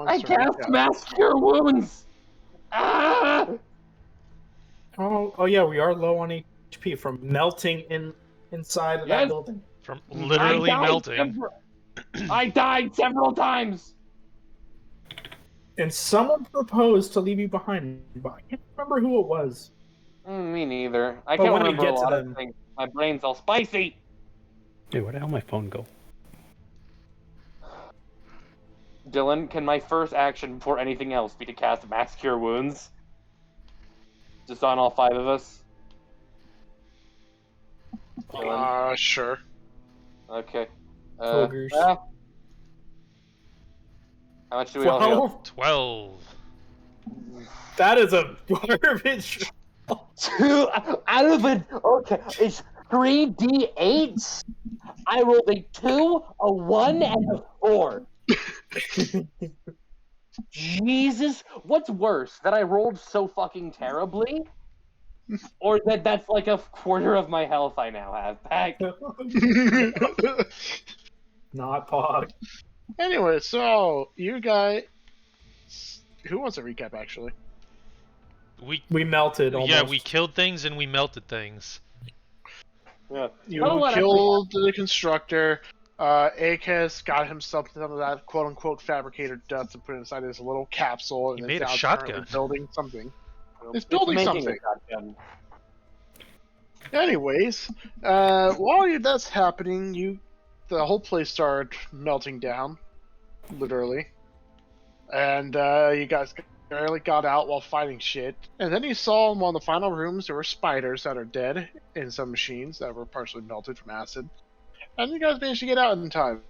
wants I to cast recap. Mass Cure Wounds! Ah! Oh yeah, we are low on HP from melting inside of that Yes. building. From literally melting. I died several times! And someone proposed to leave you behind, but I can't remember who it was. Me neither. I But can't when we remember a get to lot of them- things. My brain's all spicy! Hey, where the hell my phone go? Dylan, can my first action before anything else be to cast Mass Cure Wounds? Just on all 5 of us? Dylan? Sure. Okay. Ogres. How much do we all heal? 12. That is a garbage. 2 out of it. Okay, it's 3d8. I rolled a 2, a 1, and a 4. Jesus, what's worse, that I rolled so fucking terribly, or that's like a quarter of my health I now have back? Not Pog. Anyway, so you guys, who wants a recap? Actually, We melted almost. Yeah, we killed things and we melted things. Yeah. you Not a lot killed the constructor. Akez got him some of that quote-unquote fabricator dust and put it inside his little capsule. He And made it's a now shotgun. currently building something. It's It's building making something. a shotgun. Anyways, while that's happening, the whole place started melting down, literally, and you guys barely got out while fighting shit. And then you saw in one of the final rooms there were spiders that are dead in some machines that were partially melted from acid, and you guys managed to get out in time.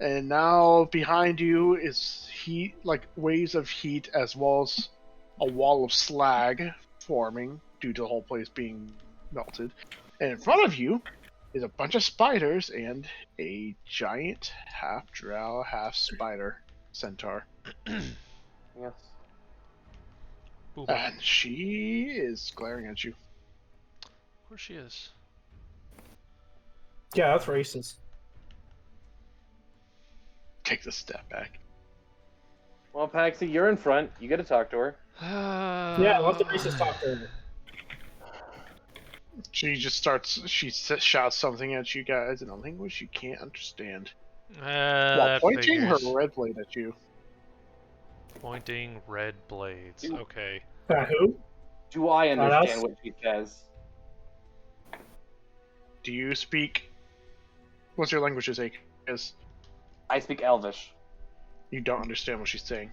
And now behind you is heat, like waves of heat, as well as a wall of slag forming due to the whole place being melted. And in front of you is a bunch of spiders and a giant half drow, half spider centaur. Yes. Ooh, And she is glaring at you. of course she is. Yeah, that's racist. Takes a step back. Well, Paxi, you're in front. You get to talk to her. Yeah, let the racist talk to her. She just starts, shouts something at you guys in a language you can't understand. While That pointing her figures. red blade at you. Pointing red blades. Okay. Who? Do I us? understand what she says? Do you speak... What's your language, Akez? I speak Elvish. You don't understand what she's saying.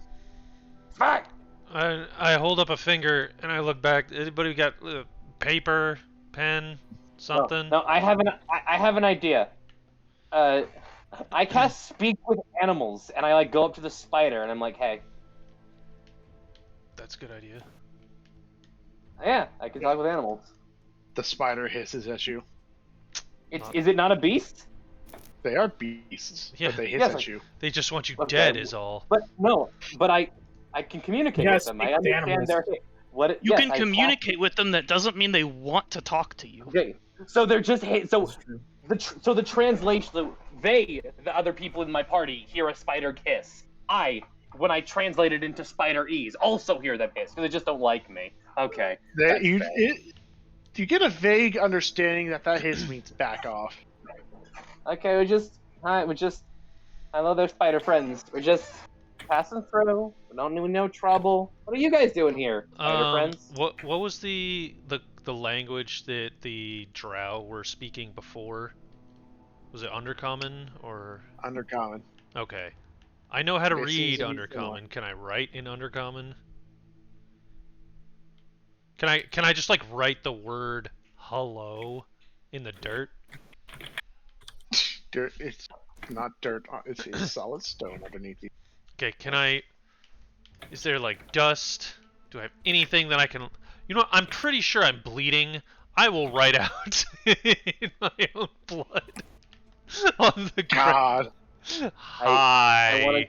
Fuck! I hold up a finger and I look back. Anybody got paper, pen, something? No, I have an idea. I cast Speak with Animals, and I go up to the spider, and I'm like, hey. That's a good idea. Yeah, I can talk with animals. The spider hisses at you. Is it not a beast? They are beasts, Yeah. but they hiss Yes, at you. They just want you Okay. dead is all. But no, but I can communicate You with gotta them. I speak with understand animals. their You can communicate with them. That doesn't mean they want to talk to you. Okay, so they're just so That's true. the translation, the other people in my party hear a spider hiss. When I translate it into spider ease, also hear them hiss because they just don't like me. Okay. That's fair. You get a vague understanding that hiss means back off. Okay, I love their spider friends. We're just passing through. We don't need no trouble. What are you guys doing here, spider friends? What was the language that the drow were speaking before? Was it Undercommon or Undercommon. okay? I know how to It read seems to be Undercommon. Can I write in Undercommon? Can I just write the word hello in the dirt? Dirt. It's not dirt. It's solid stone underneath you. Okay, can I... Is there, dust? Do I have anything that I can... You know what? I'm pretty sure I'm bleeding. I will write out in my own blood on the ground. God. Hi.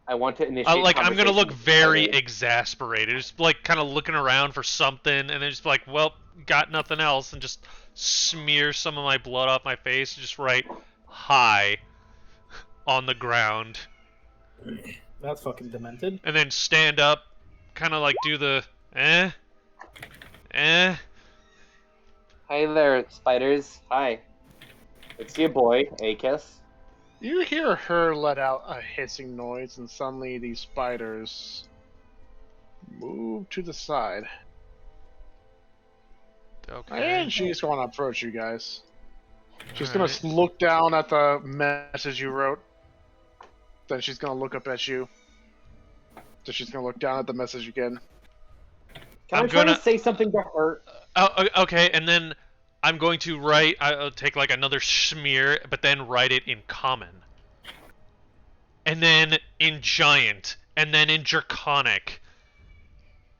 I want to initiate. I'm gonna look conversation with very spider. exasperated. Just, kind of looking around for something, and then just well, got nothing else, and just smear some of my blood off my face and just write, hi, on the ground. That's fucking demented. and then stand up, kind of like do the eh. Hey there, spiders. Hi. It's your boy, Akis. You hear her let out a hissing noise, and suddenly these spiders move to the side. Okay. And she's going to approach you guys. She's going Alright. to look down at the message you wrote. Then she's going to look up at you. Then she's going to look down at the message again. Can I'm I try gonna- to say something to her? Okay, and then I'm going to write. I'll take like another smear, but then write it in common, and then in giant, and then in draconic,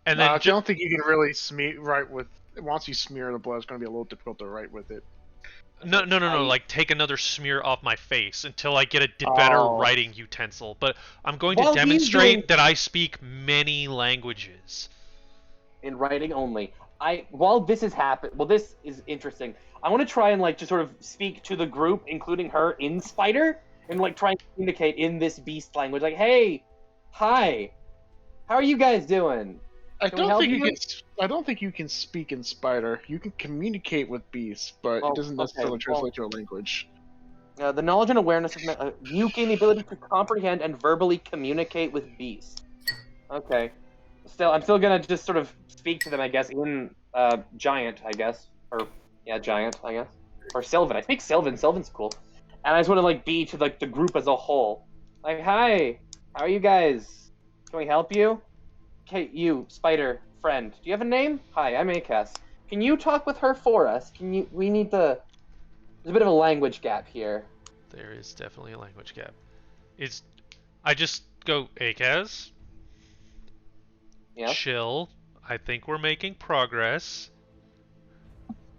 and then I don't think you can really write with. Once you smear the blood, it's going to be a little difficult to write with it. no. Like take another smear off my face until I get a better Oh. writing utensil. But I'm going to While he's demonstrate doing- that I speak many languages. In writing only. While this is this is interesting. I want to try and like just sort of speak to the group, including her, in Spider, and like try and communicate in this beast language. Like, hey, hi, how are you guys doing? I Can we don't help think you you? can. I don't think you can speak in spider. You can communicate with beasts, but Oh, it doesn't okay, necessarily well- translate to a language. The knowledge and awareness of you gain the ability to comprehend and verbally communicate with beasts. Okay. I'm still gonna just sort of speak to them, I guess, in giant, I guess, or yeah, giant, I guess, or Sylvan. I speak Sylvan. Sylvan's cool, and I just want to like be to like the group as a whole. Like, hi, how are you guys? Can we help you? Okay, you spider friend. Do you have a name? Hi, I'm Acas. Can you talk with her for us? Can you? We need the. There's a bit of a language gap here. There is definitely a language gap. I just go Akaz. Yeah. Chill. I think we're making progress.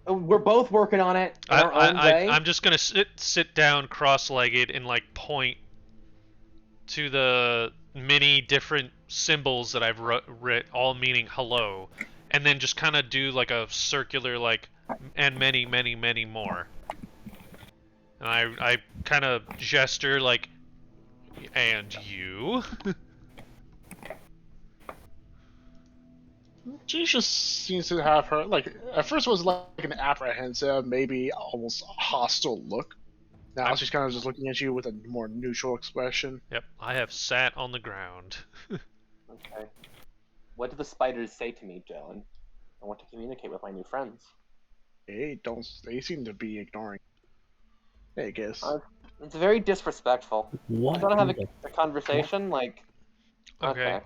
We're both working on it in our own way. I'm just gonna sit down cross-legged and like point to the many different symbols that I've writ, all meaning hello, and then just kind of do like a circular like, and many more. And I kind of gesture like, and you. She just seems to have her like. At first, it was like an apprehensive, maybe almost hostile look. Now she's kind of just looking at you with a more neutral expression. Yep, I have sat on the ground. Okay. What do the spiders say to me, Dylan? I want to communicate with my new friends. They seem to be ignoring. I guess. It's very disrespectful. What? I want to have the- a conversation, like... Okay.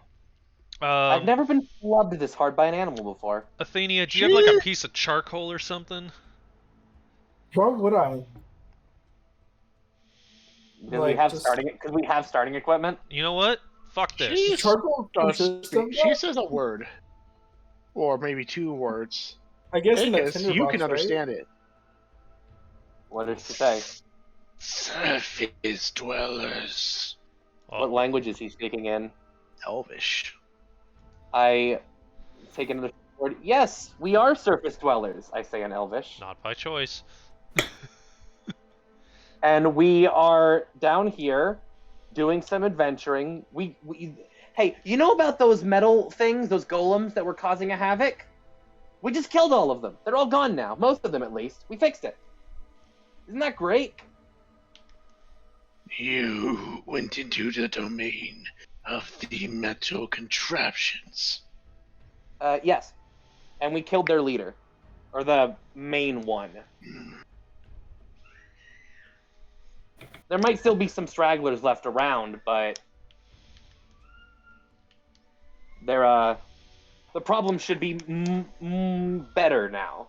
I've never been flubbed this hard by an animal before. Athenia, do you have like a piece of charcoal or something? Why would I? Because Like, we have starting equipment. You know what? Fuck this. She Charcoal does consistent, she though? says a word, or maybe two words. I guess in the Acus, tinderbox, you can right? understand it. What did she say? Surface dwellers. What language is he speaking in? Elvish. I take another word. Yes, we are surface dwellers, I say in Elvish. Not by choice. And we are down here doing some adventuring. Hey, you know about those metal things, those golems that were causing a havoc? We just killed all of them. They're all gone now. Most of them, at least. We fixed it. Isn't that great? You went into the domain of the metal contraptions. Yes. And we killed their leader. Or the main one. There might still be some stragglers left around, but... they're, the problem should be better now.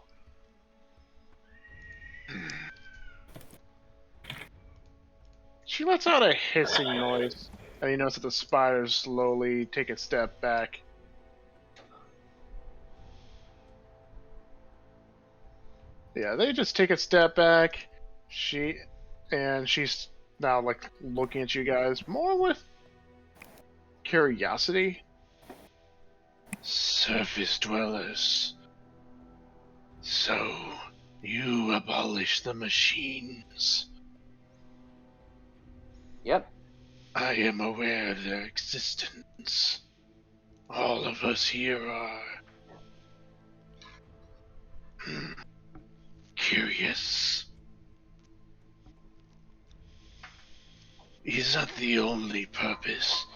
She lets out a hissing noise, and you notice that the spiders slowly take a step back. Yeah, they just take a step back. She's now like looking at you guys more with curiosity. Surface dwellers. So, you abolish the machines. Yep. I am aware of their existence. All of us here are curious. Is that the only purpose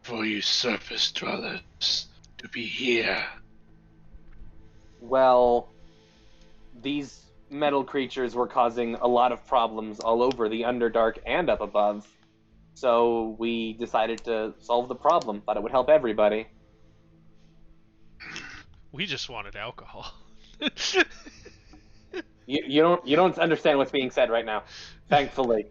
for you surface dwellers to be here? Well, these metal creatures were causing a lot of problems all over the Underdark and up above. So we decided to solve the problem. Thought it would help everybody. We just wanted alcohol. You don't understand what's being said right now. Thankfully.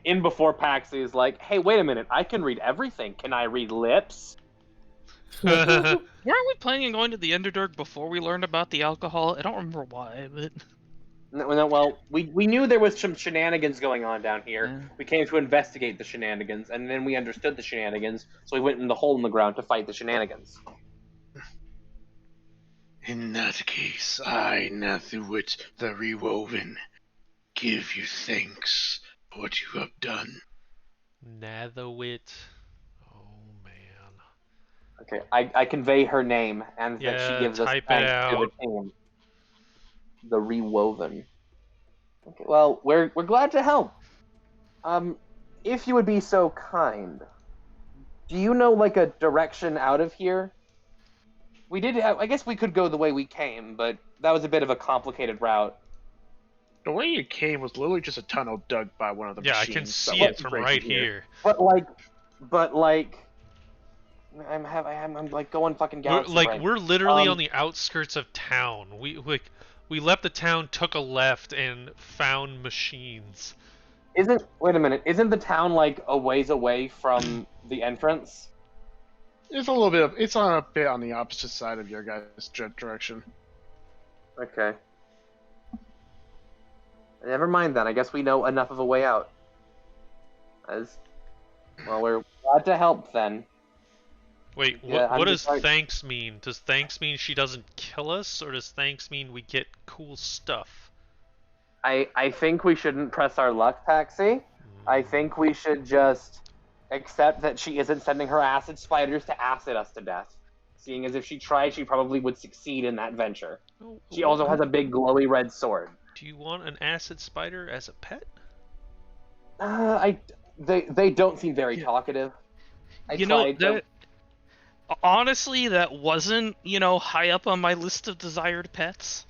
In before Paxi is like, hey, wait a minute, I can read everything. Can I read lips? Weren't we planning on going to the Underdark before we learned about the alcohol? I don't remember why, but No, well, we knew there was some shenanigans going on down here. Yeah. We came to investigate the shenanigans, and then we understood the shenanigans, so we went in the hole in the ground to fight the shenanigans. In that case, I, Nathuwit the Rewoven, give you thanks for what you have done. Nathawit. Oh man. Okay, I convey her name, and that she Yeah, gives us type it thanks to out. the team. The Rewoven. Okay, well, we're glad to help. If you would be so kind, do you know like a direction out of here? We did have, I guess we could go the way we came, but that was a bit of a complicated route. The way you came was literally just a tunnel dug by one of the Yeah, I machines. can that see was it from breaking right here. But like, I'm like going fucking galaxy brain. We're literally on the outskirts of town. We left the town, took a left, and found machines. Wait a minute, isn't the town like a ways away from the entrance? It's a little bit of, it's on a bit on the opposite side of your guys' direction. Okay. Never mind then. I guess we know enough of a way out. Well, we're glad to help then. Wait, Yeah, what I'm does just like- thanks mean? Does thanks mean she doesn't kill us, or does thanks mean we get cool stuff? I think we shouldn't press our luck, Paxi. I think we should just accept that she isn't sending her acid spiders to acid us to death. Seeing as if she tried, she probably would succeed in that venture. Oh, She also has a big glowy red sword. Do you want an acid spider as a pet? They don't seem very talkative. honestly, that wasn't, high up on my list of desired pets.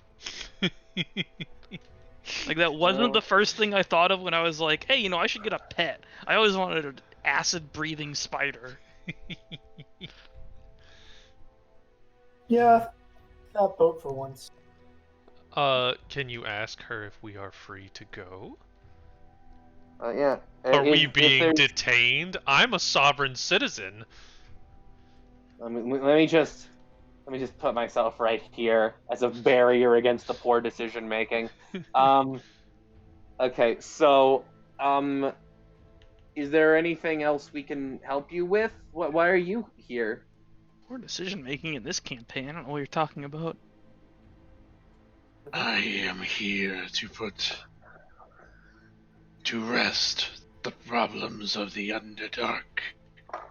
Like, that wasn't the first thing I thought of when I was like, hey, I should get a pet. I always wanted an acid-breathing spider. Yeah, that boat for once. Can you ask her if we are free to go? Yeah. Are we being detained? I'm a sovereign citizen. Let me just put myself right here as a barrier against the poor decision making. Okay, so is there anything else we can help you with? Why are you here? Poor decision making in this campaign. I don't know what you're talking about. I am here to rest the problems of the Underdark.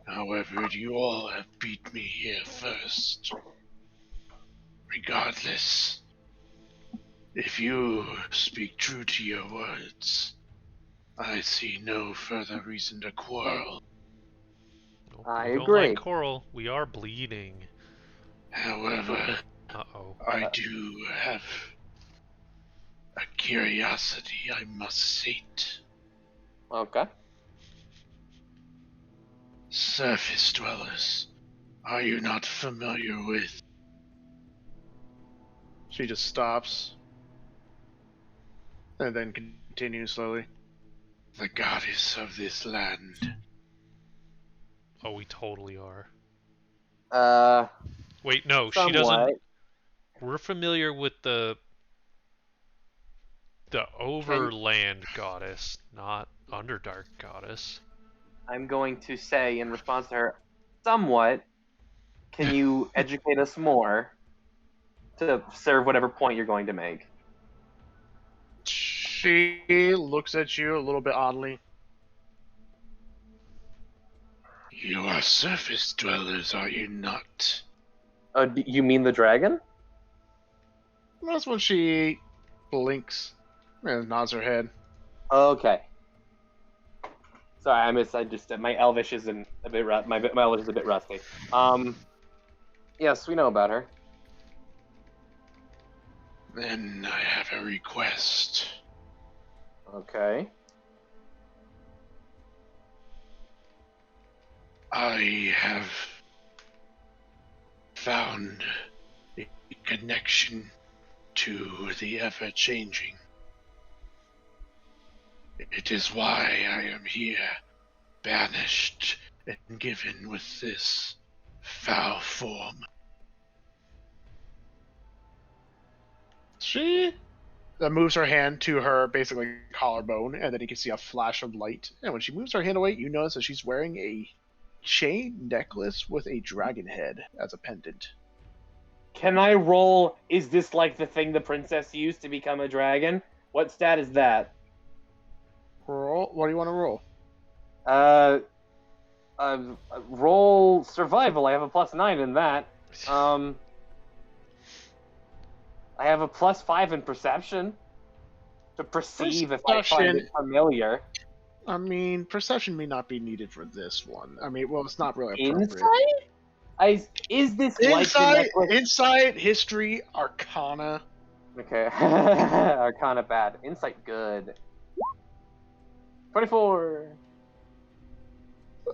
However, you all have beat me here first. Regardless, if you speak true to your words, I see no further reason to quarrel. Nope, I we don't agree. like coral. We are bleeding. However, Uh-oh. I do have a curiosity I must sate. Okay. Surface dwellers, are you not familiar with? She just stops and then continues slowly. The goddess of this land. Oh, we totally are. Wait, no, she doesn't. Somewhat. We're familiar with the Overland goddess, not Underdark goddess. I'm going to say in response to her, somewhat. Can you educate us more to serve whatever point you're going to make? She looks at you a little bit oddly. You are surface dwellers, are you not? You mean the dragon? That's when she blinks and nods her head. Okay. Sorry, I just my Elvish is a bit my Elvish is a bit rusty. Yes, we know about her. Then I have a request. Okay. I have found a connection to the ever-changing. It is why I am here, banished and given with this foul form. She moves her hand to her basically collarbone, and then you can see a flash of light. And when she moves her hand away, you notice that she's wearing a chain necklace with a dragon head as a pendant. Can I roll? Is this like the thing the princess used to become a dragon? What stat is that? Roll. What do you want to roll? Roll survival. I have a +9 in that. I have a +5 in perception to perceive if I find it familiar. I mean, perception may not be needed for this one. I mean, well, it's not really appropriate. Insight? Is this Insight, history, arcana. Okay. Arcana bad. Insight good. 24.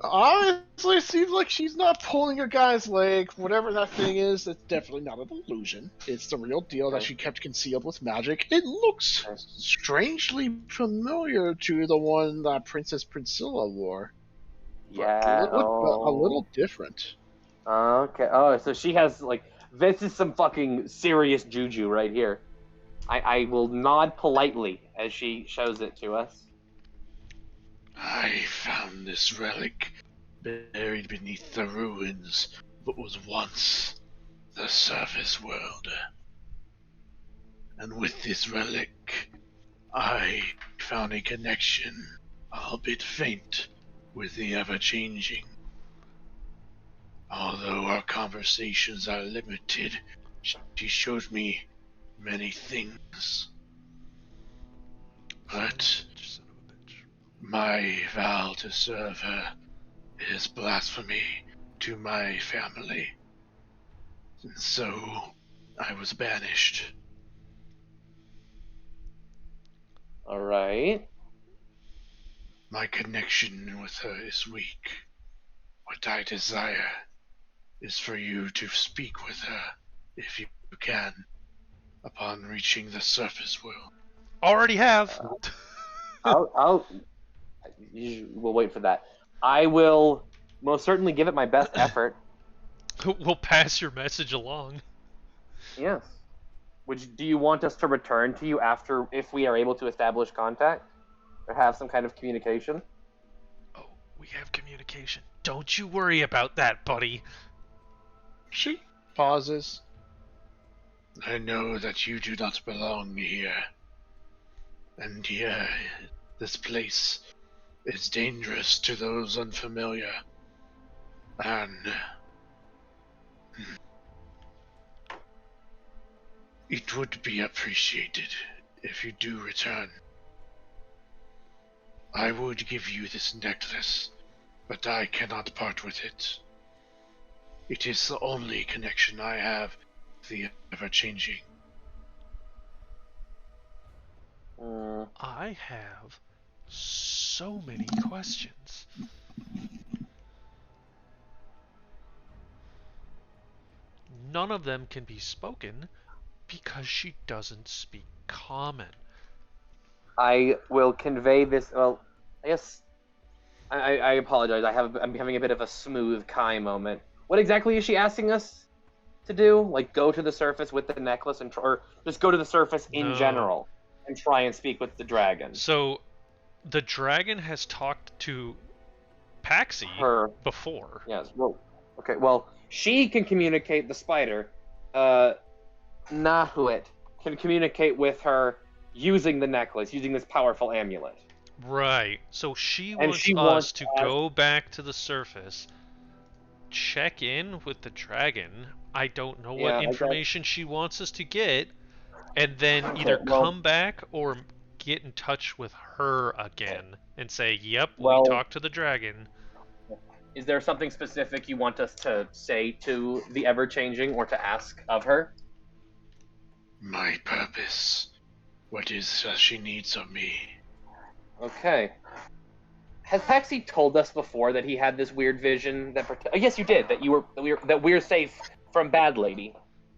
Honestly, it seems like she's not pulling a guy's leg. Whatever that thing is, it's definitely not an illusion. It's the real deal that she kept concealed with magic. It looks strangely familiar to the one that Princess Priscilla wore. Yeah. A little different. Okay. Oh, so she has, like, this is some fucking serious juju right here. I will nod politely as she shows it to us. I found this relic buried beneath the ruins of what was once the surface world. And with this relic, I found a connection, albeit faint, with the ever-changing. Although our conversations are limited, she showed me many things. But my vow to serve her is blasphemy to my family. And so I was banished. Alright. My connection with her is weak. What I desire is for you to speak with her, if you can, upon reaching the surface world. Already have. We'll wait for that. I will most certainly give it my best effort. We'll pass your message along. Yes. Do you want us to return to you after, if we are able to establish contact? Or have some kind of communication? Oh, we have communication. Don't you worry about that, buddy. She pauses. I know that you do not belong here. And here, this place is dangerous to those unfamiliar. And it would be appreciated if you do return. I would give you this necklace, but I cannot part with it. It is the only connection I have with the ever-changing. I have so many questions. None of them can be spoken because she doesn't speak common. I will convey this. Well, I guess I apologize. I'm having a bit of a smooth Kai moment. What exactly is she asking us to do? Like, go to the surface with the necklace or just go to the surface in general and try and speak with the dragon? So, the dragon has talked to Paxi before. Yes. Well, okay. Well, she can communicate. The spider, Nahuit, can communicate with her using the necklace, using this powerful amulet. Right. So she And wants she us wants to us- go back to the surface, check in with the dragon. I don't know Yeah, what I guess- information she wants us to get, and then Okay, either well- come back or get in touch with her again and say, "Yep, Well- we talked to the dragon." Is there something specific you want us to say to the ever-changing or to ask of her? My purpose. What is she needs of me? Okay. Has Paxi told us before that he had this weird vision that? Oh, yes, you did. That we're safe from Bad Lady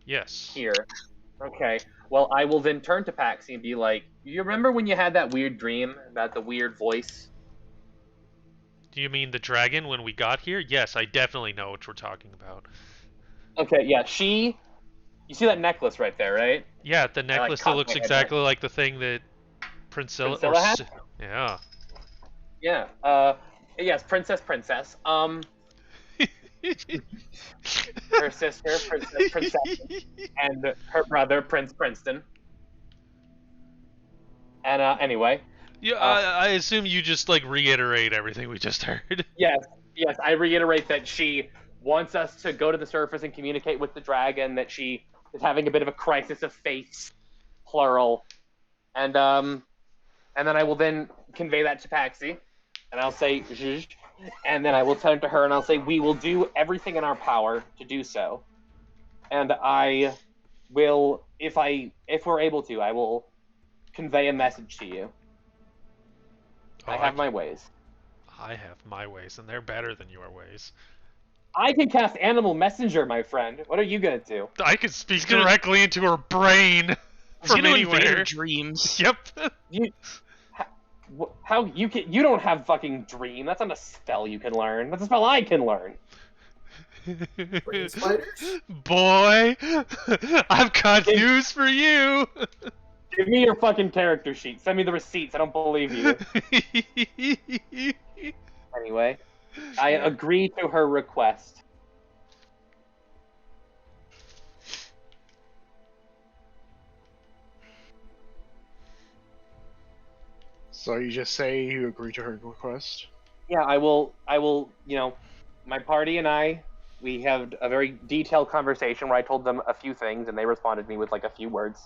Yes. here. Okay. Well, I will then turn to Paxi and be like, "You remember when you had that weird dream about the weird voice?" Do you mean the dragon when we got here? Yes, I definitely know what we're talking about. Okay. Yeah. You see that necklace right there, right? Yeah, the necklace that cocked looks my head exactly like the thing that Priscilla Priscilla had? Yeah. Yeah. Yes, Princess. Her sister, Princess, and her brother, Prince Princeton. And anyway, Yeah, I assume you just like reiterate everything we just heard. yes, I reiterate that she wants us to go to the surface and communicate with the dragon. That she is having a bit of a crisis of faith, plural, and then I will then convey that to Paxi, and I'll say, "Zhuzh," and then I will turn to her and I'll say, "We will do everything in our power to do so, and I will, if we're able to, I will convey a message to you. Oh, I have my ways. I have my ways, and they're better than your ways. I can cast Animal Messenger, my friend. What are you gonna do?" I could speak gonna- directly into her brain He's from gonna invade her anywhere. dreams. Yep. How you don't have fucking dream. That's not a spell you can learn. That's a spell I can learn. Brain spiders? Boy, I've got Give- news for you. Give me your fucking character sheet. Send me the receipts. I don't believe you. Anyway, I agree to her request. So you just say you agree to her request? Yeah, I will. You know, my party and I, we had a very detailed conversation where I told them a few things, and they responded to me with like a few words,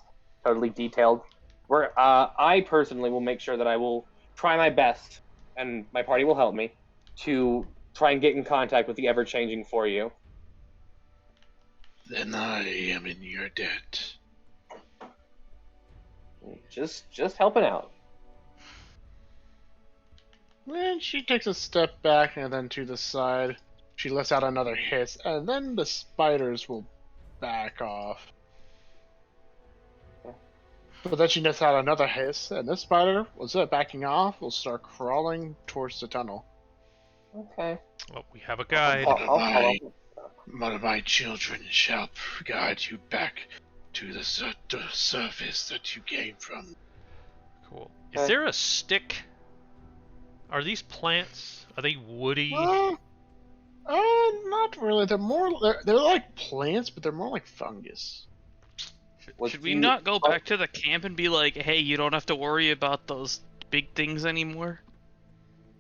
totally detailed. Where I personally will make sure that I will try my best, and my party will help me to try and get in contact with the ever-changing for you. Then I am in your debt. Just helping out. Then she takes a step back and then to the side. She lets out another hiss, and then the spiders will back off. But then she lets out another hiss, and this spider, instead of backing off, will start crawling towards the tunnel. Okay. Well, we have a guide. I'll follow. One of my children shall guide you back to the surface that you came from. Cool. Is Okay. there a stick? Are these plants? Are they woody? Not really. They're like plants, but they're more like fungus. Should we not go back to the camp and be like, hey, you don't have to worry about those big things anymore?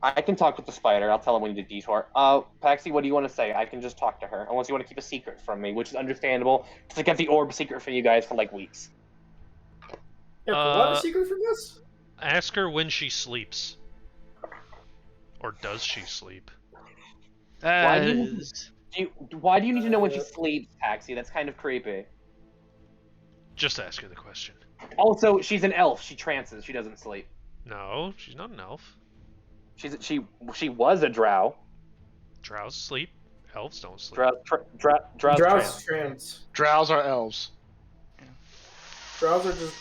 I can talk with the spider. I'll tell him we need a detour. Paxi, what do you want to say? I can just talk to her. Unless you want to keep a secret from me, which is understandable, because I kept the orb secret from you guys for like weeks. Yeah, what a secret from this? Ask her when she sleeps. Or does she sleep? Why do you- Is- Why do you need to know when she sleeps, Paxi? That's kind of creepy. Just ask her the question. Also, she's an elf. She trances. She doesn't sleep. No, she's not an elf. She was a drow. Drows sleep. Elves don't sleep. Drows Drows trans. trans. Drows are elves. Drows are just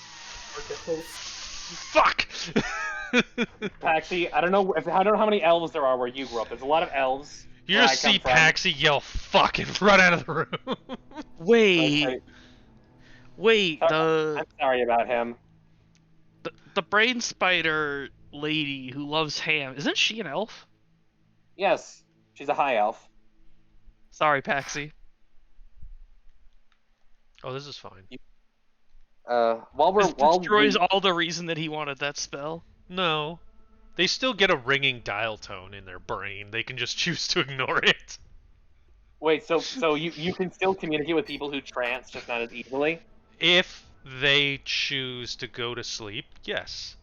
archetypals. Fuck! Paxi, I don't know how many elves there are where you grew up. There's a lot of elves. You where just I come see from. Paxi yell fuck and run out of the room. Wait, Okay, wait, I'm sorry about him. the brain spider lady who loves ham, isn't she an elf? Yes, she's a high elf. Sorry, Paxi. Oh, this is fine. while This while destroys we, all the reason that he wanted that spell. No. They still get a ringing dial tone in their brain. They can just choose to ignore it. wait, so you can still communicate with people who trance, just not as easily. If they choose to go to sleep, yes.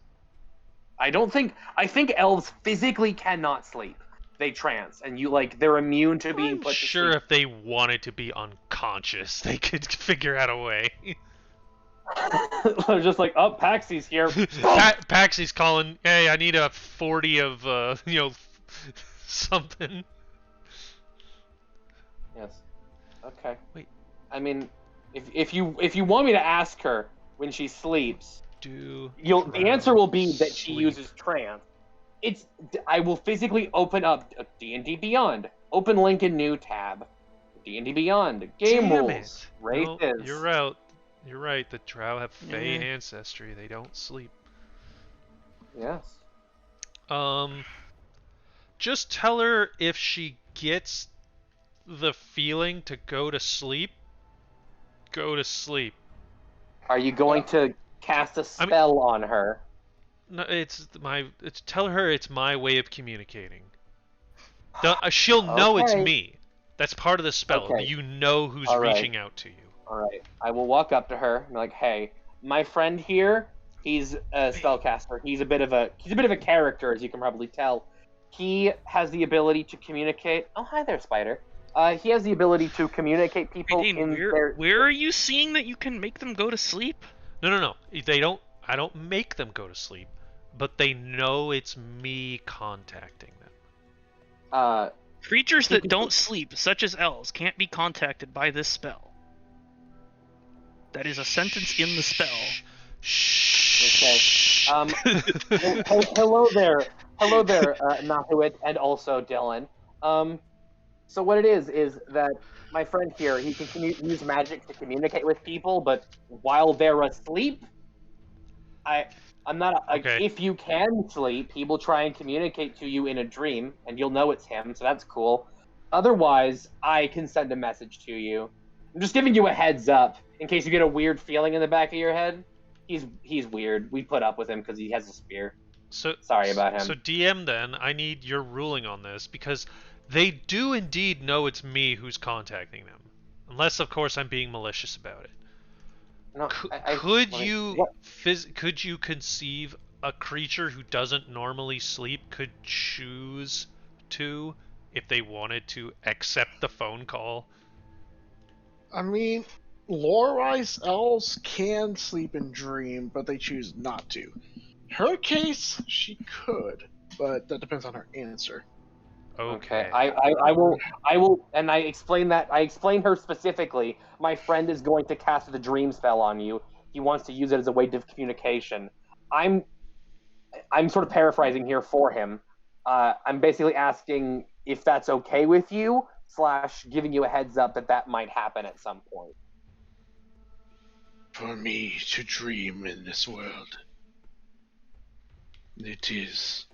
I think elves physically cannot sleep. They trance, and they're immune to being I'm put sure to if they wanted to be unconscious, they could figure out a way. sleep. They're just like, oh, Paxy's here. Paxy's calling, hey, I need a 40 of, something. Yes. Okay. Wait. I mean, if you want me to ask her when she sleeps, The the answer will be that she sleep. uses trance. I will physically open up D&D Beyond. Open link in new tab. D&D Beyond. Game Damn rules. it. Races. No, you're out. You're right. The Drow have Fey Yeah. ancestry. They don't sleep. Yes. Just tell her if she gets the feeling to go to sleep, go to sleep. Are you going to cast a spell on her? No, tell her it's my way of communicating. She'll know it's Okay. me. That's part of the spell. Okay. You know who's All right. reaching out to you. All right. I will walk up to her and be like, "Hey, my friend here, he's a spellcaster. He's a bit of a character, as you can probably tell. He has the ability to communicate. Oh, hi there, Spider. He has the ability to communicate people Aiden, where are you seeing that you can make them go to sleep? No. They don't. I don't make them go to sleep, but they know it's me contacting them. Creatures that don't sleep, such as elves, can't be contacted by this spell. That is a sentence in the spell. Okay. Hello there, Nahuit, and also Dylan. So what it is that my friend here, he can use magic to communicate with people, but while they're asleep, I'm not. Okay. If you can sleep, he will try and communicate to you in a dream, and you'll know it's him. So that's cool. Otherwise, I can send a message to you. I'm just giving you a heads up in case you get a weird feeling in the back of your head. He's weird. We put up with him because he has a spear. So Sorry about him. So DM then, I need your ruling on this because they do indeed know it's me who's contacting them, unless of course I'm being malicious about it. No, Could you conceive a creature who doesn't normally sleep could choose to, if they wanted to, accept the phone call? I mean, lore-wise, elves can sleep and dream, but they choose not to. Her case, she could, but that depends on her answer. Okay. I will, and I explain her specifically. My friend is going to cast the dream spell on you. He wants to use it as a way of communication. I'm sort of paraphrasing here for him. I'm basically asking if that's okay with you, / giving you a heads up that might happen at some point. For me to dream in this world, it is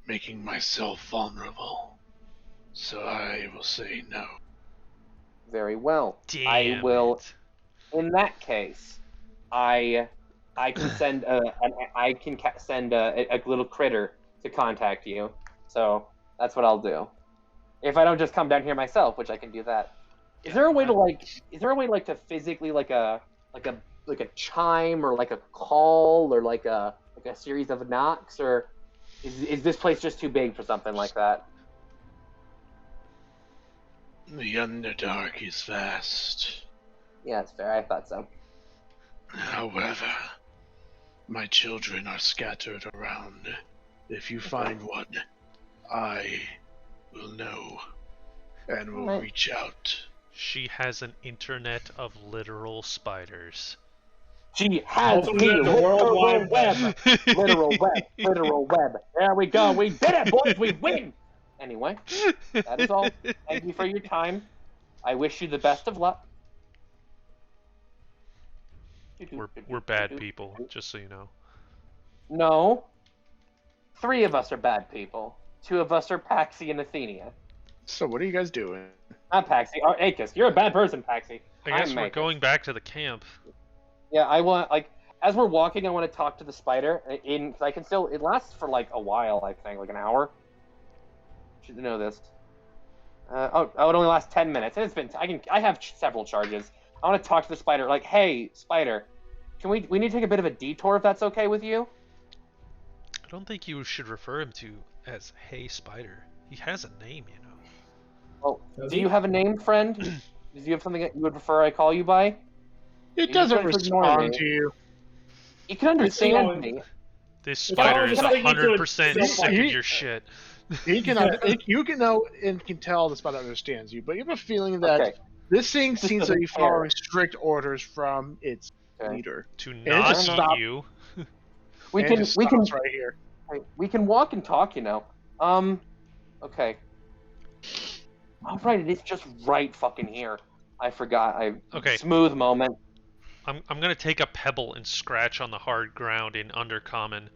making myself vulnerable. So I will say no. Very well. Damn I will. it. In that case, I can send send a little critter to contact you. So that's what I'll do. If I don't just come down here myself, which I can do that. Is there a way to to physically like a chime or like a call or like a series of knocks, or is this place just too big for something like that? The Underdark is vast. Yeah, it's fair. I thought so. However, my children are scattered around. If you find one, I will know and will Right. reach out. She has an internet of literal spiders. She has Open the the World literal Wide web. Literal web. There we go. We did it, boys. We win. Anyway, that is all. Thank you for your time. I wish you the best of luck. We're bad people, just so you know. No. 3 of us are bad people. 2 of us are Paxi and Athenia. So what are you guys doing? Not Paxi. Or Akis. You're a bad person, Paxi. I guess I'm we're Akis. going back to the camp. Yeah, I want as we're walking, I want to talk to the spider. Cause I can still. It lasts for like a while. I think like an hour. Should know this. It only lasts 10 minutes. And it's been. I have several charges. I want to talk to the spider. Like, hey, spider, can we need to take a bit of a detour if that's okay with you? I don't think you should refer him to as Hey Spider. He has a name, you know. Well, Does do he? you have a name, friend? Do you have something that you would prefer I call you by? It You doesn't just ignore me. respond to you. You can understand all- me. This It's all spider is just thinking to 100% itself, sick of he- your shit. He can, you can know and can tell the spider understands you, but you have a feeling that Okay. this thing Just seems to be doesn't care. following strict orders from its Okay. leader. To it not just eat stopped. you. We And it can just we can stops right here. we can walk and talk, you know. Okay. All right, it is just right fucking here. I forgot. Okay. Smooth moment. I'm gonna take a pebble and scratch on the hard ground in Undercommon.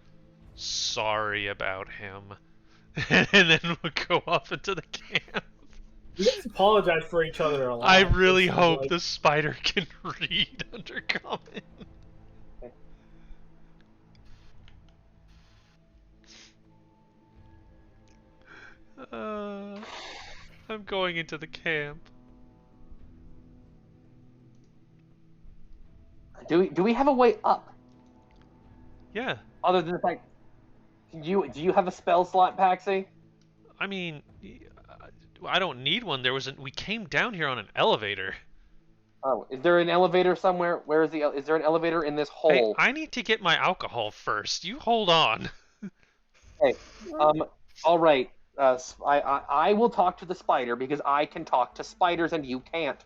Sorry about him. And then we'll go off into the camp. You guys apologize for each other a lot. I really It seems hope like. the spider can read Undercommon. I'm going into the camp. Do we have a way up Yeah, other than the fact? Do you have a spell slot, Paxi? I mean, I don't need one. We came down here on an elevator. Oh, is there an elevator somewhere? Where is is there an elevator in this Hey, hole? I need to get my alcohol first. You hold on. Hey, all right. I will talk to the spider because I can talk to spiders and you can't.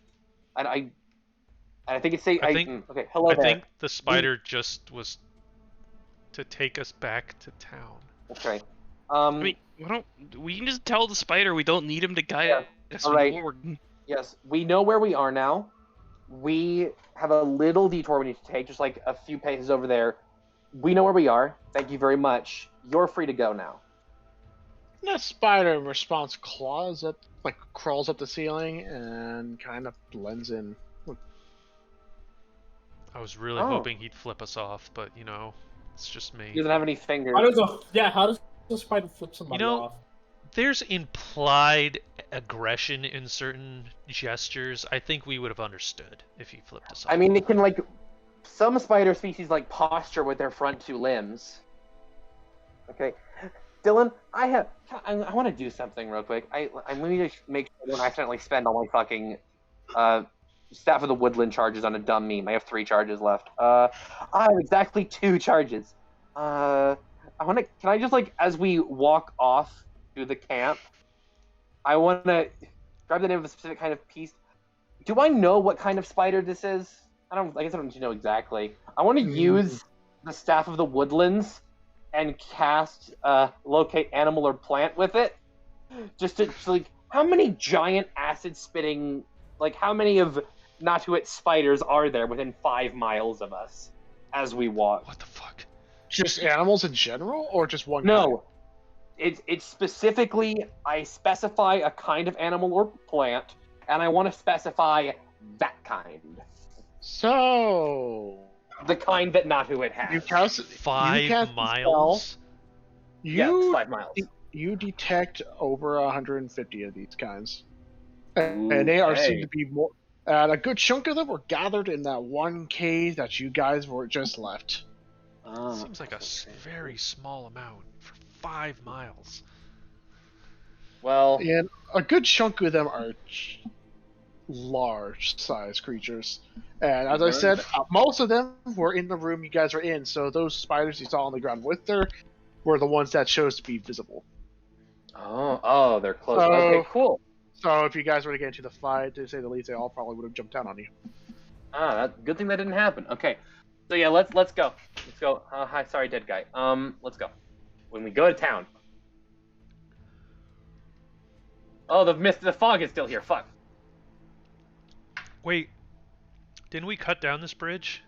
And I think it's say I think- okay. Hello I there. think the spider just was to take us back to town. Okay. I mean, we can just tell the spider we don't need him to guide us alright. forward. Yes, we know where we are now. We have a little detour we need to take, just like a few paces over there. We know where we are. Thank you very much. You're free to go now. That spider response claws up, like crawls up the ceiling and kind of blends in. I was really Oh. hoping he'd flip us off, but you know, it's just He me. doesn't have any fingers. How does the spider flip somebody know, off? There's implied aggression in certain gestures. I think we would have understood if he flipped us off. I mean, it can like some spider species like posture with their front two limbs. Okay, Dylan, I want to do something real quick. I'm going to make sure I don't accidentally spend all my fucking Staff of the Woodland charges on a dumb meme. I have 3 charges left. I have exactly 2 charges. Can I just like as we walk off to the camp, I want to grab the name of a specific kind of piece. Do I know what kind of spider this is? I guess I don't need to know exactly. I want to use the Staff of the Woodlands and cast locate animal or plant with it. Just to like, how many giant acid spitting, like how many of Natuit spiders are there within 5 miles of us as we walk? What the fuck? Just animals in general, or just one? No, it's specifically I specify a kind of animal or plant, and I want to specify that kind, So the kind that Natuit has. you cast 5 cast the miles? Yeah, it's You 5 miles. you detect over 150 of these kinds, and they are seen Okay. to be more. And a good chunk of them were gathered in that one cave that you guys were just left. Seems like a very small amount for 5 miles. Well, And a good chunk of them are large-sized creatures. And as I said, most of them were in the room you guys were in. So those spiders you saw on the ground with her were the ones that chose to be visible. oh, they're close. So- Okay, cool. So if you guys were to get into the fight, to say the least, they all probably would have jumped down on you. Good thing that didn't happen. Okay, so yeah, let's go. Let's go. Hi, sorry, dead guy. Let's go. When we go to town. Oh, the fog is still here. Fuck. Wait, didn't we cut down this bridge?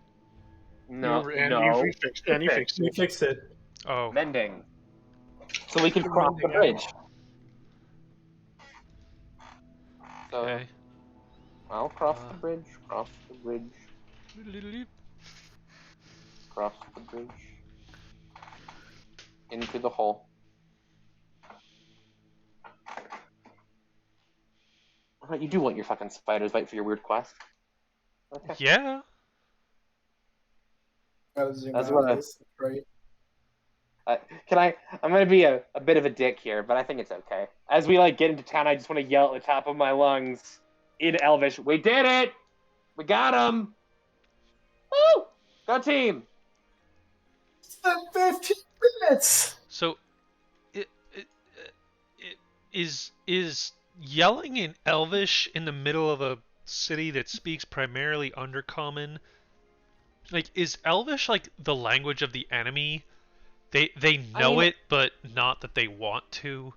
No, and no. you fixed it. We fixed it. Oh, Mending. So we can cross the bridge. So, okay. I'll cross the bridge. Cross the bridge. across the bridge. Into the hole. You do want your fucking spiders bite for your weird quest. Okay. Yeah. Gotta zoom That's out what of this, right? I'm gonna be a bit of a dick here, but I think it's okay. As we like get into town, I just want to yell at the top of my lungs in Elvish, "We did it! We got him! Woo! Go team!" It's been 15 minutes! So, is yelling in Elvish in the middle of a city that speaks primarily Undercommon? Like, is Elvish like the language of the enemy? They know it, but not that they want to.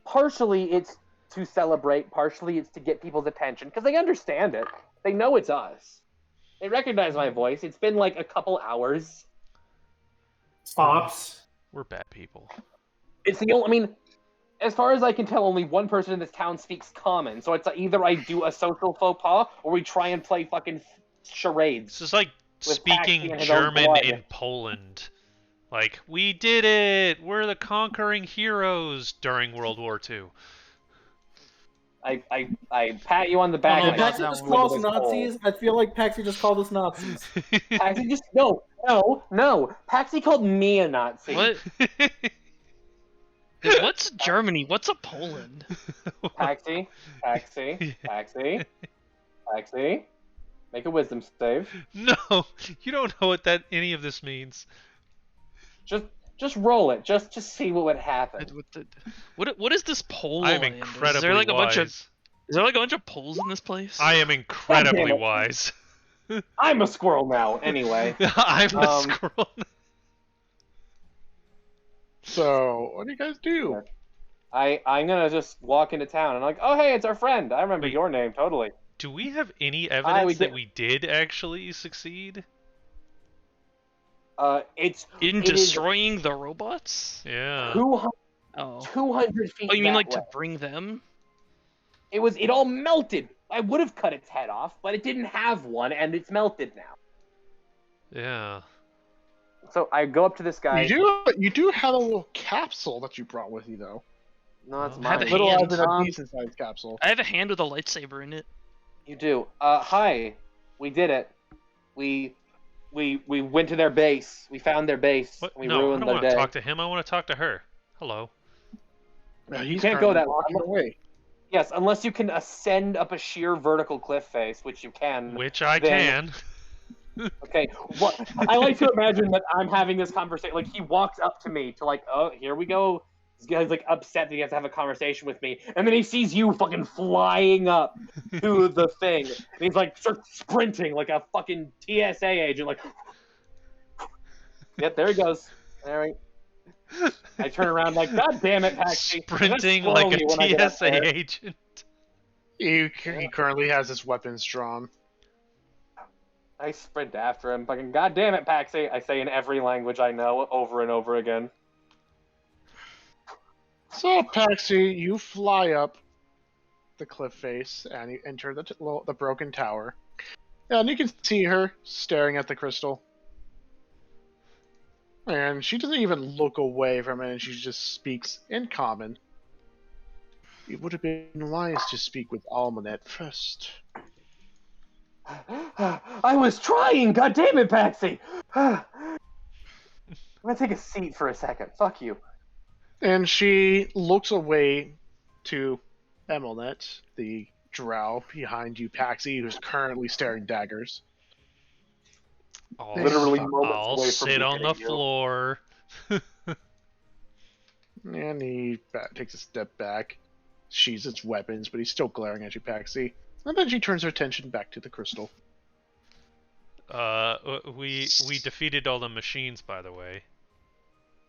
Partially it's to celebrate, partially it's to get people's attention because they understand it. They know it's us. They recognize my voice. It's been like a couple hours. Stops. We're bad people. It's the only. I mean, as far as I can tell, only one person in this town speaks Common. So it's either I do a social faux pas or we try and play fucking charades. This is like With Paxi speaking and his own German blood. in Poland. Like, we did it! We're the conquering heroes during World War II. I pat you on the back. Oh, and Did I Paxi Paxi sit just down call with us this hole. Nazis? I feel like Paxi just called us Nazis. Paxi just no. Paxi called me a Nazi. What? What's Germany? What's a Poland? Paxi. Make a wisdom save. No, you don't know what any of this means. Just roll it. Just to see what would happen. What is this Poland? I'm incredibly Is there like a wise. bunch of Is there like a bunch of Poles in this place? I am incredibly God damn it. wise. I'm a squirrel now. Anyway. I'm a Um, squirrel. So, what do you guys do? I'm gonna just walk into town and I'm like, oh hey, it's our friend. I remember Wait. your name totally. Do we have any evidence that did. we did actually succeed? It is destroying the robots? Yeah. 200, Oh. 200 feet. Oh, you mean that like way. to bring them? It all melted. I would have cut its head off, but it didn't have one, and it's melted now. Yeah. So I go up to this guy. You do have a little capsule that you brought with you, though. No, it's I have mine. a Little hand. as in a decent sized capsule. I have a hand with a lightsaber in it. You do. Hi. We did it. We went to their base. We found their base. What? And we No, I ruined don't their want to day. talk to him. I want to talk to her. Hello. Now, he's can't go currently that way. walking away. Yes, unless you can ascend up a sheer vertical cliff face, which you can. Which I Then- can. Okay, what I like to imagine that I'm having this conversation. Like he walks up to me to like, oh, here we go. This guy's like upset that he has to have a conversation with me, and then he sees you fucking flying up to the thing, and he's like starts sprinting like a fucking TSA agent. Like, yep, there he goes. All right. I turn around like, God damn it, Paxi. Sprinting I'm gonna like spoil you when I get up a there." TSA agent. He currently has his weapons drawn. I sprint after him. Fucking God damn it, Paxi. I say in every language I know over and over again. So, Paxi, you fly up the cliff face and you enter the broken tower. And you can see her staring at the crystal. And she doesn't even look away from it, and she just speaks in Common. It would have been wise to speak with Almanet first. I was trying! God damn it, Paxi! I'm gonna take a seat for a second. Fuck you. And she looks away to Emelnet, the drow behind you, Paxi, who's currently staring daggers. Literally moments I'll away from sit on the beheading you. floor. And he takes a step back, sheathes its weapons, but he's still glaring at you, Paxi. And then she turns her attention back to the crystal. We defeated all the machines, by the way.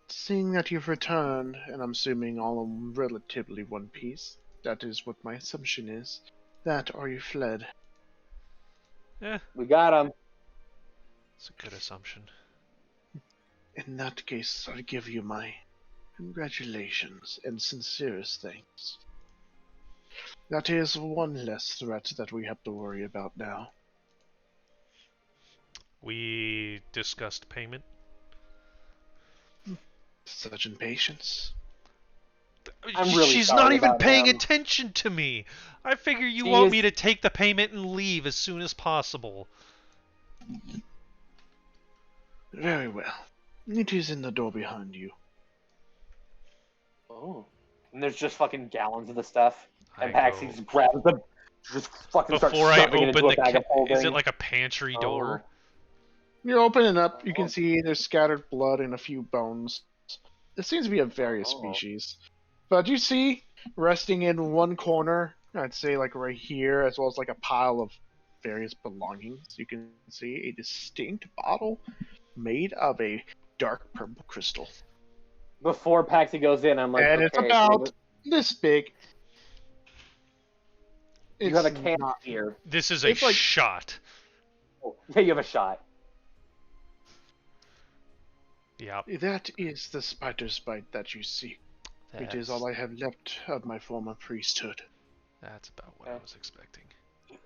Seeing that you've returned, and I'm assuming all in relatively one piece, that is what my assumption is. That or you fled. Yeah, We got him. it's a good assumption. In that case, I give you my congratulations and sincerest thanks. That is one less threat that we have to worry about now. We discussed payment. Such impatience. I'm really She's sorry not even about paying him. attention to me. I figure you She want is- me to take the payment and leave as soon as possible. Very well. It is in the door behind you. Oh. And there's just fucking gallons of the stuff. And I Paxi go- just grabs them, just fucking starts Before I shoving it into open a bag of holding. is it like a pantry door? You're opening up. You Oh. can see there's scattered blood and a few bones. It seems to be of various Oh. species. But you see, resting in one corner, I'd say like right here, as well as like a pile of various belongings, you can see a distinct bottle made of a dark purple crystal. Before Paxi goes in, I'm like, And okay, it's about this big. you have a It's can not- here. This is a It's like- shot. Oh, yeah, you have a shot. Yep. That is the spider's bite that you see. It is all I have left of my former priesthood. That's about what I was expecting. You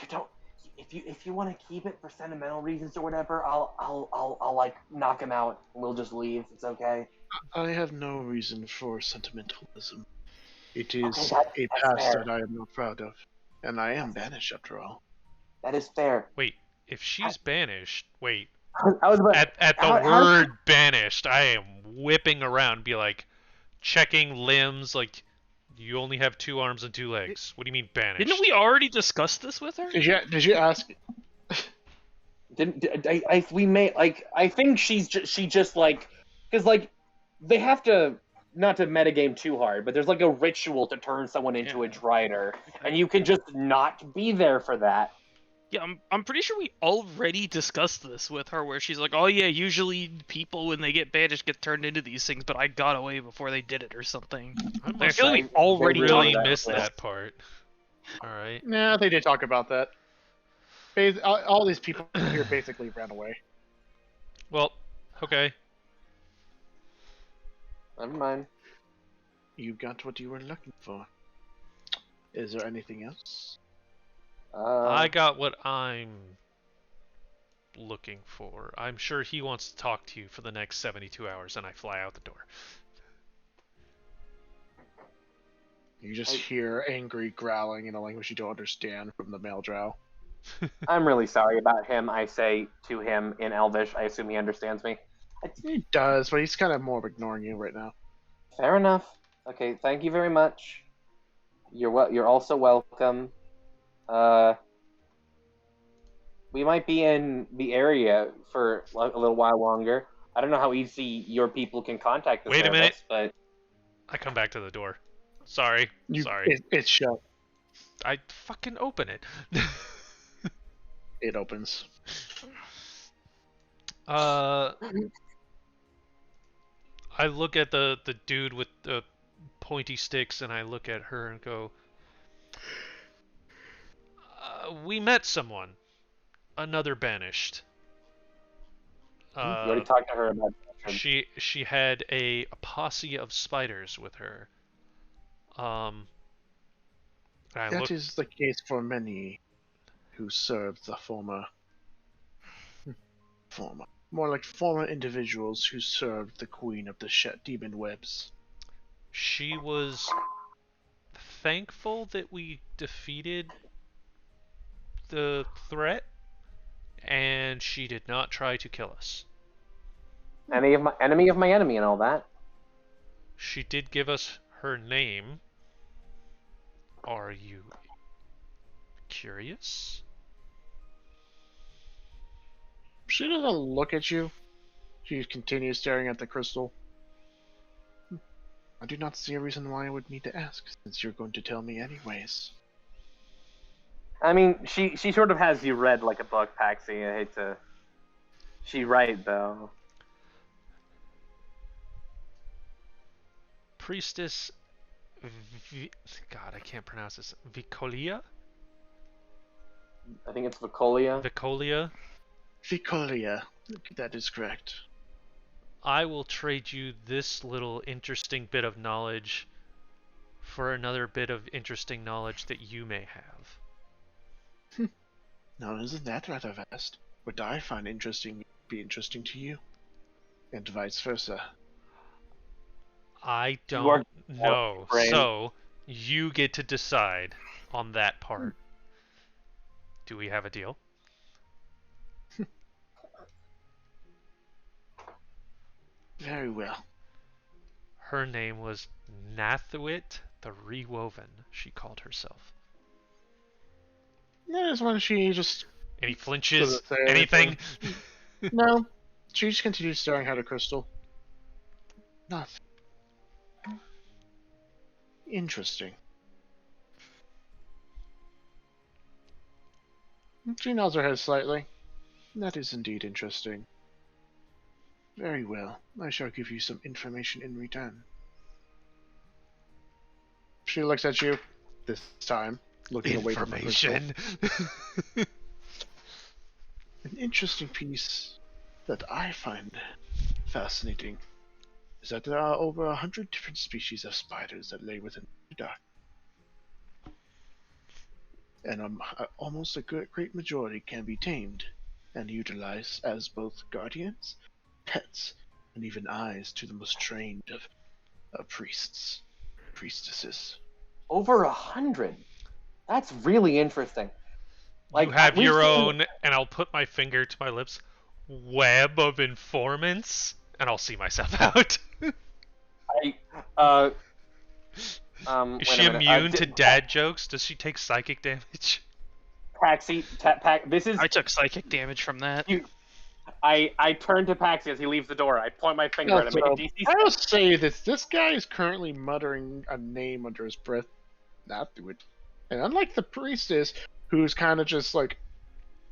don't. If you want to keep it for sentimental reasons or whatever, I'll like knock him out. And we'll just leave. It's okay. I have no reason for sentimentalism. It is Okay, a that's past fair. that I am not proud of. And I am banished after all. That is fair. Wait, if she's banished, wait. I was about, At the how- word banished, I am whipping around, be like, checking limbs, like, you only have 2 arms and 2 legs. What do you mean banished? Didn't we already discuss this with her? Did you ask? we may like. I think she just like because like they have to not to metagame too hard, but there's like a ritual to turn someone into a Yeah. Drider, and you can just not be there for that. Yeah, I'm pretty sure we already discussed this with her, where she's like, "Oh yeah, usually people when they get banished get turned into these things, but I got away before they did it or something." I Like, I feel like we They already really talked about missed this. that part. Alright. Nah, they did talk about that. All these people here basically ran away. Well, okay. Never mind. You got what you were looking for. Is there anything else? I got what I'm looking for. I'm sure he wants to talk to you for the next 72 hours, and I fly out the door. You just hear angry growling in a language you don't understand from the male drow. I'm really sorry about him. I say to him in Elvish. I assume he understands me. He does, but he's kind of more of ignoring you right now. Fair enough. Okay, thank you very much. You're also welcome. We might be in the area for a little while longer. I don't know how easy your people can contact the Wait a service, minute. but I come back to the door. Sorry. Sorry. It's shut. I fucking open it. It opens. I look at the dude with the pointy sticks, and I look at her and go, we met someone. Another banished. you already talked to her about that. She had a posse of spiders with her. And I That look. is the case for many who served the former, more like former individuals who served the Queen of the Demon Webs. She was thankful that we defeated the threat, and she did not try to kill us. Enemy of my enemy and all that. She did give us her name. Are you curious? She doesn't look at you. She continues staring at the crystal. I do not see a reason why I would need to ask, since you're going to tell me anyways. I mean, she sort of has you read like a book, Paxi. I hate to. She right though. Priestess God, I can't pronounce this. Vicolia? I think it's Vicolia. Vicolia? Vicolia, that is correct. I will trade you this little interesting bit of knowledge for another bit of interesting knowledge that you may have. Now, isn't that rather vast? what I find interesting be interesting to you, and vice versa. I You are don't know. brain. So you get to decide on that part. Do we have a deal? Very well. Her name was Nathwit the Rewoven, she called herself. Yeah, as long as she just Any flinches? doesn't say Anything? No, she just continues staring at a crystal. Nothing. Interesting. She nods her head slightly. That is indeed interesting. Very well. I shall give you some information in return. She looks at you, this time, looking away from the crystal. Information. An interesting piece that I find fascinating is that there are over 100 different species of spiders that lay within the dark. And almost a great majority can be tamed and utilized as both guardians, pets, and even eyes to the most trained of priests, priestesses. Over 100. That's really interesting. You have we've your seen- own, and I'll put my finger to my lips, web of informants, and I'll see myself out. Wait Is a she minute. immune to dad jokes? Does she take psychic damage? Paxi, this is. I took psychic damage from that. I turn to Paxi as he leaves the door. I point my finger at him. Make a DC. I will say this guy is currently muttering a name under his breath. Not do it. And unlike the priestess, who's kind of just like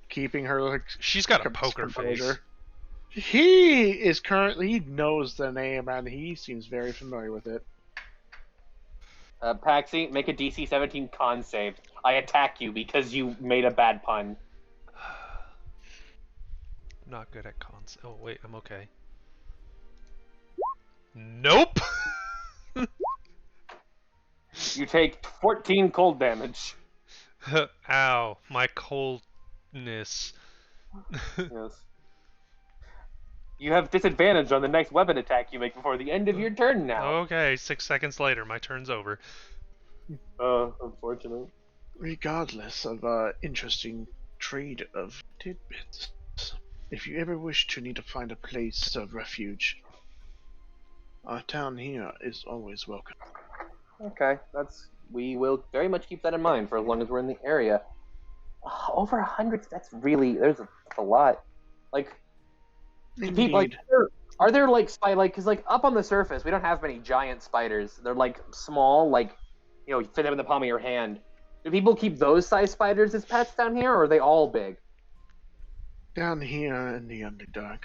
keeping her like She's got a poker face. composure, he knows the name and he seems very familiar with it. Paxi, make a DC 17 con save. I attack you because you made a bad pun. Not good at cons. Oh wait, I'm okay. Nope. You take 14 cold damage. Ow, my coldness. Yes. You have disadvantage on the next weapon attack you make before the end of your turn now. Okay, 6 seconds later, my turn's over. Unfortunate. Regardless of interesting trade of tidbits, if you ever wish to need to find a place of refuge, our town here is always welcome. Okay, we will very much keep that in mind for as long as we're in the area. Over 100, that's a lot. Like, Indeed. like, are there like because like up on the surface we don't have many giant spiders. They're like small, like, you fit them in the palm of your hand. Do people keep those size spiders as pets down here, or are they all big? Down here in the Underdark,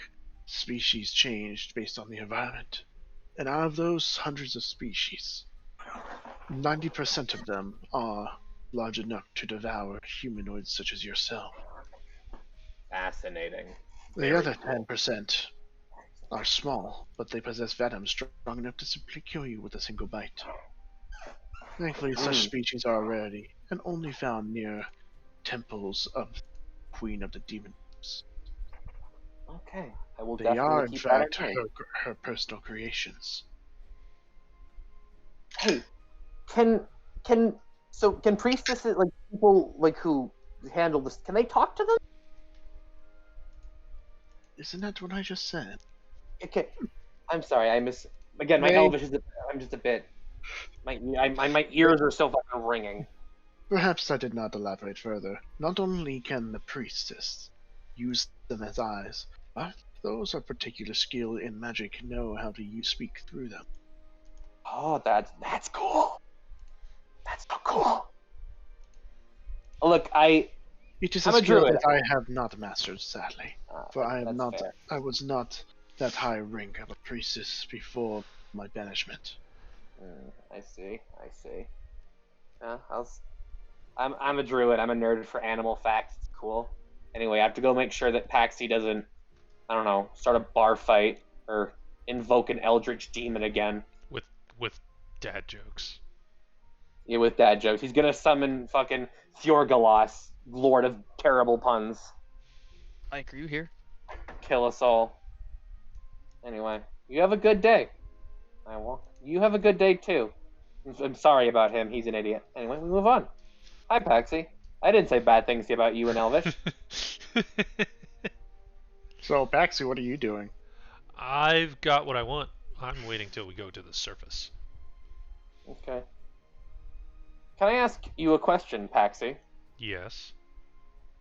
species changed based on the environment. And out of those hundreds of species, 90% of them are large enough to devour humanoids such as yourself. Fascinating. The other 10% are small, but they possess venom strong enough to simply kill you with a single bite. Thankfully, such species are a rarity, and only found near temples of Queen of the Demons. Okay, I will They definitely are, in keep fact, that in mind. her personal creations. Hey, can priestesses, like people like who handle this, can they talk to them? Isn't that what I just said? Okay, I'm sorry, again, my They- elvish is I'm just a bit, my ears are still fucking ringing. Perhaps I did not elaborate further. Not only can the priestess use them as eyes, but those of particular skill in magic know how to speak through them. Oh, that's cool. That's so cool. Look, It is I'm a a skill druid. that I have not mastered, sadly. For that's fair. I was not that high rank of a priestess before my banishment. I see. Yeah, I'm a druid. I'm a nerd for animal facts. It's cool. Anyway, I have to go make sure that Paxi doesn't, I don't know, start a bar fight or invoke an eldritch demon again. With dad jokes. Yeah, with dad jokes. He's gonna summon fucking Fjorgalos, Lord of Terrible Puns. I agree here. Kill us all. Anyway, you have a good day. I will. You have a good day too. I'm sorry about him. He's an idiot. Anyway, we move on. Hi, Paxi. I didn't say bad things about you in Elvish. So, Baxi, what are you doing? I've got what I want. I'm waiting till we go to the surface. Okay. Can I ask you a question, Paxi? Yes.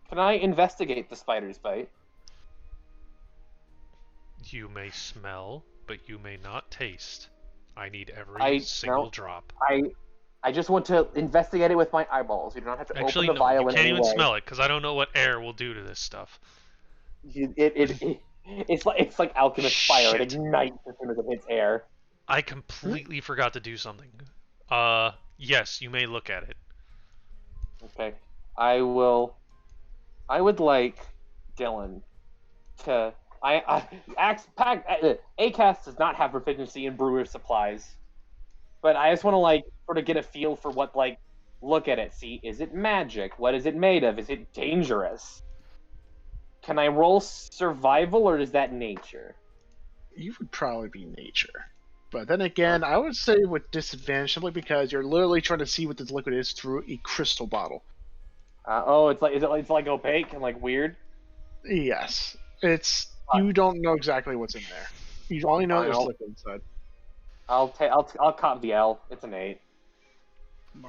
Can I investigate the spider's bite? You may smell, but you may not taste. I need every single drop. I just want to investigate it with my eyeballs. You don't have to Actually, open the no, vial you in can't any even way. smell it, because I don't know what air will do to this stuff. It's like alchemist fire. It Shit. ignites as soon as it hits air. I completely forgot to do something. Yes, you may look at it. Okay. I will. I would like Dylan to. ACAST does not have proficiency in brewer supplies, but I just want to like sort of get a feel for what like. Look at it. See, is it magic? What is it made of? Is it dangerous? Can I roll survival or is that nature? You would probably be nature. But then again, I would say with disadvantage simply because you're literally trying to see what this liquid is through a crystal bottle. It's like opaque and like weird. Yes. You don't know exactly what's in there. You only know there's liquid inside. I'll cop the L. It's an 8.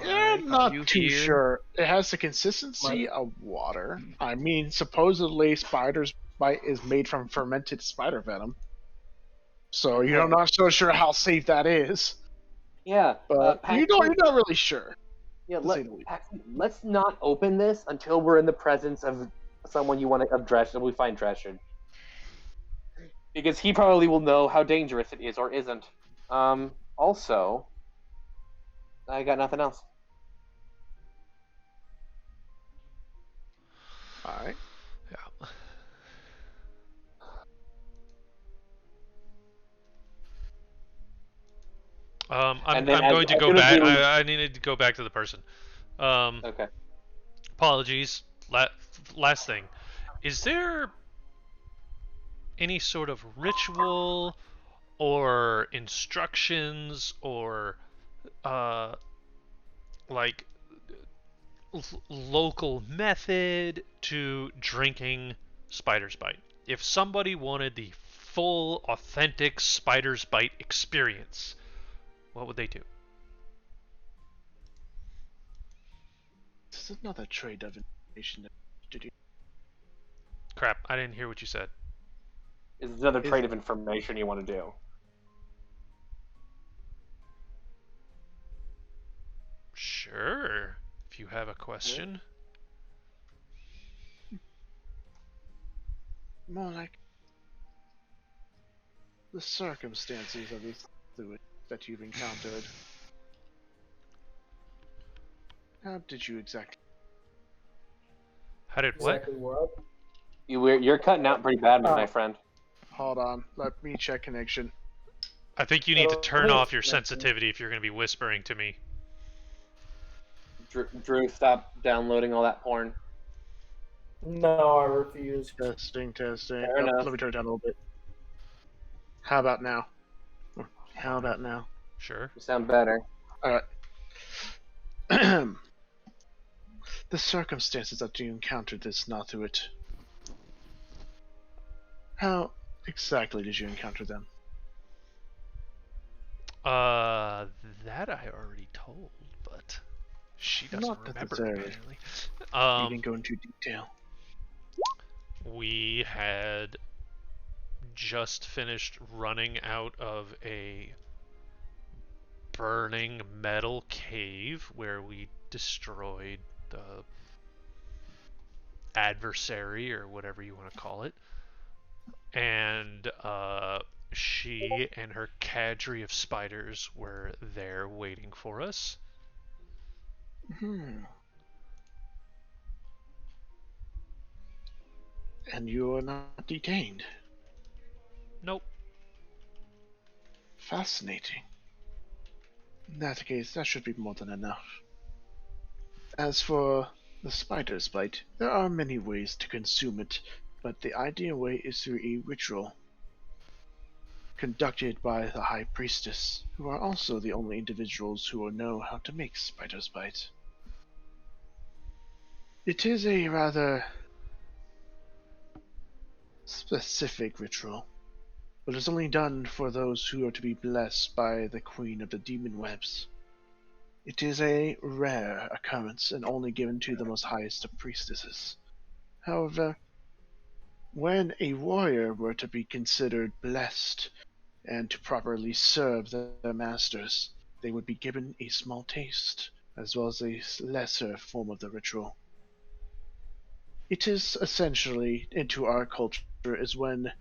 Yeah, I'm not you too here? sure. It has the consistency of water. I mean, supposedly spider's bite is made from fermented spider venom. So you're not so sure how safe that is. Yeah, But you're not really sure. Yeah, to say the least. let's not open this until we're in the presence of someone you want to address, and we find Drescher. Because he probably will know how dangerous it is or isn't. Also, I got nothing else. Alright. Yeah. I'm going to go back. I needed to go back to the person. Okay. Apologies. Last thing. Is there any sort of ritual or instructions or like local method to drinking spider's bite? If somebody wanted the full, authentic spider's bite experience, what would they do? This is another trade of information to do. Crap, I didn't hear what you said. Is another trade of information you want to do? Sure, if you have a question. More like the circumstances of this fluid that you've encountered. How did you exactly? How did what? Exactly what? You're cutting out pretty bad, my friend. Hold on, let me check connection. I think you need to turn off your sensitivity if you're going to be whispering to me. Drew, stop downloading all that porn. No, I refuse. Testing. Fair enough. Let me turn it down a little bit. How about now? Sure. You sound better. Alright. The circumstances that you encountered this Nathuit. How exactly did you encounter them? That I already told, but she doesn't Not remember necessarily. apparently. You didn't go into detail. We had just finished running out of a burning metal cave where we destroyed the adversary or whatever you want to call it. And she and her cadre of spiders were there waiting for us. And you were not detained. Nope. Fascinating. In that case, that should be more than enough. As for the spider's bite, there are many ways to consume it. but the ideal way is through a ritual conducted by the High Priestess, who are also the only individuals who will know how to make spiders bite. It is a rather specific ritual, but it's only done for those who are to be blessed by the Queen of the Demon Webs. It is a rare occurrence and only given to the most highest of priestesses. However, when a warrior were to be considered blessed and to properly serve their masters, they would be given a small taste, as well as a lesser form of the ritual. It is essentially, into our culture, is when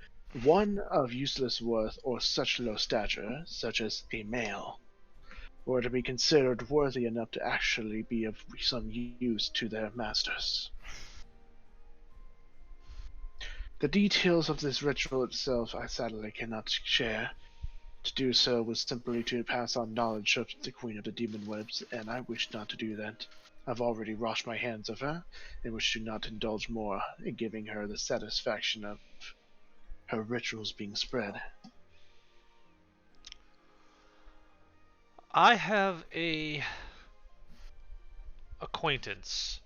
one of useless worth or such low stature, such as a male, were to be considered worthy enough to actually be of some use to their masters. The details of this ritual itself I sadly cannot share. To do so was simply to pass on knowledge of the Queen of the Demon Webs, and I wish not to do that. I've already washed my hands of her, and wish to not indulge more in giving her the satisfaction of her rituals being spread. I have a acquaintance.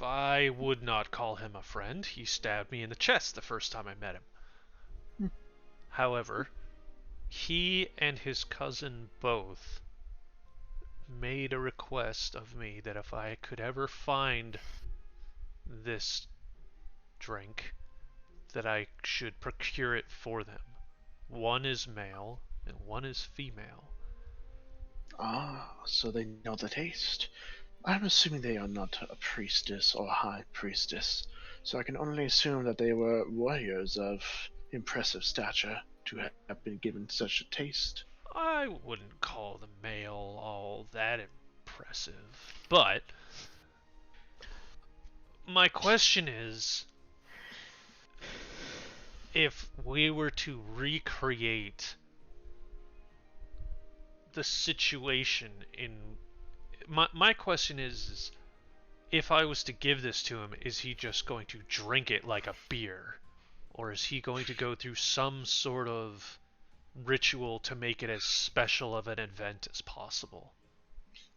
I would not call him a friend. He stabbed me in the chest the first time I met him. However, he and his cousin both made a request of me that if I could ever find this drink, that I should procure it for them. One is male and one is female. Ah, so they know the taste. I'm assuming they are not a priestess or high priestess, so I can only assume that they were warriors of impressive stature to have been given such a taste. I wouldn't call the male all that impressive, but my question is, if we were to recreate the situation in my question is if I was to give this to him, is he just going to drink it like a beer, or is he going to go through some sort of ritual to make it as special of an event as possible?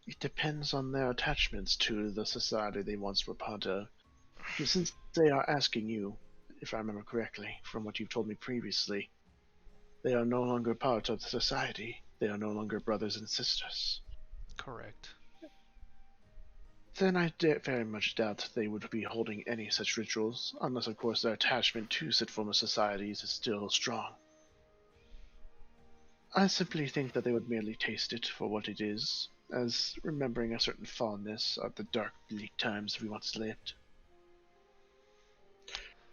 It depends on their attachments to the society they once were part of. Since they are asking you, if I remember correctly, from what you've told me previously, they are no longer part of the society. They are no longer brothers and sisters. Correct. Then I very much doubt they would be holding any such rituals, unless of course their attachment to said form of societies is still strong. I simply think that they would merely taste it for what it is, as remembering a certain fondness of the dark, bleak times we once lived.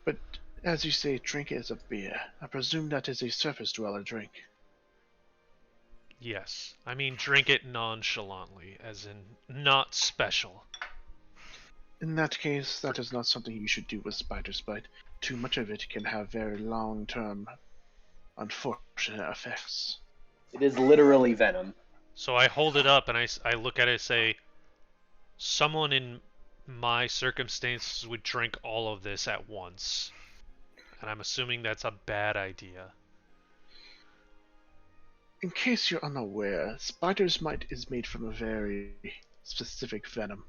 But as you say, drink it as a beer. I presume that is a surface dweller drink. Yes. I mean, drink it nonchalantly, as in not special. In that case, that is not something you should do with spider's bite. Too much of it can have very long-term, unfortunate effects. It is literally venom. So I hold it up and I look at it and say, someone in my circumstances would drink all of this at once. And I'm assuming that's a bad idea. In case you're unaware, spider's bite is made from a very specific venom.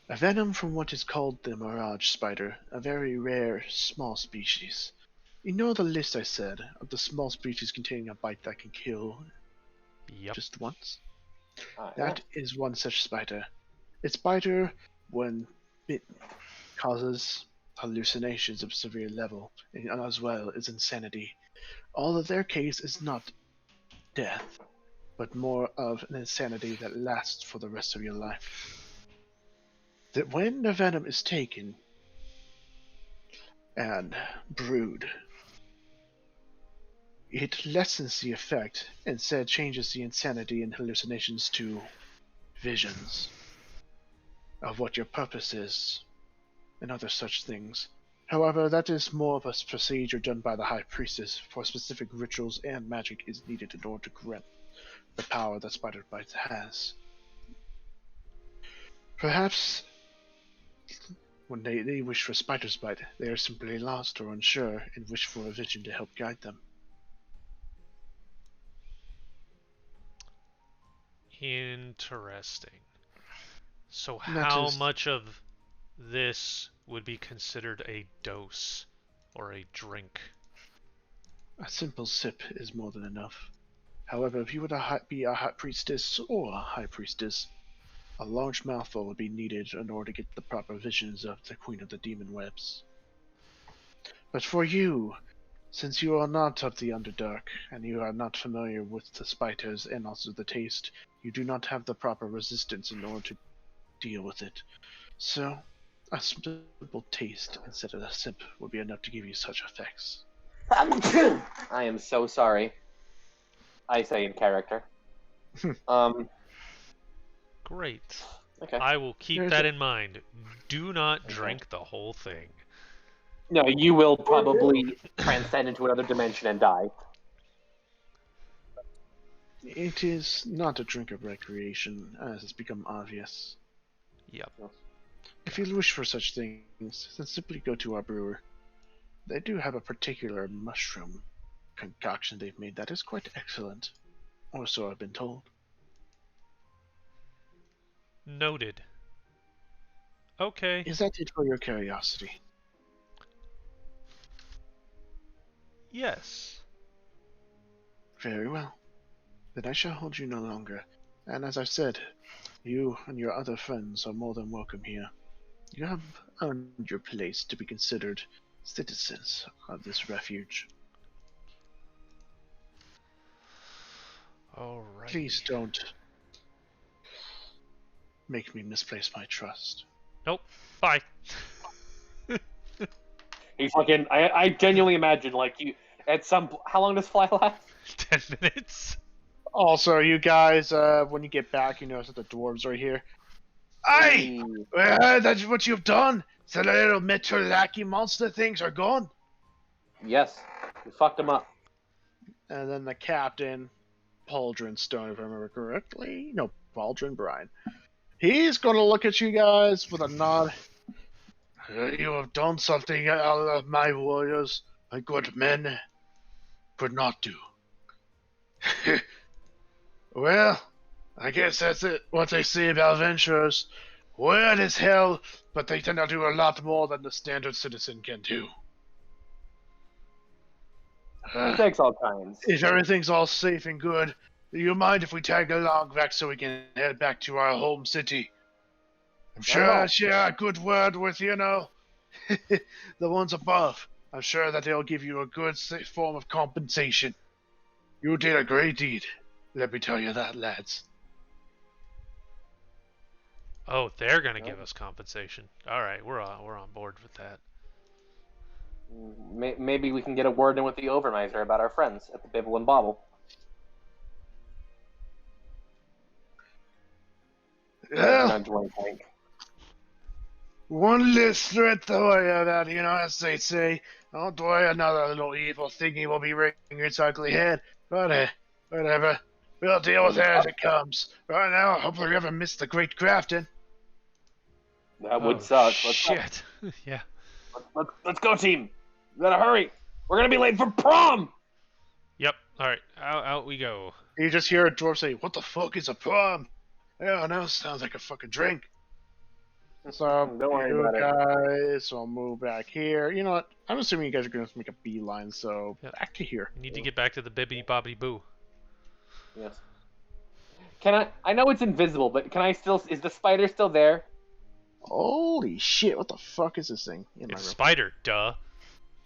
A venom from what is called the mirage spider, a very rare, small species. You know the list I said, of the small species containing a bite that can kill Yep. just once? Yeah. That is one such spider. Its biter, when bitten, causes hallucinations of severe level, and as well as insanity. All of their case is not death, but more of an insanity that lasts for the rest of your life. That when the venom is taken and brewed, it lessens the effect, instead changes the insanity and hallucinations to visions of what your purpose is, and other such things. However, that is more of a procedure done by the High Priestess, for specific rituals and magic is needed in order to grant the power that Spider Bite has. Perhaps When they wish for spider's bite, they are simply lost or unsure and wish for a vision to help guide them. Interesting. So That how is- much of this would be considered a dose or a drink? A simple sip is more than enough. However, if you were to be a high priestess or a high priestess, a large mouthful would be needed in order to get the proper visions of the Queen of the Demon Webs. But for you, since you are not of the Underdark, and you are not familiar with the spiders and also the taste, you do not have the proper resistance in order to deal with it. So, a simple taste instead of a sip would be enough to give you such effects. I am so sorry. I say in character. Great. Okay. I will keep There's that a- in mind. Do not drink the whole thing. No, you will probably transcend into another dimension and die. It is not a drink of recreation, as has become obvious. Yep. If you wish for such things, then simply go to our brewer. They do have a particular mushroom concoction they've made that is quite excellent, or so I've been told. Noted. Okay. Is that it for your curiosity? Yes. Very well. Then I shall hold you no longer, and as I've said, you and your other friends are more than welcome here. You have earned your place to be considered citizens of this refuge. Alright. Please don't make me misplace my trust. Nope. Bye. He fucking. I genuinely imagine like you at some. How long does fly last? 10 minutes. Also, you guys, when you get back, you notice that the dwarves are here. Aye! That's what you've done! So the little Metrolaki monster things are gone. Yes, you fucked him up. And then the captain, Pauldron Stone, if I remember correctly. No, Pauldron Brine. He's gonna look at you guys with a nod. You have done something my warriors, my good men, could not do. Well, I guess that's it. What they say about adventurers. Weird as hell, but they tend to do a lot more than the standard citizen can do. It takes all kinds. If everything's all safe and good, do you mind if we tag along back so we can head back to our home city? I'm sure Not at all. I'll share a good word with, the ones above. I'm sure that they'll give you a good form of compensation. You did a great deed. Let me tell you that, lads. Oh, they're gonna give us compensation. Alright, we're on board with that. Maybe we can get a word in with the Overmiser about our friends at the Bibble and Bobble. Well, Not join tank. one less threat to worry about, as they say. Don't worry, another little evil thingy will be rearing its ugly head. But, whatever. We'll deal with it as it comes. Right now, hopefully we haven't missed the great crafting. That would Oh, suck. Shit. Yeah. Let's go, team. We gotta hurry. We're gonna be late for prom. Yep. Alright, out we go. You just hear a dwarf say, "What the fuck is a prom?" Yeah, no, sounds like a fucking drink. So, Don't worry you about it. guys will move back here. You know what? I'm assuming you guys are going to make a beeline, so Yep. back to here. We need to get back to the bibbidi bobbidi boo. Yes. Can I know it's invisible, but can I still? Is the spider still there? Holy shit, what the fuck is this thing in my It's room? spider, duh.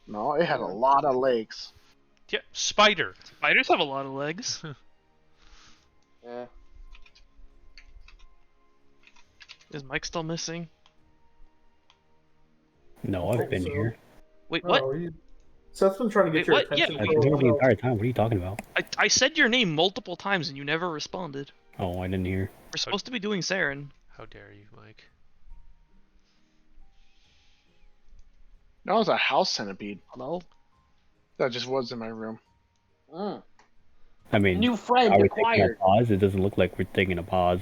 No, it had a lot of legs. Yeah, spider. Spiders have a lot of legs. Yeah. Is Mike still missing? No, I've been So- here. Wait, what? Oh, Seth's been trying to get Wait, your what? Yeah, attention. I've for a been here the while. entire time. What are you talking about? I said your name multiple times and you never responded. Oh, I didn't hear. We're supposed to be doing Saren. How dare you, Mike? That was a house centipede. Hello? That just was in my room. Mm. I mean, New friend are we taking acquired. a pause? It doesn't look like we're taking a pause.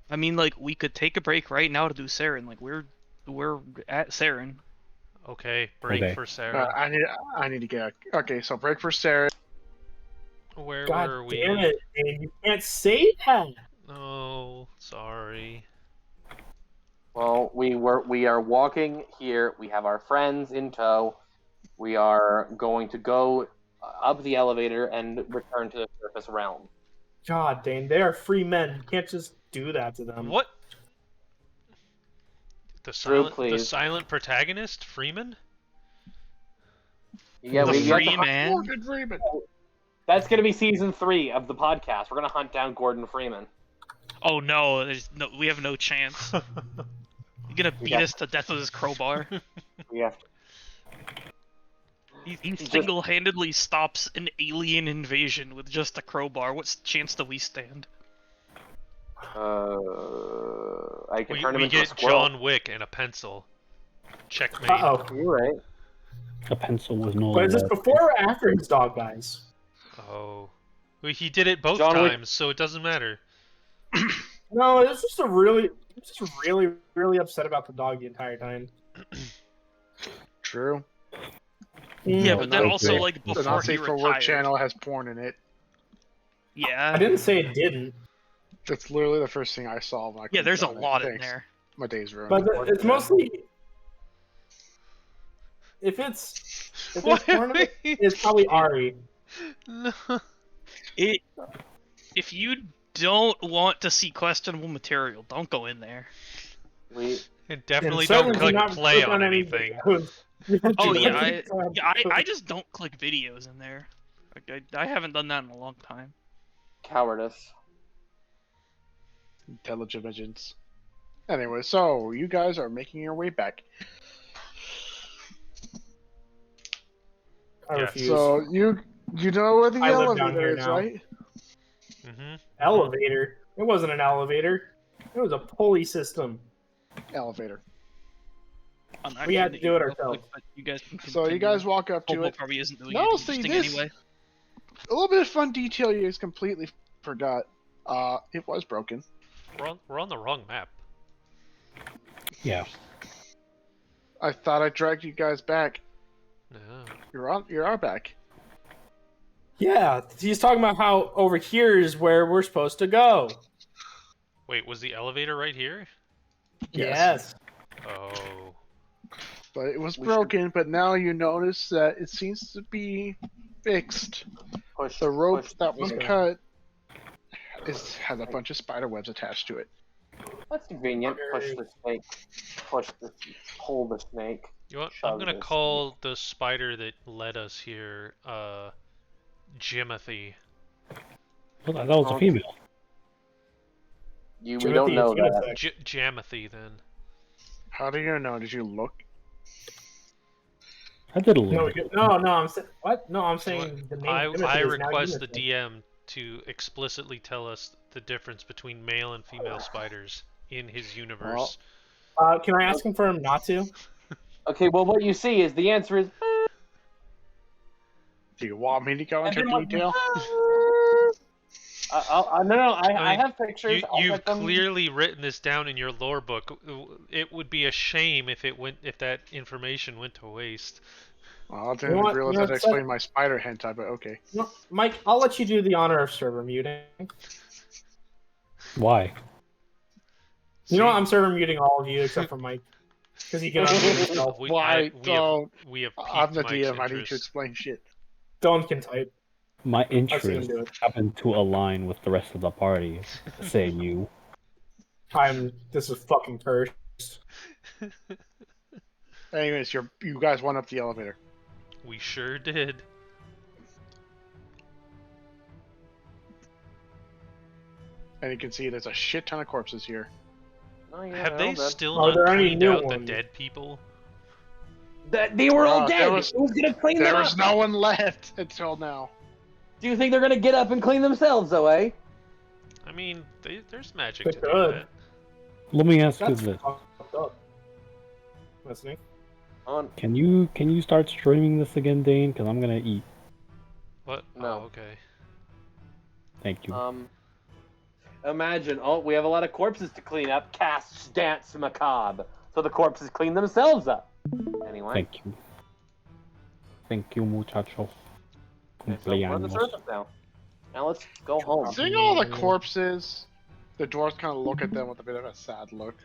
I mean, like, we could take a break right now to do Saren. Like, we're at Saren. Okay, break Okay. for Sarah. I need to get. Okay, so break for Sarah. Where God were we? damn it, Dane. You can't say that. Oh, sorry. Well, we are walking here. We have our friends in tow. We are going to go up the elevator and return to the surface realm. God, Dane, they are free men. You can't just do that to them. What? Drew, The please. silent protagonist, Freeman? Yeah, The we have to free hunt- man. Morgan Freeman. That's going to be season 3 of the podcast. We're going to hunt down Gordon Freeman. Oh no, we have no chance. You're gonna beat Yeah. us to death with his crowbar. We have to. He single-handedly stops an alien invasion with just a crowbar. What chance do we stand? I can we turn him we into a get squirrel. John Wick and a pencil. Checkmate. Uh-oh. You're right. A pencil was no. But is this before or after his dog dies? Oh. Well, he did it both John Wick- times, so it doesn't matter. No, it's just really upset about the dog the entire time. True. Yeah, Mm. but then also, okay. like, The before Not he Safe for Work retired. channel has porn in it. Yeah. I didn't say it didn't, That's literally the first thing I saw when I Yeah, clicked there's a on it. lot in Thanks. there. My day's ruined. but it's mostly if it's porn of it, it's probably Ari. No. If you don't want to see questionable material, don't go in there. We And definitely And don't certainly do click not play click on any anything. videos. Oh Do yeah, not I click on- just don't click videos in there. Like, I haven't done that in a long time. cowardice. Intelligence. Anyway, so you guys are making your way back. I Yeah. refuse. So you know where the I live down elevator here is, now. right? Mm-hmm. Elevator. It wasn't an elevator. It was a pulley system. Elevator. I'm not We had gonna to do it eat real ourselves. quick, but you guys can So you continue. guys walk up to Hobo it. probably isn't doing No, anything see, interesting this- anyway. A little bit of fun detail you guys completely forgot. It was broken. We're on the wrong map. Yeah. I thought I dragged you guys back. No. You're back. Yeah, he's talking about how over here is where we're supposed to go. Wait, was the elevator right here? Yes. Yes. Oh. But it was We broken, but now you notice that it seems to be fixed. Push The rope push. that was Okay. cut has a bunch of spider webs attached to it. That's convenient. Push the snake. Pull the snake. You know what? Shove I'm gonna this. call the spider that led us here, Jimothy. Well, that was a Okay. female. We Timothy don't is know that. unisex. Jamothy, then. How do you know? Did you look? I did a little. No, bit. I'm saying what? No, I'm saying the name. I Timothy is now request the unisex. DM to explicitly tell us the difference between male and female spiders in his universe. Can I ask him for him not to? Okay, well, what you see is the answer is. Do you want me to go And into then what- detail? No, I I mean, have pictures. I'll You've put them- clearly written this down in your lore book. It would be a shame if that information went to waste. Well, I didn't You know what- realize you know I'd what, explain my spider hentai, but okay. No, Mike, I'll let you do the honor of server muting. Why? You know what? See? I'm server muting all of you except for Mike. Because he can unmute himself. Why don't? We have I'm the piqued DM. Mike's I need to interest. explain shit. Don can type. My I've seen him interests do it. happen to align with the rest of the party. Say you. This is fucking cursed. Anyways, you guys went up the elevator. We sure did. And you can see there's a shit ton of corpses here. No, you Have know, they that's- still Are not there any cleaned new out the ones? dead people? That they were all There dead. was- Who's gonna clean There them was up? no one left until now. Do you think they're gonna get up and clean themselves, though, eh? I mean, there's magic They to do could. that. Let me ask you That's this: fucked up. Listening. On. Can you start streaming this again, Dane? Because I'm gonna eat. What? No. Oh, okay. Thank you. imagine, oh, we have a lot of corpses to clean up. Cast Dance Macabre. So the corpses clean themselves up. Anyway. Thank you. Thank you, muchacho. Okay, so we're on the surface now. Now let's go home. Seeing all the corpses, the dwarves kind of look at them with a bit of a sad look.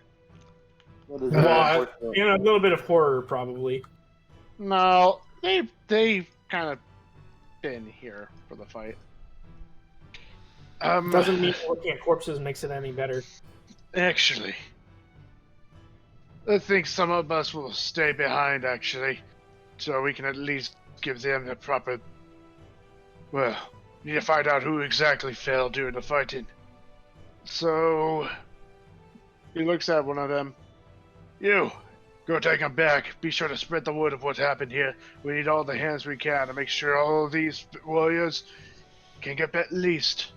What is Well, that? a little bit of horror, probably. No, they've kind of been here for the fight. Doesn't mean looking at corpses makes it any better. Actually, I think some of us will stay behind, actually, so we can at least give them the proper... Well, need to find out who exactly fell during the fighting. So, he looks at one of them. You, go take him back. Be sure to spread the word of what happened here. We need all the hands we can to make sure all of these warriors can get at least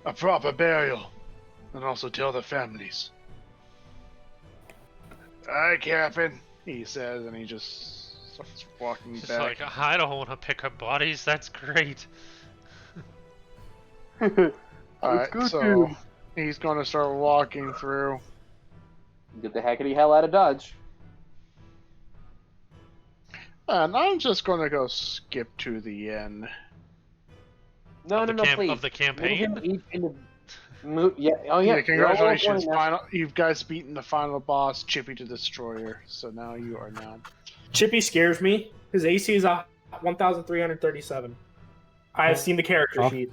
a proper burial. And also tell their families. Aye, Captain, he says, and he just starts walking Just back. like, I don't want to pick up bodies. That's great. Alright, so he's gonna start walking through. Get the heckity hell out of Dodge. And I'm just gonna go skip to the end. No, please. Of the campaign? Yeah, oh yeah. Yeah, congratulations, you guys beaten the final boss, Chippy the Destroyer. So now you are now. Chippy scares me. His AC is 1,337. I have seen the character sheet.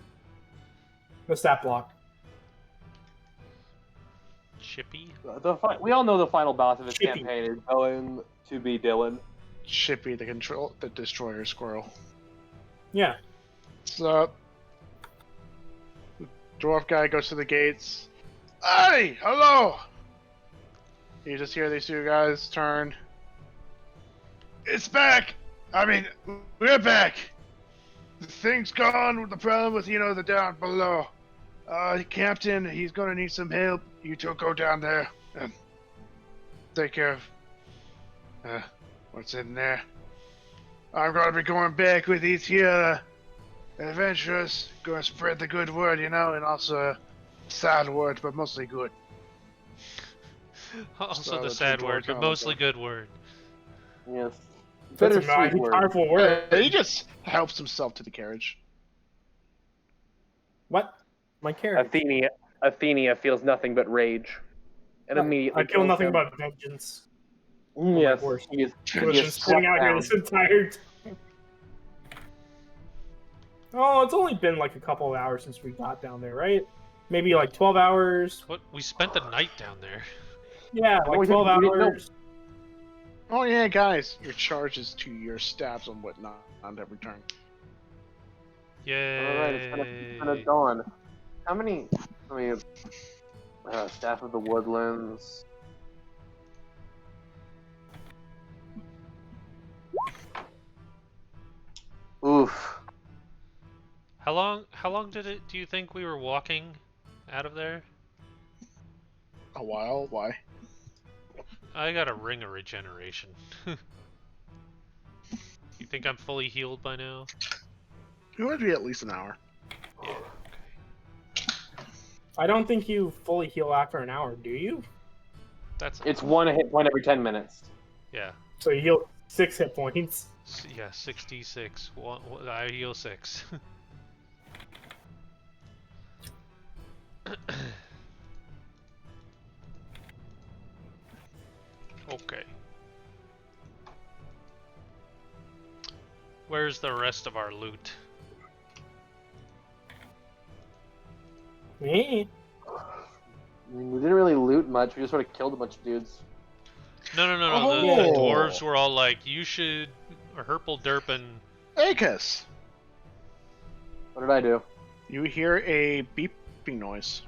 The stat block. Chippy? We all know the final boss of this Chippy. campaign is going to be Dylan. Chippy the Destroyer Squirrel. Yeah. So, the dwarf guy goes to the gates. Hey, hello! You just hear these two guys turn. It's back! I mean, we're back! The thing's gone with the problem with, the down below. Captain, he's gonna need some help. You two go down there and take care of, what's in there. I'm gonna be going back with these here, adventurers. Gonna spread the good word, and also sad word, but mostly good. Also So the the sad two word, but dwarves mostly go. good word. Yes. That's a Bittersweet mighty word. powerful word. He just helps himself to the carriage. What? My character. Athenia feels nothing but rage. And immediately I feel kills nothing him. but vengeance. Yes. my horse. He is, He he was is just sitting out here down. this entire time. Oh, it's only been like a couple of hours since we got down there, right? Maybe like 12 hours. What? We spent the night down there. Yeah, Oh, like we 12 didn't know. hours. Oh yeah, guys, your charges to your stabs and whatnot on every turn. Yay. Alright, it's gonna dawn. How many... Staff of the Woodlands... Oof. How long do you think we were walking out of there? A while? Why? I got a ring of regeneration. You think I'm fully healed by now? It would be at least an hour. Yeah. I don't think you fully heal after an hour, do you? It's one hit point every 10 minutes. Yeah. So you heal 6 hit points. Yeah, 66. I heal 6. Okay. Where's the rest of our loot? Me? We didn't really loot much, we just sort of killed a bunch of dudes. No. Oh. The dwarves were all like, you should herple derpin. Acus! What did I do? You hear a beeping noise.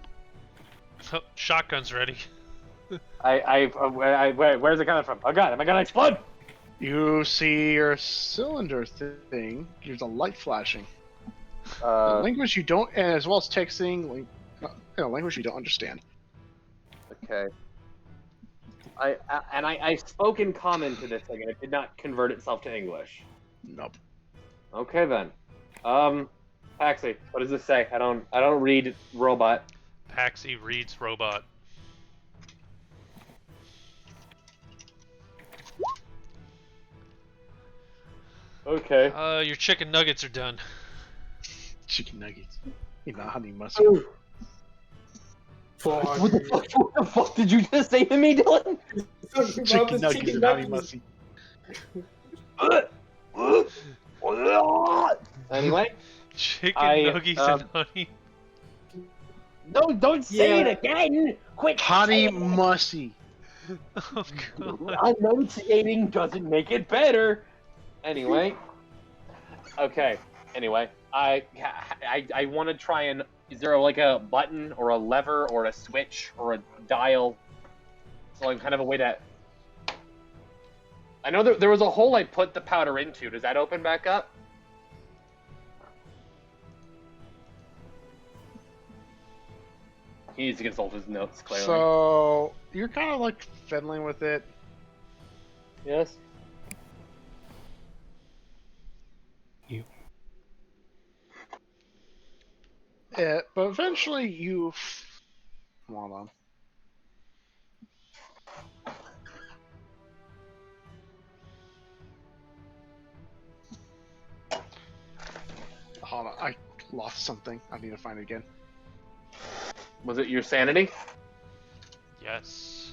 Oh, shotgun's ready. Where's it coming from? Oh god, am I gonna explode? You see your cylinder thing. There's a light flashing. A language you don't, and as well as texting, a language you don't understand. Okay. I spoke in common to this thing, and it did not convert itself to English. Nope. Okay then. Paxi, what does this say? I don't read robot. Taxi reads robot. Okay. Your chicken nuggets are done. Chicken nuggets. You know, honey mustard. Fuck. What the fuck did you just say to me, Dylan? Chicken nuggets and honey mustard. Anyway, Chicken nuggets and honey. don't say it again. Quick. Honey musty. Oh god. Enunciating doesn't make it better. Anyway. Okay. Anyway, I want to try and. Is there like a button or a lever or a switch or a dial? So like kind of a way to. I know there was a hole I put the powder into. Does that open back up? He needs to consult his notes, clearly. So you're kind of like fiddling with it. Yes. Yeah, but eventually you. Hold on. Hold on, I lost something. I need to find it again. Was it your sanity? Yes.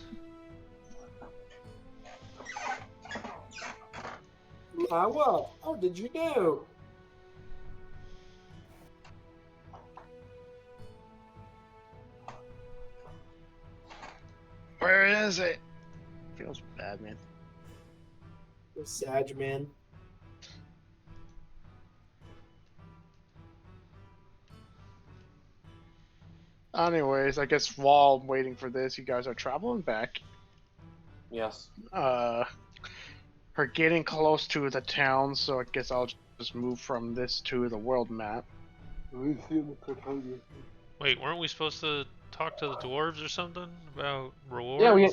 What? How did you know? Where is it? Feels bad, man. Sag man. Anyways, I guess while I'm waiting for this, you guys are traveling back. Yes. We're getting close to the town, so I guess I'll just move from this to the world map. Wait, weren't we supposed to talk to the dwarves or something about rewards? Yeah,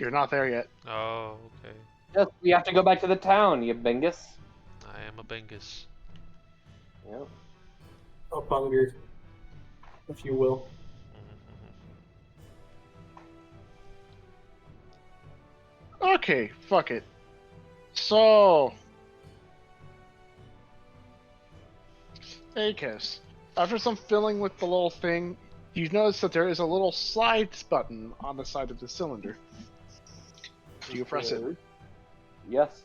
You're not there yet. Oh, okay. Yes, we have to go back to the town, you bingus. I am a bingus. Yep. Up hunger, if you will. Okay, fuck it. So, Akis, after some filling with the little thing, you notice that there is a little slide button on the side of the cylinder. Do you press it? Yes.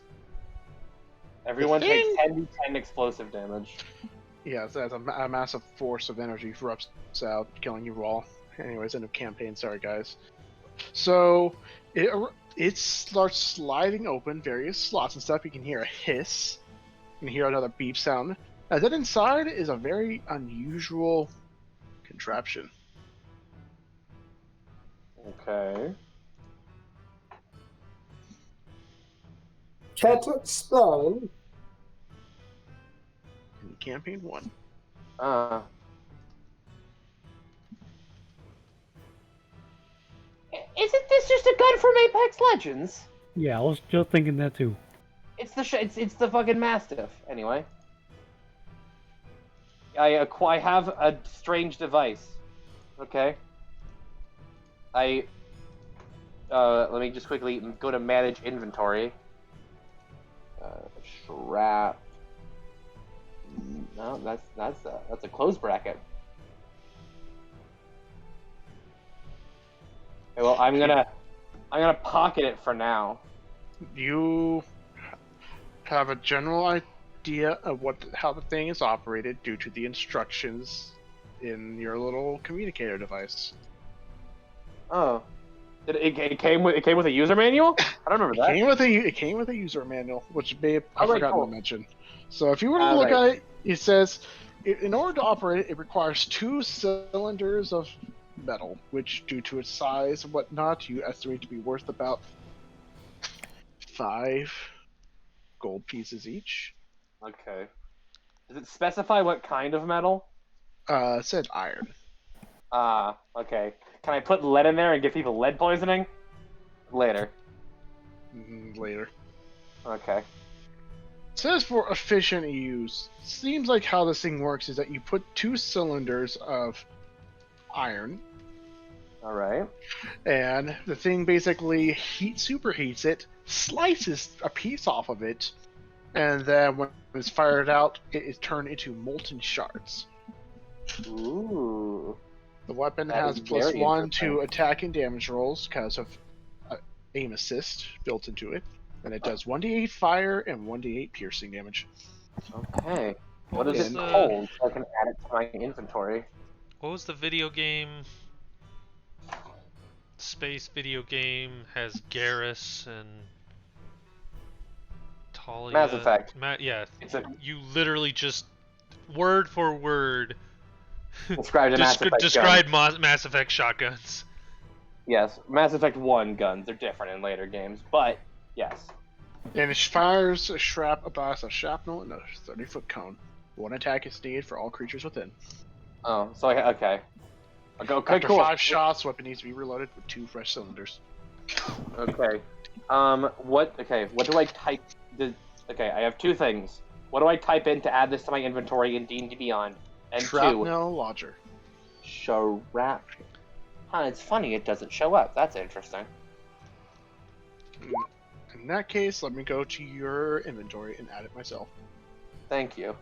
Everyone takes thing- 10d10 explosive damage. Yeah, that's a massive force of energy erupts out, killing you all. Anyways, end of campaign. Sorry, guys. So, it starts sliding open various slots and stuff. You can hear a hiss. You can hear another beep sound. And then inside is a very unusual contraption. Okay. Can't explain. In campaign 1. Isn't this just a gun from Apex Legends? Yeah, I was just thinking that too. It's the fucking Mastiff. Anyway. I have a strange device. Okay. Let me just quickly go to manage inventory. Strap. No, that's a clothes bracket. Okay, well, I'm gonna pocket it for now. You have a general idea of how the thing is operated due to the instructions in your little communicator device. Oh, it came with a user manual? I don't remember that. It came with a user manual, which I Alright, forgot cool. to mention. So if you were to look Alright. at it, it says in order to operate it, it requires 2 cylinders of metal, which, due to its size and whatnot, you estimate to be worth about 5 gold pieces each. Okay. Does it specify what kind of metal? It said iron. Okay. Can I put lead in there and give people lead poisoning? Later. Later. Okay. It says for efficient use. Seems like how this thing works is that you put 2 cylinders of iron, All right. and the thing basically superheats it, slices a piece off of it, and then when it's fired out, it is turned into molten shards. Ooh. The weapon That has is +1 very to interesting. attack and damage rolls because of aim assist built into it, and it does 1d8 fire and 1d8 piercing damage. Okay. What What is was it the called so I can add it to my inventory? what was the video game? Space video game has Garrus and Talia. Mass Effect. Yeah, It's a you literally just word for word described a Mass Effect gun. described Mass Effect shotguns. Yes, Mass Effect 1 guns. They're different in later games, but yes. And it fires a blast of shrapnel in a 30-foot cone. One attack is needed for all creatures within. Oh, so okay. Okay, After cool. 5 shots, weapon needs to be reloaded with 2 fresh cylinders. Okay. What do I type? Okay, I have 2 things. What do I type in to add this to my inventory in D&D Beyond? And 2, Shrapnel Lodger. shrapnel. Huh, it's funny it doesn't show up. That's interesting. In that case, let me go to your inventory and add it myself. Thank you.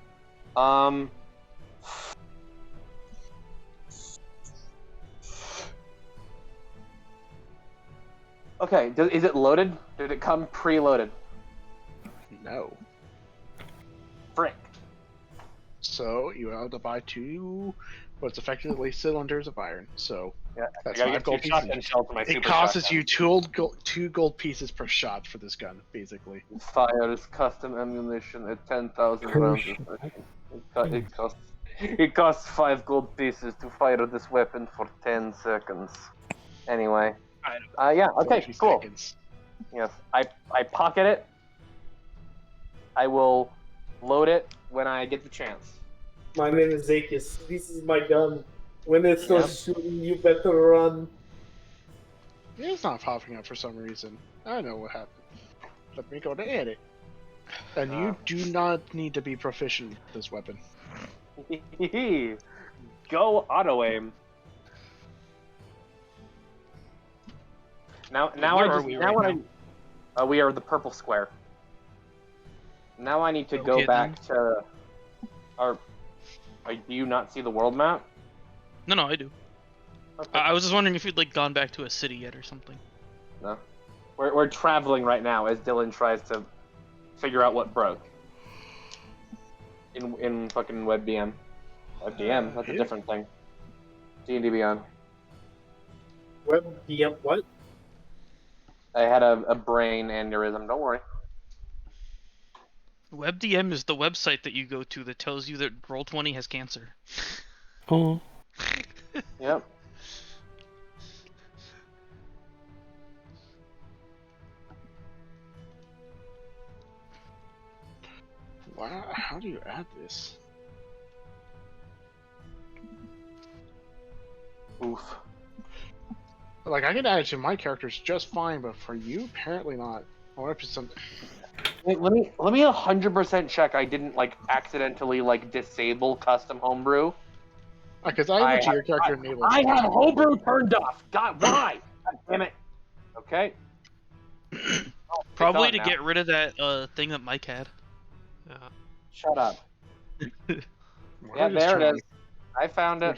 Okay, is it loaded? Did it come preloaded? No. Frick. So you have to buy 2, what's effectively cylinders of iron. So Yeah, that's I gotta 5 get 2 gold shotgun pieces. shells for my It super costs shotgun. you 2 gold pieces per shot for this gun, basically. Fires custom ammunition at 10,000 rounds. It costs 5 gold pieces to fire this weapon for 10 seconds. Anyway. Yeah, okay, 40 cool. seconds. Yes, I pocket it. I will load it when I get the chance. My name is Zakis. This is my gun. When it starts shooting, you better run. It's not popping up for some reason. I know what happened. Let me go to edit. And you do not need to be proficient with this weapon. Go auto aim. Now Where are we right now? We are the purple square. Now I need to go Okay, back to our. Do you not see the world map? No, I do. Okay. I was just wondering if you'd like gone back to a city yet or something. No. We're traveling right now as Dylan tries to figure out what broke. In fucking WebDM. WebDM, that's a Yeah. different thing. D&D Beyond. Web DM, what? I had a brain aneurysm, don't worry. WebDM is the website that you go to that tells you that Roll20 has cancer. Oh, Yep. Wow, how do you add this? Oof. Like, I can add it to my characters just fine, but for you, apparently not. I wonder if it's something. Wait, let me 100% check I didn't accidentally disable custom homebrew. Because I went to your character enabled. I had homebrew turned off. God, why? God damn it. Okay. Oh, it's Probably on to now. get rid of that thing that Mike had. Shut up. Why Yeah, just there turn it is. I found it.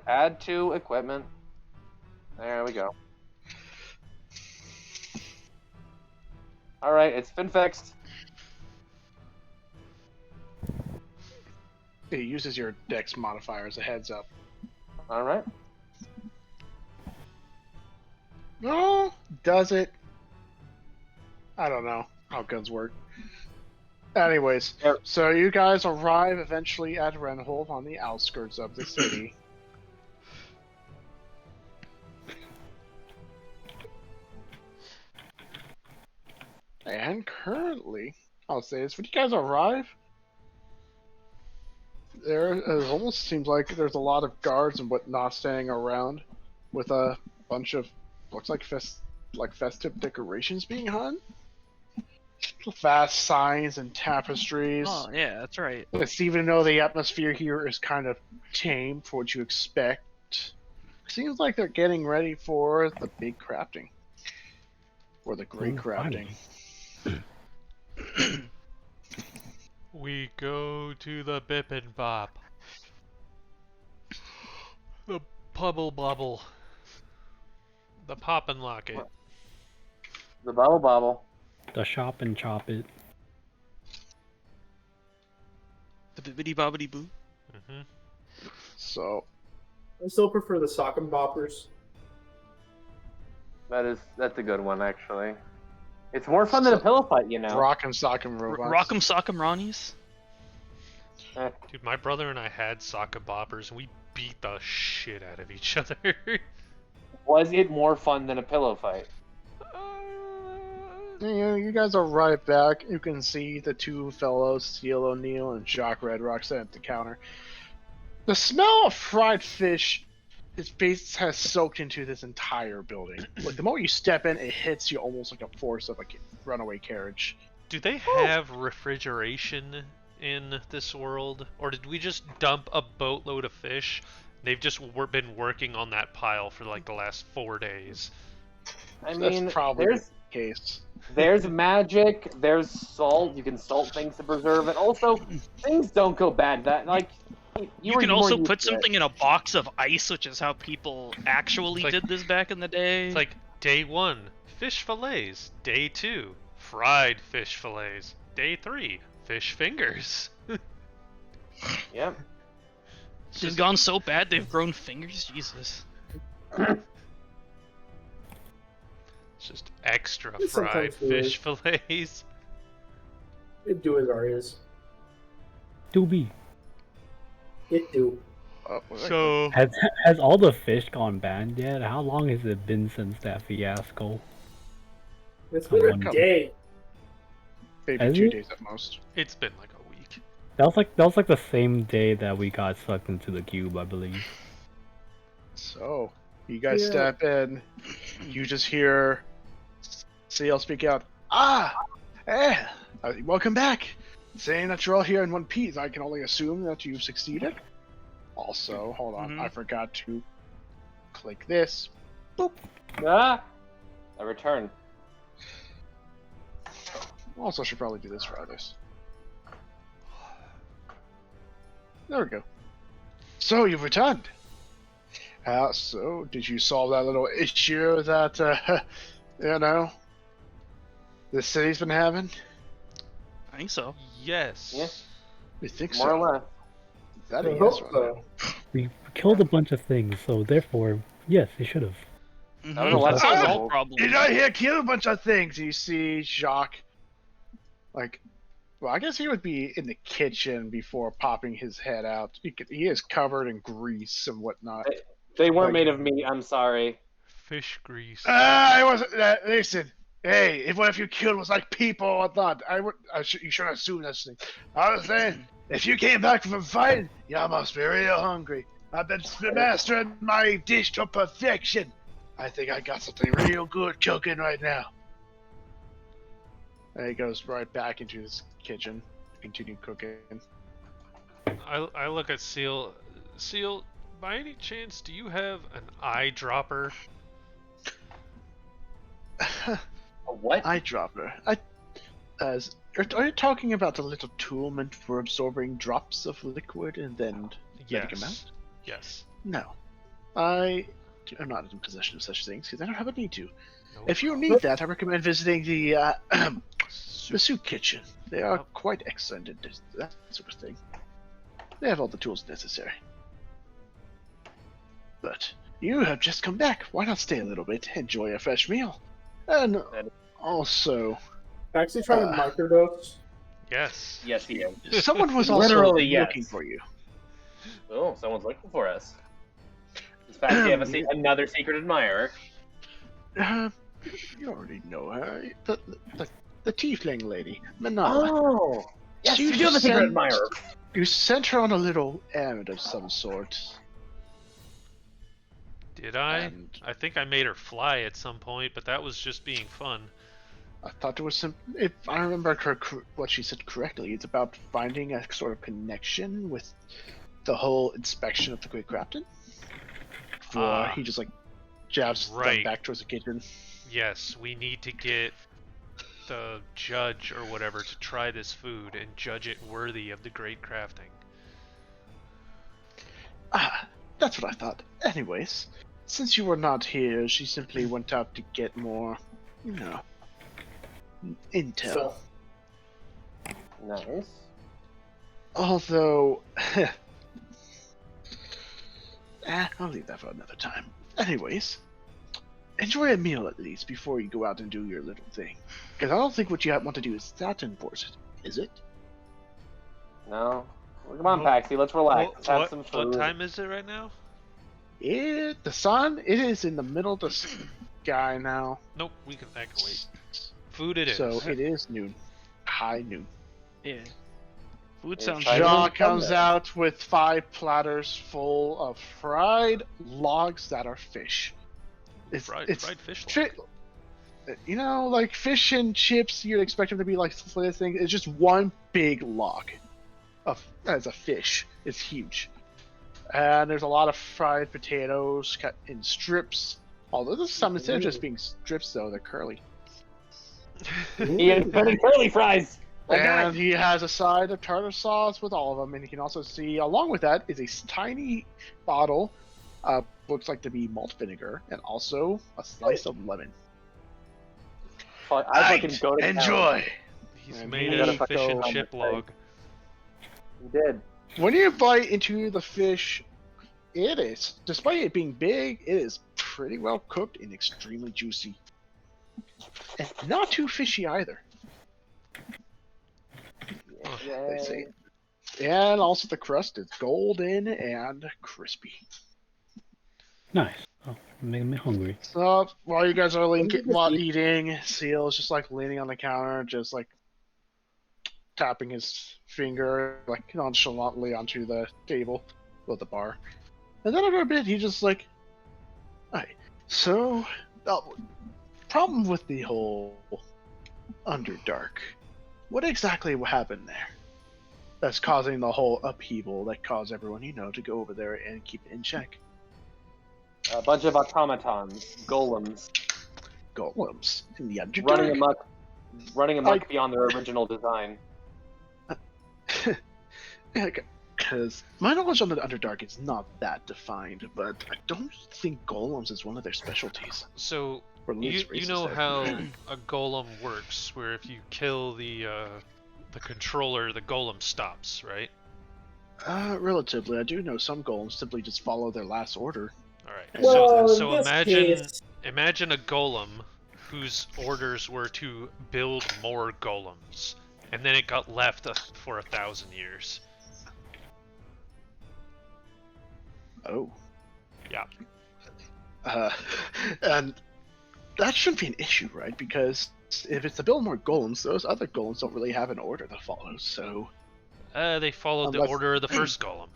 Add to equipment. There we go. Alright, it's been fixed. It uses your dex modifier as a heads up. Alright. No, does it? I don't know how guns work. Anyways, Yep. so you guys arrive eventually at Renhold on the outskirts of the city. And currently, I'll say this, when you guys arrive, it almost seems like there's a lot of guards and whatnot staying around with a bunch of, looks like festive decorations being hung. Vast signs and tapestries. Oh, yeah, that's right. It's even though the atmosphere here is kind of tame for what you expect. Seems like they're getting ready for the big crafting. Or the great Ooh, crafting. finally. We go to the Bip and Bop. The Pubble Bubble. The Pop and Lock It. The bubble bobble. The shop and chop it. The bibbidi bobbidi boo. Mm-hmm. So, I still prefer the sock and boppers. That's a good one, actually. It's more fun than a pillow fight, you know. Rock'em Sock'em Robots. Rock'em Sock'em Ronnies. Dude, my brother and I had Sock and Boppers, and we beat the shit out of each other. Was it more fun than a pillow fight? You guys are right back. You can see the two fellows, Steele O'Neill and Jacques Redrock, sitting at the counter. The smell of fried fish, its base has soaked into this entire building. Like, the moment you step in, it hits you almost like a force of a runaway carriage. Do they have refrigeration in this world? Or did we just dump a boatload of fish? They've just been working on that pile for like the last 4 days. I So mean, that's probably there's the case. there's magic, there's salt. You can salt things to preserve it. Also, things don't go bad. That like You were can more also used put to it. something in a box of ice, which is how people actually It's like- did this back in the day. It's like day 1, fish fillets. Day 2, fried fish fillets. Day 3, fish fingers. Yep. They've gone so bad they've grown fingers. Jesus. It's just extra It fried sometimes do fish fillets. It do as Arias. Doobie. It do. So, Has all the fish gone banned yet? How long has it been since that fiasco? It's been a Someone- day. Maybe Has 2 it? days at most. it's been like a week. That was like the same day that we got sucked into the cube, I believe. So, you guys Yeah. step in. You just hear CL speak out. Welcome back. Saying that you're all here in one piece, I can only assume that you've succeeded. Also, hold on, Mhm. I forgot to click this. Boop. Ah, a return. Also, I should probably do this for others. There we go. So, you've returned. So, did you solve that little issue that, the city's been having? I think so. Yes. Yeah. You think More so? or less. That I is hope right so. We killed a bunch of things, so therefore, yes, they should have. Mhm, That was a lot that of solves trouble. all problems. Did I hear kill a bunch of things? You see Jacques, well, I guess he would be in the kitchen before popping his head out. He is covered in grease and whatnot. They weren't Like- made of meat. I'm sorry. Fish grease. I wasn't. Listen, hey, what if you killed was like people or whatnot? You shouldn't assume that thing. I was saying, if you came back from fighting, you must be real hungry. I've been mastering my dish to perfection. I think I got something real good cooking right now. And he goes right back into his kitchen, continue cooking. I look at Seal. Seal, by any chance, do you have an eyedropper? A what? Eyedropper. Are you talking about the little tool meant for absorbing drops of liquid and then letting them out? Yes. No. I am not in possession of such things because I don't have a need to. Nope. If you need that, I recommend visiting the soup kitchen. They are quite excellent at that sort of thing. They have all the tools necessary. But you have just come back. Why not stay a little bit, enjoy a fresh meal? And also, Actually trying to microdose. Yes. Yes, he is. someone was also Literally, yes. looking for you. Oh, someone's looking for us. In fact, you have another secret admirer. You already know her. The tiefling lady, Manala. Oh, yes, You you do have a just secret sent- admirer. You sent her on a little errand of some sort. Did I? And I think I made her fly at some point, but that was just being fun. I thought there was some. If I remember what she said correctly, it's about finding a sort of connection with the whole inspection of the Great Crafton. before he just like jabs them right. back towards the kitchen. Yes, we need to get the judge or whatever to try this food and judge it worthy of the great crafting. Ah, that's what I thought. Anyways, since you were not here, she simply went out to get more, intel. So, nice. Although, I'll leave that for another time. Anyways, enjoy a meal at least before you go out and do your little thing. Because I don't think what you want to do is that important, is it? No. Come on, Well, Paxi, let's relax. Let's have what, some food. what time is it right now? The sun, it is in the middle of the sky now. Nope, I can wait. Food it is. So it is noon. High noon. Yeah. Food Yeah, sounds try good. to- Jaw comes out with 5 platters full of fried logs that are fish. fried fish. Tri- like fish and chips, you'd expect them to be like this thing. It's just one big log as a fish. It's huge. And there's a lot of fried potatoes cut in strips. Although there's some, instead of just being strips, though, they're curly. He invented curly fries. My God. And he has a side of tartar sauce with all of them. And you can also see, along with that, is a tiny bottle, looks like to be malt vinegar, and also a slice of lemon. I fucking go to town. Enjoy! He's And made he a gotta fish and go- chip log. You did. When you bite into the fish, it is, despite it being big, it is pretty well cooked and extremely juicy. And not too fishy either, they say. And also the crust is golden and crispy. Nice. Oh, making me hungry. So while you guys are eating, Seal is just like leaning on the counter, just like tapping his finger like nonchalantly onto the table with the bar. And then after a bit, he just like, alright, so problem with the whole Underdark. What exactly happened there? That's causing the whole upheaval that caused everyone to go over there and keep it in check. A bunch of automatons, golems, Golems in the Underdark. running amok beyond their original design. Because my knowledge on the Underdark is not that defined, but I don't think golems is one of their specialties. So Or at least you races know that- how a golem works, where if you kill the controller, the golem stops, right? Relatively. I do know some golems simply just follow their last order. All right. Well, so in this imagine case- imagine a golem whose orders were to build more golems, and then it got left for 1,000 years. Oh. Yeah. And that shouldn't be an issue, right? Because if it's to build more golems, those other golems don't really have an order to follow, so... They followed the Unless- order of the first golem.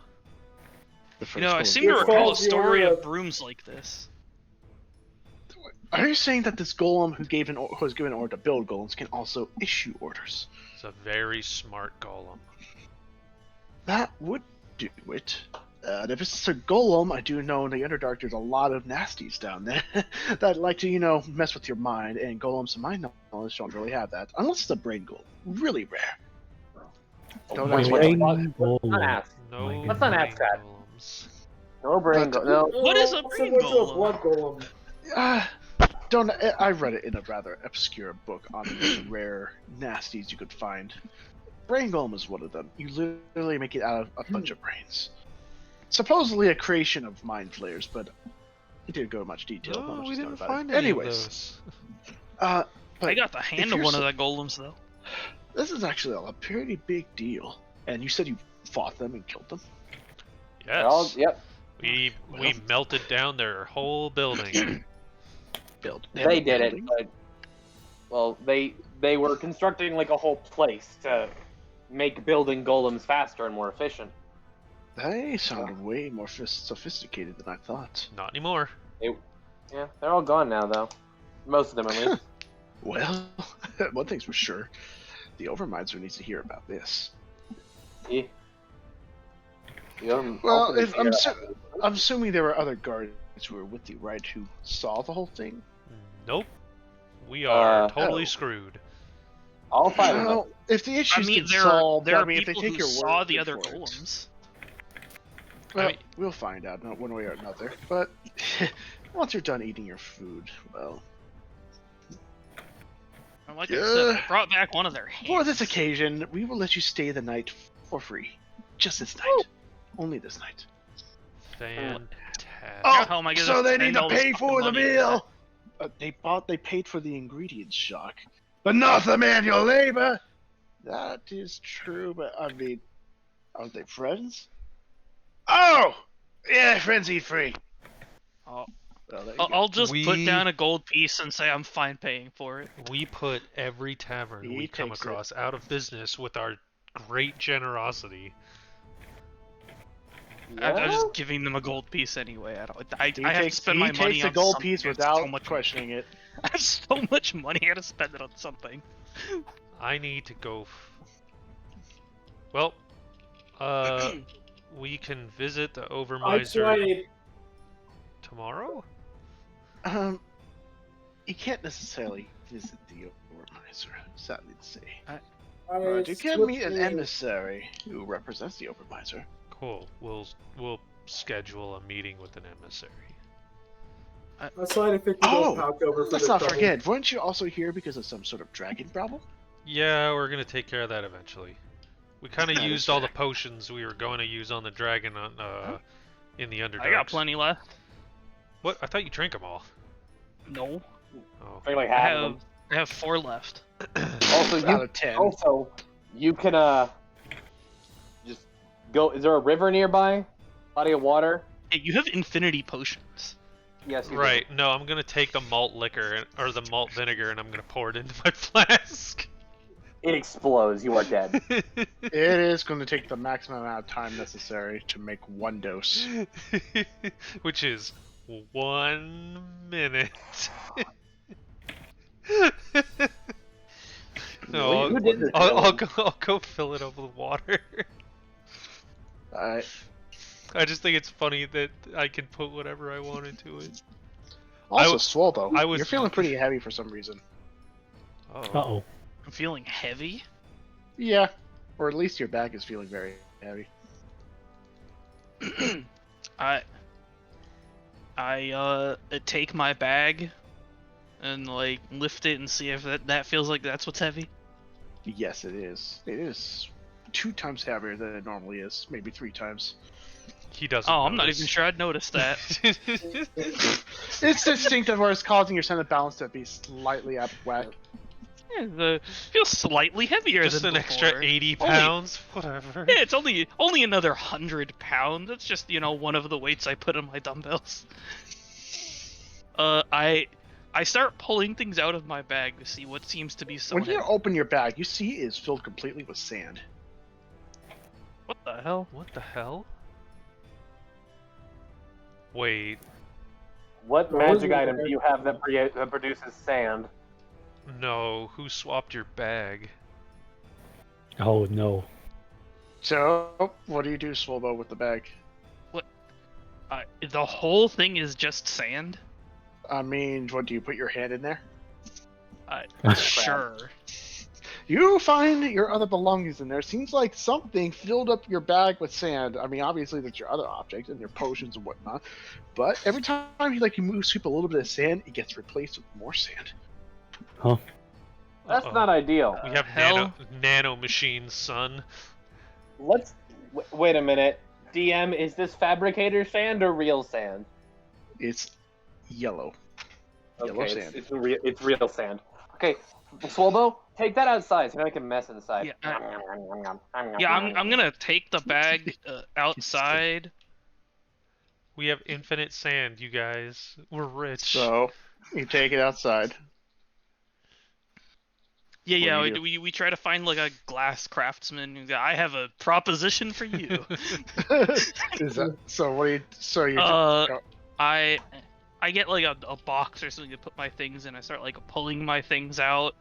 the first You know, I golem- seem to It recall a follows the story order of of- brooms like this. Are you saying that this golem who was given an order to build golems can also issue orders? It's a very smart golem. That would do it. And if it's a golem, I do know in the Underdark there's a lot of nasties down there that like to, mess with your mind, and golems, to my knowledge, don't really have that. Unless it's a brain golem. Really rare. Don't Wait, ask what me. the fuck? Let's not ask. No. My Let's not ask brain that. golems. No brain But- no. What is a brain Similar to a golem? blood golem. I read it in a rather obscure book on the rare nasties you could find. Brain golem is one of them. You literally make it out of a bunch of brains. Supposedly a creation of mind flayers, but it didn't go into much detail. Not No, much we is known didn't about find it. any Anyways, of those. but I got the hand if of you're one of so- the golems though. this is actually a pretty big deal. And you said you fought them and killed them? They're all, Yes. yep. We Well- melted down their whole building. They did it, but well, they were constructing like a whole place to make building golems faster and more efficient. They sounded way more sophisticated than I thought. Not anymore. Yeah, they're all gone now though. Most of them at least. Well, one thing's for sure. The Overmiser needs to hear about this. Yeah. Well, I'm assuming there were other guards guys who were with you, right? Who saw the whole thing? Nope. We are totally Oh. screwed. All 5 of Well, them. if the issues I mean, get there solved, are I mean, if they people take who your saw word the other for it, golems. well, mean- we'll find out, not one way or another. But once you're done eating your food, well, And like I said, I brought back one of their for hands. this occasion, we will let you stay the night for free. Just this night. Only this night. Fantastic. How the hell am I gonna so they spend need to all this pay fucking for the money? meal. They paid for the ingredients, Shock, but not the manual labor. That is true, but I mean, are they friends? Oh, yeah, friends eat free. Oh, Well, there you go. I'll just put We- down a gold piece and say I'm fine paying for it. We put every tavern He we come takes it. across out of business with our great generosity. I'm just giving them a gold piece anyway. I have to Takes spend my money a on gold something. piece I have without so much questioning it. I have so much money. I gotta spend it on something. I need to go. Well, we can visit the I Overmiser tried. tomorrow. You can't necessarily visit the Overmiser, sadly to say. I But you can meet an swiftly- emissary who represents the Overmiser. Cool. We'll schedule a meeting with an emissary. I slide a 50 gold Oh, pouch over for let's the not trouble. forget, weren't you also here because of some sort of dragon problem? Yeah, we're gonna take care of that eventually. We kind of That is used all the fair. potions we were going to use on the dragon on in the Underdark. I got plenty left. What? I thought you drank them all. No, Oh. Like I half of them. have 4 left. Also, Out you of 10. you can just go. Is there a river nearby? Body of water? Hey, you have infinity potions. Yes. You do. Right. No, I'm gonna take the malt liquor or the malt vinegar and I'm gonna pour it into my flask. It explodes. You are dead. It is going to take the maximum amount of time necessary to make one dose. Which is 1 minute. No, Who did this? I'll go fill it up with water. Alright. I just think it's funny that I can put whatever I want into it. Also, Swallow, I was- you're feeling pretty heavy for some reason. Oh. Uh-oh. I'm feeling heavy. Yeah. Or at least your back is feeling very heavy. I take my bag and like lift it and see if that feels like that's what's heavy. Yes, it is. It is 2 times heavier than it normally is. Maybe 3 times. He doesn't. Oh, I'm not notice. even sure I'd noticed that. It's distinctive where it's causing your center balance to be slightly out of whack. Yeah, feels slightly heavier Just than an before. extra 80 pounds? Whatever. Yeah, it's only another 100 pounds. That's just one of the weights I put on my dumbbells. I start pulling things out of my bag to see what seems to be so When you heavy. open your bag, you see it is filled completely with sand. What the hell? What the hell? Wait, What What was magic it? item do you have that produces sand? no. Who swapped your bag? Oh no. So, what do you do, Swolbo, with the bag? The whole thing is just sand? I mean, what do you put your hand in there? Sure. You find your other belongings in there. Seems like something filled up your bag with sand. I mean, obviously that's your other objects and your potions and whatnot. But every time you move, sweep a little bit of sand, it gets replaced with more sand. Huh. That's Uh-oh. not ideal. We have hell? nano machines, son. Let's wait a minute. DM, is this fabricator sand or real sand? It's yellow. Yellow Okay, sand. it's real sand. Okay, Swolbo, take that outside so I can mess inside. Yeah, I'm gonna take the bag outside. We have infinite sand, you guys. We're rich. So, you take it outside. Yeah, What do we try to find like a glass craftsman. Who's I have a proposition for you. Is that so? What do you? So you? I get like a box or something to put my things in. I start like pulling my things out.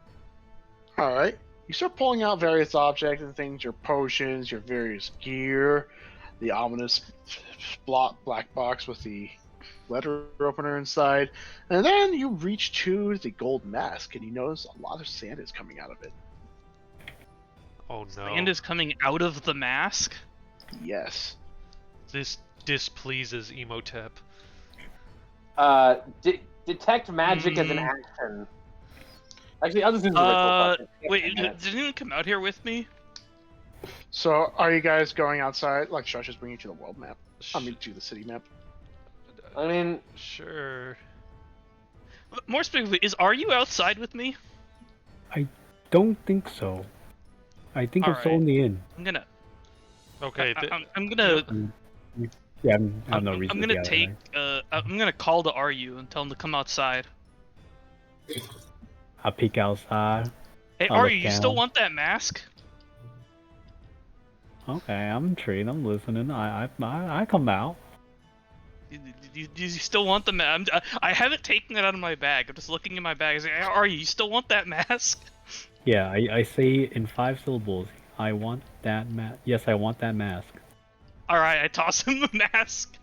All right. You start pulling out various objects and things, your potions, your various gear, the ominous black box with the letter opener inside, and then you reach to the gold mask, and you notice a lot of sand is coming out of it. Oh no. Sand is coming out of the mask. Yes. This displeases Emotep. Detect magic as an action. Actually, I'll just use the ritual question. Wait, did anyone come out here with me? So, are you guys going outside? Like, should I just bring you to the world map? I mean, to the city map. I mean, Sure. More specifically, are you outside with me? Don't think so. I think it's Alright. all in the inn. I'm gonna. Okay. I'm gonna. Yeah, I have no reason. I'm to be gonna out take. I'm gonna call to RU and tell him to come outside. I peek outside. Hey, I'll RU, look you still down. want that mask? Okay, I'm intrigued. I'm listening. I come out. You still want the mask? I haven't taken it out of my bag. I'm just looking in my bag. I say, hey, RU, you still want that mask? Yeah, I say in 5 syllables. I want that mask. Yes, I want that mask. Alright, I toss him the mask.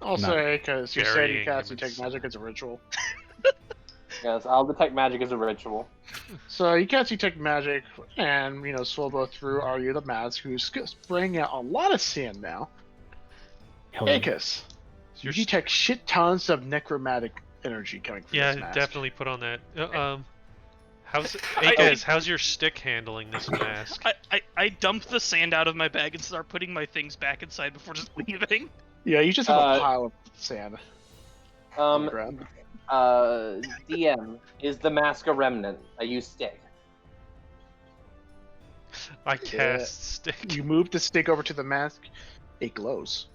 I'll No. say, because you said you Burying cast him in Detect Magic as a ritual. yes, I'll detect magic as a ritual. So you cast Detect Magic, and, Swobo through Are You the Mask, who's spraying out a lot of sand now. Hell yeah. Akis, you Your detect shit tons of necromantic energy coming from Yeah, this mask. definitely put on that. How's I- Akaz, how's your stick handling this mask? I dump the sand out of my bag and start putting my things back inside before just leaving. Yeah, you just have a pile of sand on the Um, ground. DM, is the mask a remnant? I use stick. I cast stick. You move the stick over to the mask, it glows.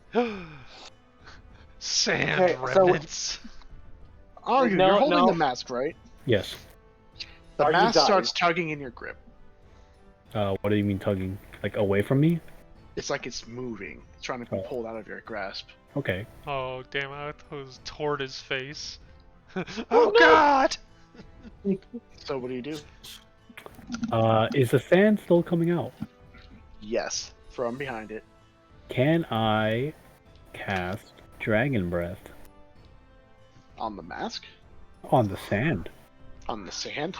Sand Okay, so- remnants. Oh, No, you're holding no. the mask, right? Yes. The Are you mask dying? starts tugging in your grip. What do you mean tugging? Like away from me? It's like it's moving. It's trying to be Oh. pulled out of your grasp. Okay. Oh damn! I thought it was toward his face. Oh God! So what do you do? Is the sand still coming out? Yes, from behind it. Can I cast Dragon Breath On the mask? on the sand? On the sand?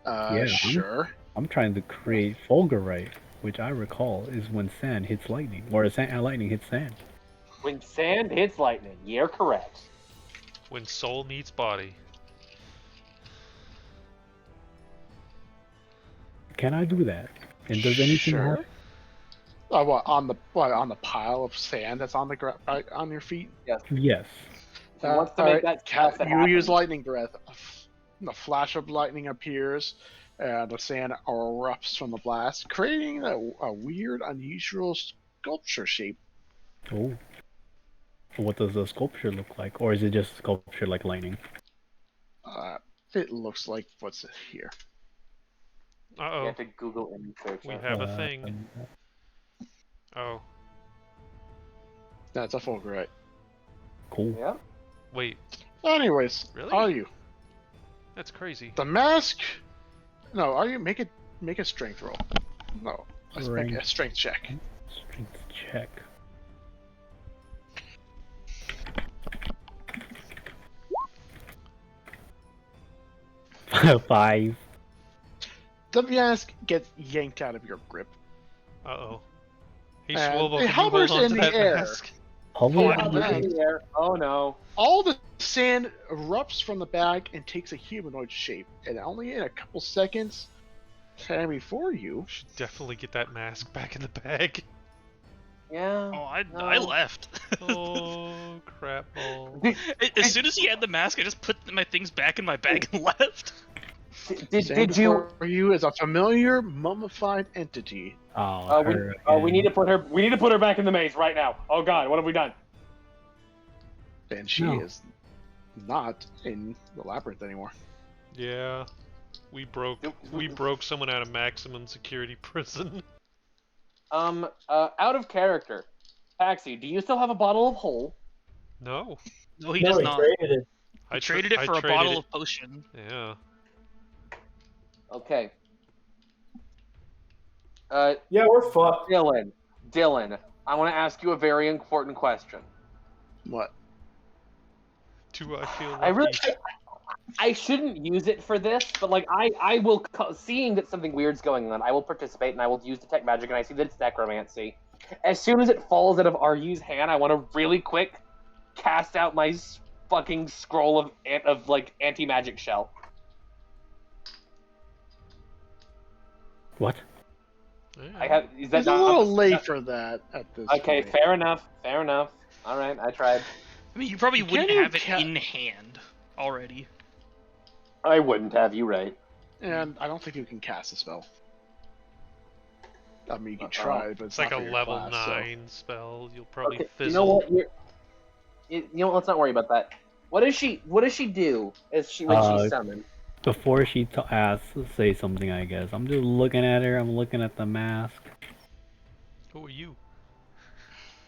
Yeah, Sure. I'm trying to create Fulgurite, which I recall is when sand hits lightning, or lightning hits sand. When sand hits lightning, you're correct. When soul meets body. Can I do that? And does anything Sure. happen? What on the pile of sand that's on the right on your feet? Yes. If he wants to make that stuff that you use happens. lightning breath. A flash of lightning appears, and the sand erupts from the blast, creating a weird, unusual sculpture shape. Oh. What does the sculpture look like? Or is it just sculpture like lightning? It looks like what's here. Uh You oh. have to Google image search. We it. have a thing. Oh. That's a Fulgurite. Cool. Yeah. Wait. Anyways, Really? are you That's crazy. the mask? No, are you make a strength roll? No, let's make a strength check. Strength check. Five. The mask gets yanked out of your grip. Uh oh. Hey And Swolbo, it can you hold hovers on in to the that air. mask? Hover Oh, in how the bad. air. Oh no. All the sand erupts from the bag and takes a humanoid shape, and only in a couple seconds, and before you, Should definitely get that mask back in the bag. Yeah. Oh, I No. left. Oh crap balls. As soon as he had the mask, I just put my things back in my bag and left. Did you? before you is a familiar mummified entity. Oh, We need to put her. We need to put her back in the maze right now. Oh God, what have we done? And she No. is not in the labyrinth anymore. Yeah. We broke someone out of maximum security prison. Out of character. Taxi, do you still have a bottle of Whole? No. No, he does not. traded it. I traded it for a bottle of potion. Yeah. Okay. Yeah, we're fucked. Dylan, I want to ask you a very important question. What? Do I feel lucky? I really, I shouldn't use it for this, but like I will, seeing that something weird's going on, I will participate and I will use detect magic, and I see that it's necromancy. As soon as it falls out of Ryu's hand, I want to really quick cast out my fucking scroll of like anti-magic shell. What? I have. Is that It's a not little late for that at this Okay, point. fair enough. Fair enough. All right, I tried. I mean, you probably wouldn't you have it in hand already. I wouldn't have. You right. And I don't think you can cast a spell. I mean, you can try, but It's like not a for your level class, 9 spell. You'll probably Okay, fizzle. you know what? You know what? Let's not worry about that. What does she do when she's summoned? Before she asks, say something, I guess. I'm just looking at her. I'm looking at the mask. Who are you?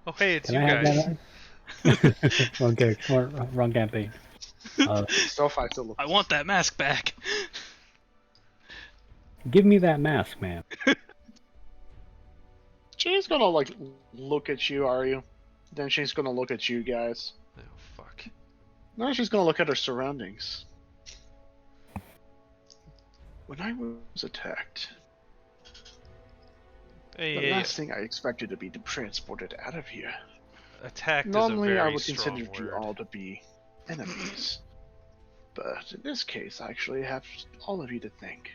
Oh, hey, it's Can you I have guys. that mask? Wrong character, wrong campaign. So far, still look. I want that mask back. Give me that mask, man. She's gonna like look at you, are you? Then she's gonna look at you guys. Oh, fuck. Now she's gonna look at her surroundings. When I was attacked, Hey, the hey, last thing I expected to be transported out of here. attacked Normally, is a I very would strong consider you word. all to be enemies. But in this case, I actually have all of you to thank.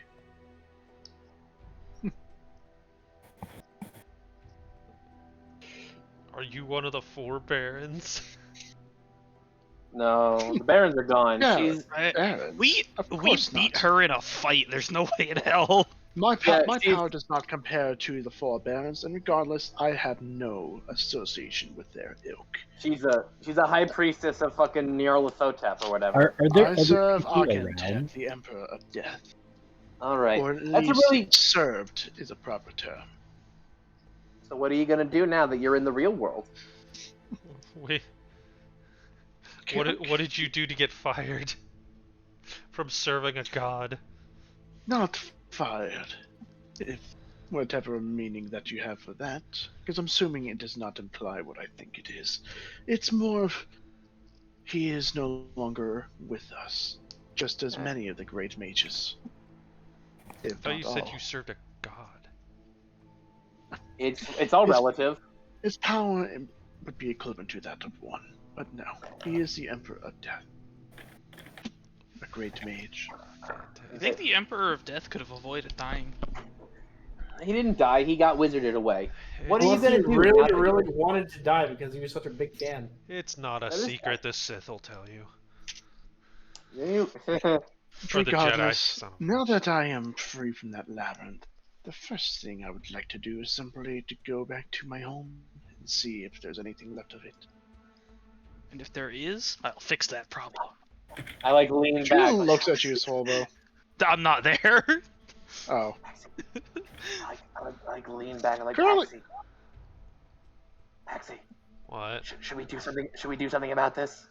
Are you one of the 4 barons? No, the barons are gone. Yeah, She's Barons? We Of we course beat not. her in a fight. There's no way in hell. My Yeah, she's- power does not compare to the 4 barons, and regardless, I have no association with their ilk. she's a high priestess of fucking Nyarlathotep or whatever. Are there I other serve people Argent, around? the Emperor of Death. All right. Or at That's a least really. served is a proper term. So what are you gonna do now that you're in the real world? Wait. What did you do to get fired from serving a god? Not fired. If whatever meaning that you have for that, because I'm assuming it does not imply what I think it is. It's more of he is no longer with us, just as many of the great mages. I If thought not you said all. you served a god. It's all relative. His power would be equivalent to that of one, but no, he is the Emperor of Death. A great mage. I think the Emperor of Death could have avoided dying. He didn't die. He got wizarded away. What are you Unless gonna he do? really, now that really wanted to die because he was such a big fan. It's not a That is secret, the Sith will tell you. You- Or the Jedi. Regardless, Son of a now bitch. that I am free from that labyrinth, the first thing I would like to do is simply to go back to my home and see if there's anything left of it. And if there is, I'll fix that problem. I like leaning She back. looks at you, Swallow. I'm not there. Oh. I like lean back. I like Curly- Paxi. Paxi, What? should we do something? Should we do something about this?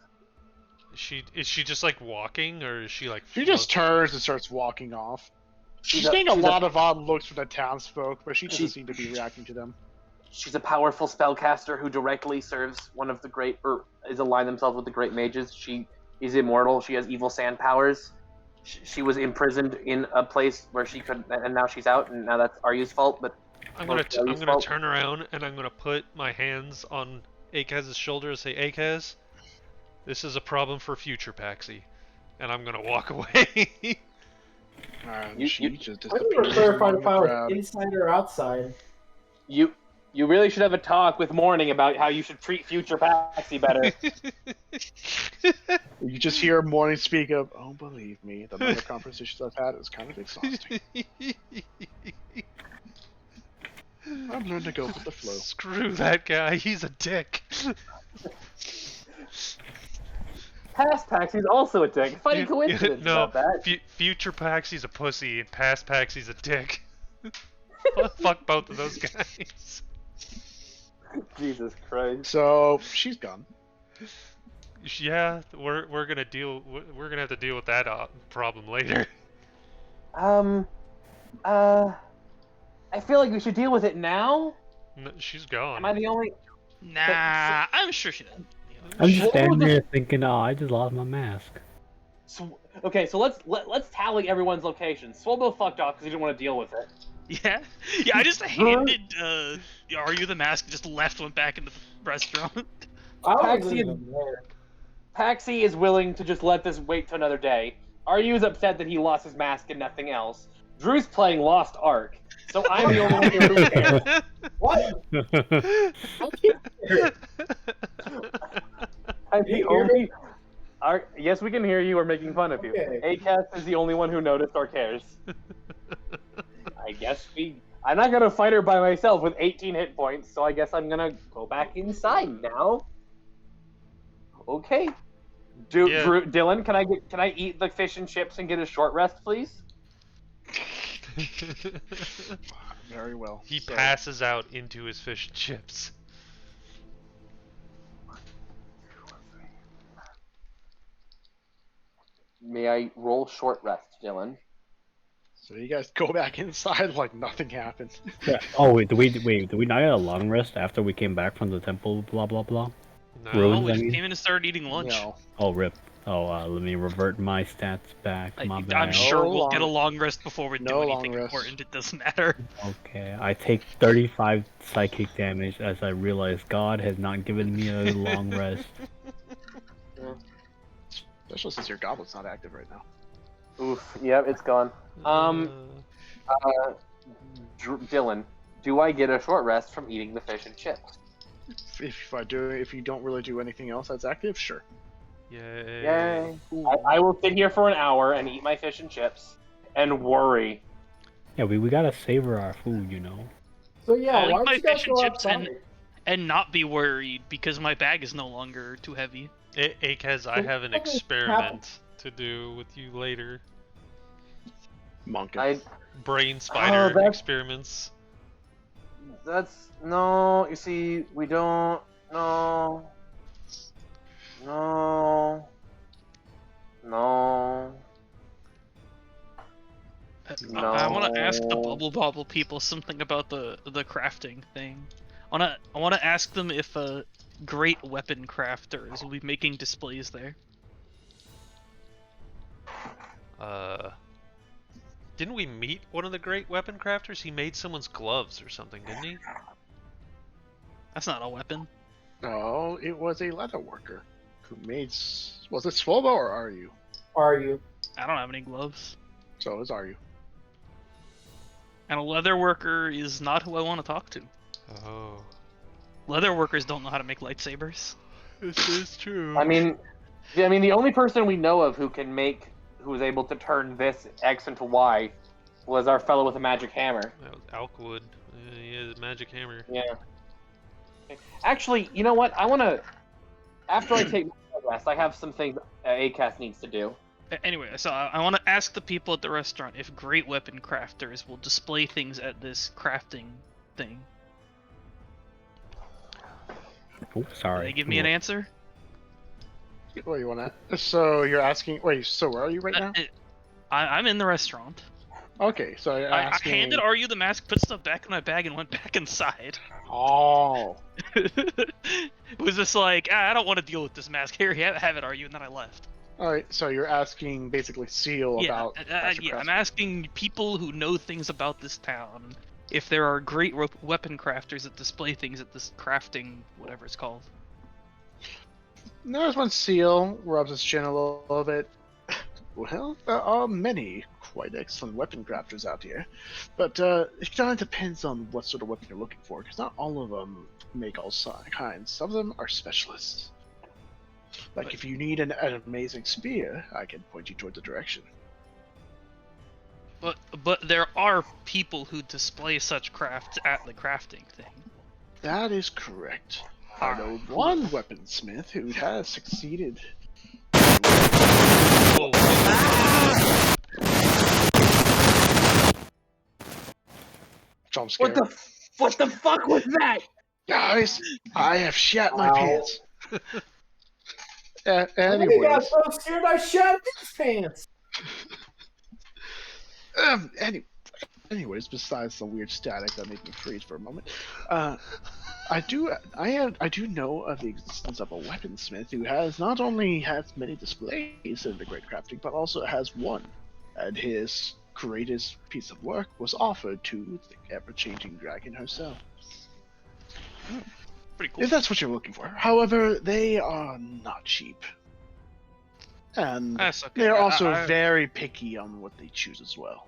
Is she just like walking, or is she like? She just turns and starts walking off. She's a- getting a she's lot of odd looks from the townsfolk, but she doesn't She- seem to be reacting to them. She's a powerful spellcaster who directly serves one of the great, or is aligned themselves with the great mages. She is immortal. She has evil sand powers. She was imprisoned in a place where she could, and now she's out, and now that's Aryu's fault. But I'm mostly gonna Aryu's fault. turn around and I'm gonna put my hands on Akez's shoulder and say, Akez, this is a problem for future Paxi, and I'm gonna walk away. And You- she you- just I think we're disappears clarifying among if the I was crowd. inside or outside. You really should have a talk with Morning about how you should treat future Paxi better. You just hear Morning speak of, oh, believe me, the amount of conversations I've had is kind of exhausting. I've learned to go with the flow. Screw that guy, he's a dick. Past Paxi's also a dick. Funny coincidence No, about that. future Paxi's a pussy and past Paxi's a dick. Fuck both of those guys. Jesus Christ. So, she's gone. Yeah, we're gonna have to deal with that problem later. I feel like we should deal with it now. No, she's gone. Am I the only? Nah, I'm sure she doesn't. I'm just What standing was there thinking, oh, I just lost my mask. Okay, so let's tally everyone's locations. Swobo fucked off because he didn't want to deal with it. Yeah, yeah. I just handed Are You the Mask? Just left, went back into the restaurant. I wasn't Paxi even there. Paxi is willing to just let this wait till another day. Aryu is upset that he lost his mask and nothing else. Drew's playing Lost Ark, so I'm the only one who cares. What? I can't hear. I'm Can you the hear me? only. Yes, we can hear you. We're making fun of you. Okay. Acast is the only one who noticed or cares. I guess I'm not gonna fight her by myself with 18 hit points, so I guess I'm gonna go back inside now. Okay. Yeah. Dylan, can I eat the fish and chips and get a short rest, please? Very well. He So, passes out into his fish and chips. May I roll short rest, Dylan? so you guys go back inside like nothing happened. Yeah. Oh wait, did we not get a long rest after we came back from the temple? Blah blah blah. No. Ruins, Oh, we I just mean? came in and started eating lunch. No. Oh rip. Oh, let me revert my stats back. My bad. I'm sure we'll No get a long- long rest before we no do long anything rest. important. It doesn't matter. Okay, I take 35 psychic damage as I realize God has not given me a long rest. Especially since your goblet's not active right now. Oof. Yep, it's gone. Dylan, do I get a short rest from eating the fish and chips? If you don't really do anything else that's active, sure. Yay. Yay! I will sit here for an hour and eat my fish and chips and worry. Yeah, we gotta savor our food, you know. So yeah, I'll eat why don't my you guys fish and go chips outside? and not be worried because my bag is no longer too heavy. Akez, I have an experiment to do with you later. Monkus. Brain spider that's- experiments. No. You see, we don't. No. No. No. I want to ask the No. Bubble Bobble people something about the crafting thing. I want to ask them if great weapon crafters will be making displays there. Didn't we meet one of the great weapon crafters? He made someone's gloves or something, didn't he? That's not a weapon. No, it was a leather worker who made. Was it Swobo or are you? Are you? I don't have any gloves. So is are you? And a leather worker is not who I want to talk to. Oh. Leather workers don't know how to make lightsabers. This is true. I mean, the only person we know of who was able to turn this X into Y was our fellow with a magic hammer. That was Alkwood. He has a magic hammer. Yeah. Actually, you know what? After I take my rest, I have some things ACAS needs to do. Anyway, so I want to ask the people at the restaurant if great weapon crafters will display things at this crafting thing. Oh, sorry. Can they give me an answer? What you want to? So you're asking? Wait. So where are you right now? I'm in the restaurant. Okay. So you're I asking. handed Are You the Mask, put stuff back in my bag, and went back inside. Oh. It was just like, I don't want to deal with this mask. Here, have it, Are You? And then I left. All right. So you're asking basically Seal about. Yeah, I'm asking people who know things about this town if there are great weapon crafters that display things at this crafting, whatever it's called. There's one Seal rubs his chin a little bit. Well, there are many quite excellent weapon crafters out here, but it kind of depends on what sort of weapon you're looking for, because not all of them make all kinds. Some of them are specialists. Like if you need an amazing spear, I can point you toward the direction. But there are people who display such crafts at the crafting thing. That is correct. I know one weaponsmith who has succeeded. Whoa. Jump scare. What the fuck was that? Guys, I have shat my Ow. pants. I got Anyways, so scared I shat his pants. anyways, besides the weird static that made me freeze for a moment, I do know of the existence of a weaponsmith who has not only has many displays in the great crafting, but also has one. And his greatest piece of work was offered to the ever-changing dragon herself. Pretty cool. If that's what you're looking for. However, they are not cheap. And That's okay. they're also I- very picky on what they choose as well.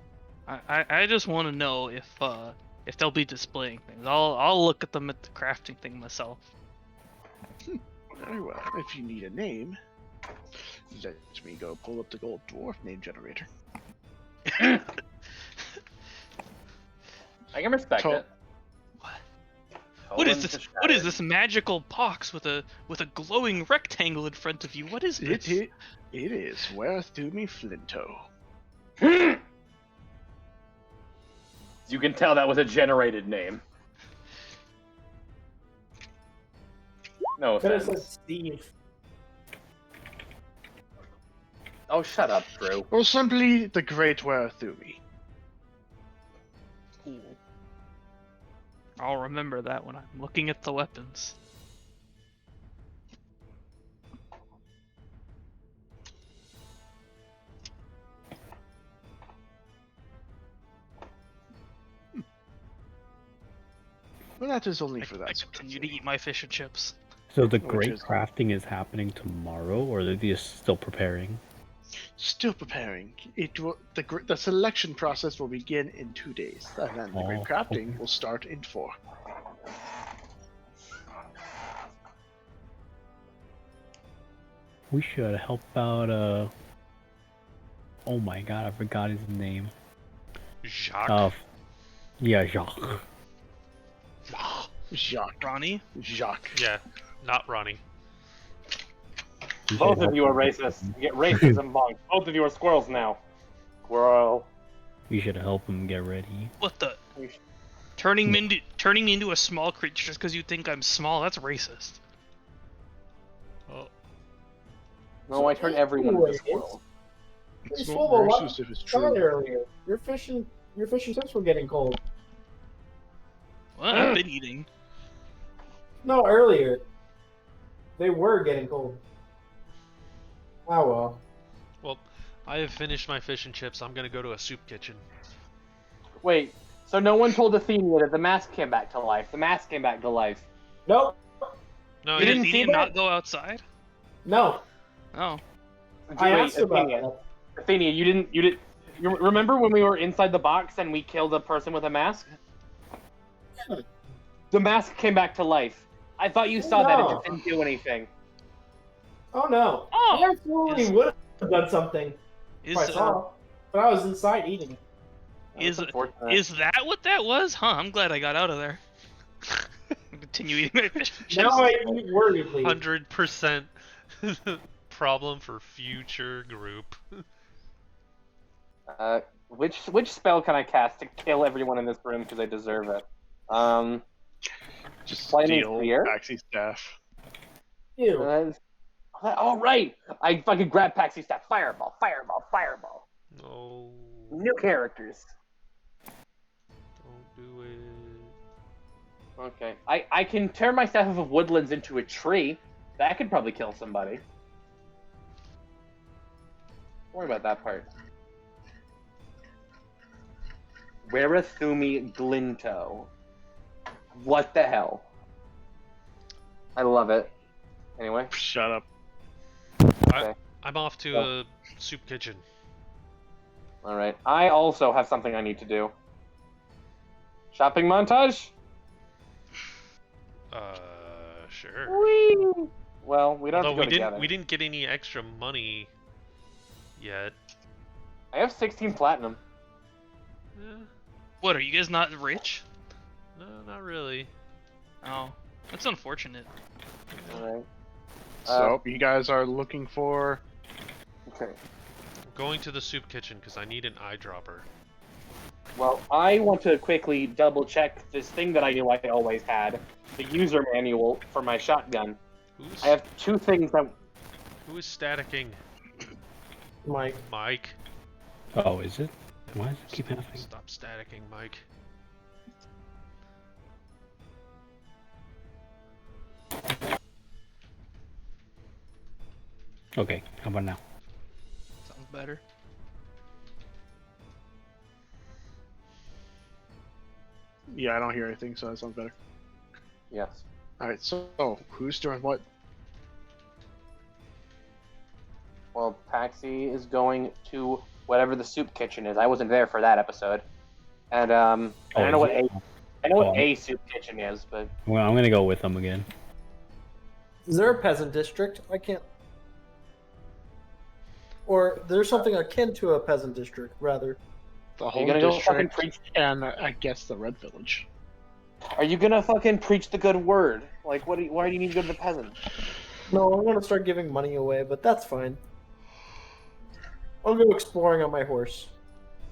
I just want to know if they'll be displaying things. I'll look at them at the crafting thing myself. Very well. If you need a name, let me go pull up the gold dwarf name generator. I can respect To- it. What is Toland this? to What is Shattered. this magical box with a glowing rectangle in front of you? What is this? It is Where Thumi Flinto. You can tell that was a generated name. No Could have offense. said Steve. Oh, shut up, Drew. Or simply the Great Where Thumi. Cool. I'll remember that when I'm looking at the weapons. Well, that is only I, for I that. sort of continue to thing. eat my fish and chips. So the Which great is- crafting is happening tomorrow, or are they just still preparing? Still preparing. The selection process will begin in 2 days, and then the Great Oh, Crafting okay. will start in 4. We should help out. Oh my god, I forgot his name. Jacques. Yeah, Jacques. Jacques. Ronnie? Jacques. Yeah, not Ronnie. We Both should of you are help him. racist. You get racism bonked. Both of you are squirrels now. Squirrel. We should help him get ready. What the? You sh- Turning me into a small creature just because you think I'm small? That's racist. Oh, No, I turn everyone into squirrels. It's It's not full of racist if it's Tried true. earlier. Your fish and chips were getting cold. Well, I've been eating. No, earlier. They were getting cold. Oh well. well, I have finished my fish and chips. I'm gonna go to a soup kitchen. Wait, so no one told Athenia that the mask came back to life. The mask came back to life. Nope. No, You Did didn't see Athenia that? not go outside? No. Oh. I Wait, asked about Athenia. that. Athenia, you didn't. You remember when we were inside the box and we killed a person with a mask? The mask came back to life. I thought you saw that. It just didn't do anything. Oh no. Oh! I absolutely Is- would have done something if I Is saw. But I was inside eating it. is That's unfortunate. is that what that was? Huh? I'm glad I got out of there. Continue eating my fish and chips. Now I eat worriedly. 100% problem for future group. Which spell can I cast to kill everyone in this room because they deserve it? Just Lightning steal Spear? Maxi staff. Ew. Oh right! I fucking grab Paxi Staff. Fireball, fireball, fireball. No, New characters. don't do it. Okay. I can turn my Staff of Woodlands into a tree. That could probably kill somebody. Don't worry about that part. Werathumi Glinto. What the hell? I love it. Anyway. Shut up. I'm off to a soup kitchen. Alright. I also have something I need to do. Shopping montage? Sure. Whee! Well, we don't Although have to go together. we didn't get any extra money yet. I have 16 platinum. Eh, What, are you guys not rich? no, not really. Oh, that's unfortunate. Alright. So, you guys are looking for... Okay. I'm going to the soup kitchen because I need an eyedropper. Well, I want to quickly double check this thing that I knew I always had. The user manual for my shotgun. Who's I have two things that... who is staticking? Mike. Mike. Oh, is it? Why does it keep happening? Stop staticking, Mike. Okay, how about now? Sounds better. Yeah, I don't hear anything, so that sounds better. Yes. Alright, so who's doing what? Well, Paxi is going to whatever the soup kitchen is. I wasn't there for that episode. And I don't know what a soup kitchen is, but Well, I'm gonna go with them again. Is there a peasant district? I can't. Or there's something akin to a peasant district, rather. The are whole you gonna go fucking district, preach? and I guess the Red Village. Are you gonna fucking preach the good word? Like, why do you need to go to the peasant? No, I'm gonna start giving money away, but that's fine. I'll go exploring on my horse.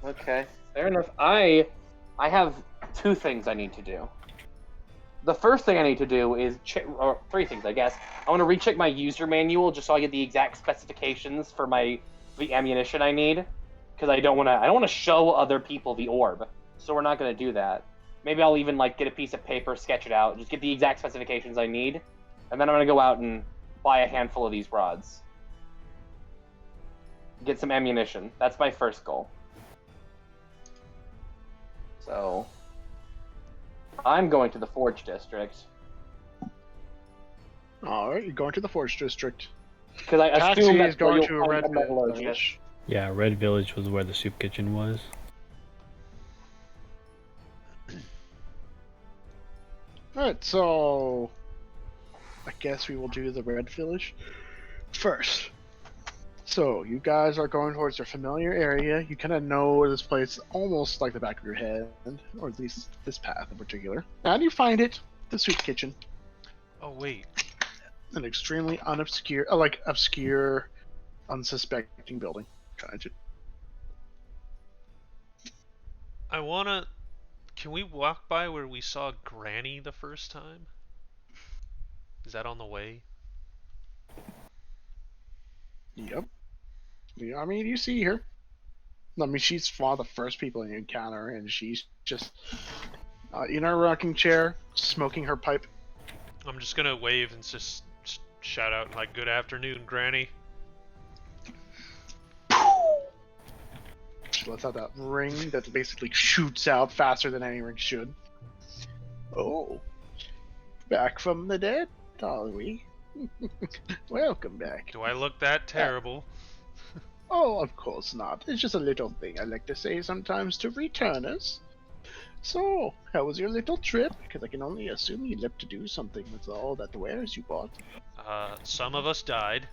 Okay, fair enough. I have two things I need to do. The first thing I need to do is or three things, I guess. I want to recheck my user manual just so I get the exact specifications for the ammunition I need, because I don't want to show other people the orb, so we're not gonna do that. Maybe I'll even like get a piece of paper, sketch it out, just get the exact specifications I need, and then I'm gonna go out and buy a handful of these rods. Get some ammunition. That's my first goal. So, I'm going to the Forge District. Alright, you're going to the Forge District. Because I Taxi assume is that's where going you'll to a find Red the metallurgist. Village. Yeah, Red Village was where the soup kitchen was. Alright, so I guess we will do the Red Village first. So you guys are going towards your familiar area. You kind of know this place almost like the back of your head, or at least this path in particular. And you find it, the soup kitchen, Oh wait. an extremely obscure, unsuspecting building. Tragic. I wanna. Can we walk by where we saw Granny the first time? Is that on the way? Yep. Yeah, I mean, you see her. I mean, she's one of the first people you encounter, and she's just in her rocking chair, smoking her pipe. I'm just gonna wave and just shout out like, "Good afternoon, Granny." She lets out that ring that basically shoots out faster than any ring should. Oh, back from the dead, are we? Welcome back. Do I look that terrible? Oh, of course not. It's just a little thing I like to say sometimes to returners. So, how was your little trip? Because I can only assume you left to do something with all that wares you bought. Some of us died.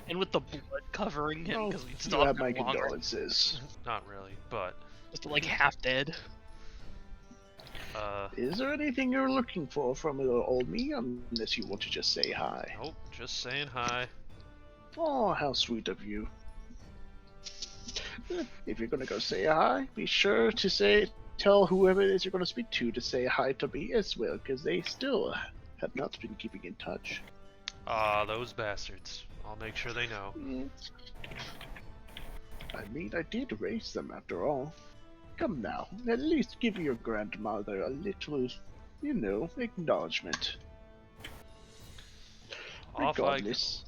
And with the blood covering him because we you still have have my longer. condolences. Not really, but Just like half dead. Is there anything you're looking for from little old me, unless you want to just say hi? nope. Just saying hi. Oh, how sweet of you. If you're gonna go say hi, be sure to tell whoever it is you're gonna speak to say hi to me as well, because they still have not been keeping in touch. Those bastards. I'll make sure they know. I mean, I did raise them after all. Come now, at least give your grandmother a little, acknowledgement. Off Regardless,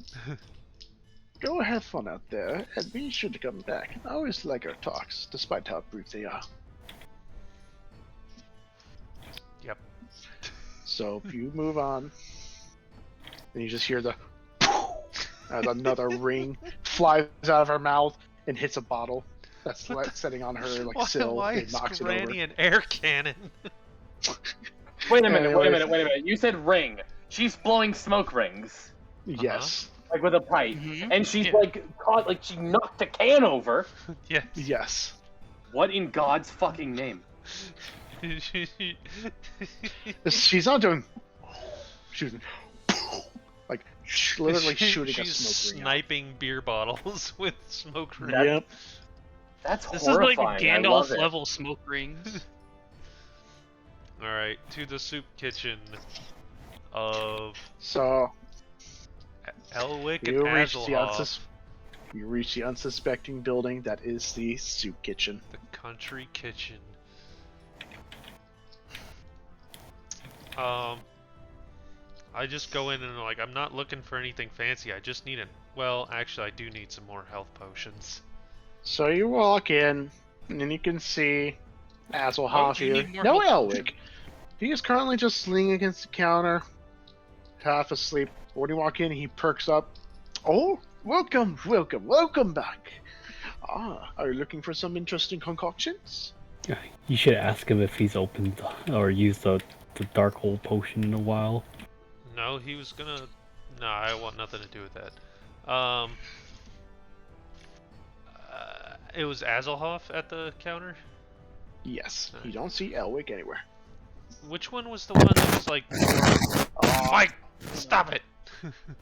go have fun out there, and be sure to come back. I always like our talks, despite how brief they are. Yep. So if you move on, and you just hear the as another ring flies out of her mouth and hits a bottle that's sitting on her sill. Why and is knocks it Granny over. an air cannon? Wait a minute, Anyways. You said ring. She's blowing smoke rings. Yes. Like with a pipe. Mhm. And she's Yeah. caught, she knocked a can over. Yes. Yes. What in God's fucking name? She's not doing. She's literally shooting a She's smoke ring. sniping beer bottles with smoke rings. Yep. That's This is like horrifying. I love Gandalf it. level smoke rings. Alright, to the soup kitchen of So Elwick and you reach the Azelhoff, you reach the unsuspecting building that is the soup kitchen. the country kitchen. I just go in and like, I'm not looking for anything fancy. I just need well, actually, I do need some more health potions. So you walk in, and then you can see Oh, Hasselhoff you here. need more No health Elwick. He is currently just leaning against the counter, half asleep. When you walk in, he perks up. Oh, welcome, welcome, welcome back. Ah, are you looking for some interesting concoctions? You should ask him if he's opened or used the dark hole potion in a while. No, he was gonna. No, I want nothing to do with that. It was Azelhoff at the counter. Yes, you don't see Elwick anywhere. Which one was the one that was like? Mike, stop it!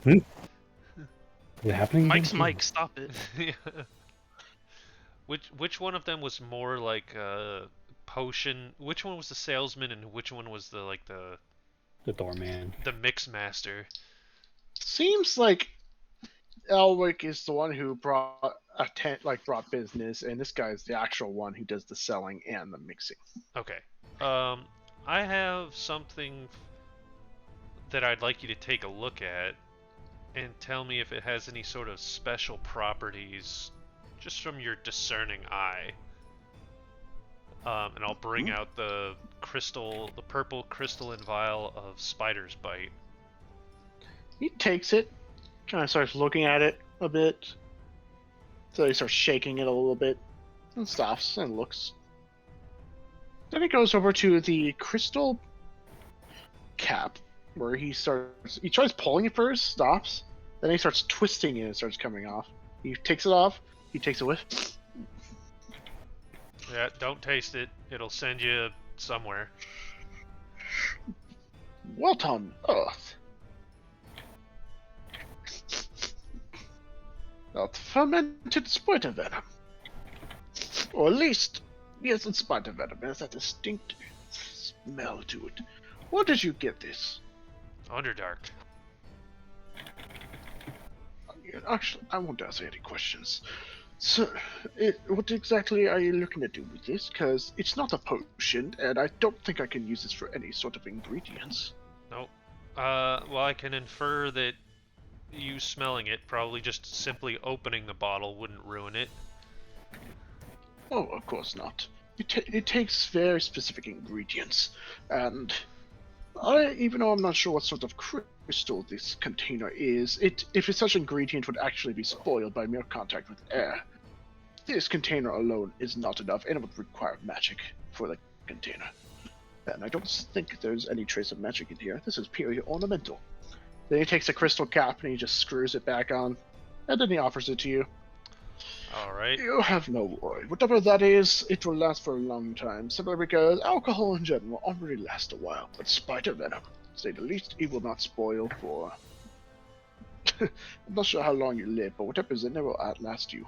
Is it happening? Mike's again? Mike, stop it. Yeah. Which one of them was more like potion? Which one was the salesman, and which one was the The doorman. the mix master? Seems like Elwick is the one who brought brought business, and this guy is the actual one who does the selling and the mixing. Okay. I have something that I'd like you to take a look at and tell me if it has any sort of special properties just from your discerning eye. And I'll bring out the purple crystalline vial of Spider's Bite. He takes it, kind of starts looking at it a bit. So he starts shaking it a little bit, and stops and looks. Then he goes over to the crystal cap, where he tries pulling it first, stops, then he starts twisting it and it starts coming off. He takes it off, he takes a whiff. Yeah, don't taste it. It'll send you somewhere. What on earth? Not fermented spider venom. Or at least, yes, it's spider venom. It has that distinct smell to it. Where did you get this? Underdark. Actually, I won't ask any questions. So, what exactly are you looking to do with this? Because it's not a potion, and I don't think I can use this for any sort of ingredients. Nope. Well, I can infer that you smelling it, probably just simply opening the bottle wouldn't ruin it. Oh, of course not. It takes very specific ingredients, and even though I'm not sure what sort of crystal this container is, if such ingredient would actually be spoiled by mere contact with air, this container alone is not enough, and it would require magic for the container. And I don't think there's any trace of magic in here. This is purely ornamental. Then he takes a crystal cap and he just screws it back on, and then he offers it to you. Alright. You have no worry. Whatever that is, it will last for a long time, simply because alcohol in general already lasts a while, but spider venom, to say the least, it will not spoil for... I'm not sure how long you live, but whatever is in there will outlast you.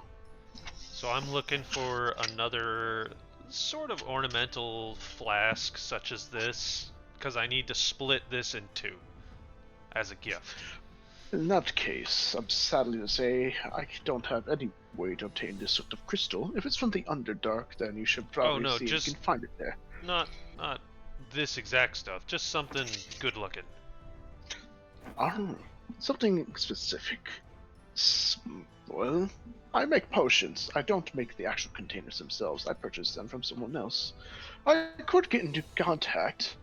So I'm looking for another sort of ornamental flask such as this, because I need to split this in two as a gift. In that case, I'm sadly to say, I don't have any way to obtain this sort of crystal. If it's from the Underdark, then you should probably see if you can find it there. Not this exact stuff, just something good looking. Oh, something specific. Well, I make potions. I don't make the actual containers themselves. I purchase them from someone else. I could get into contact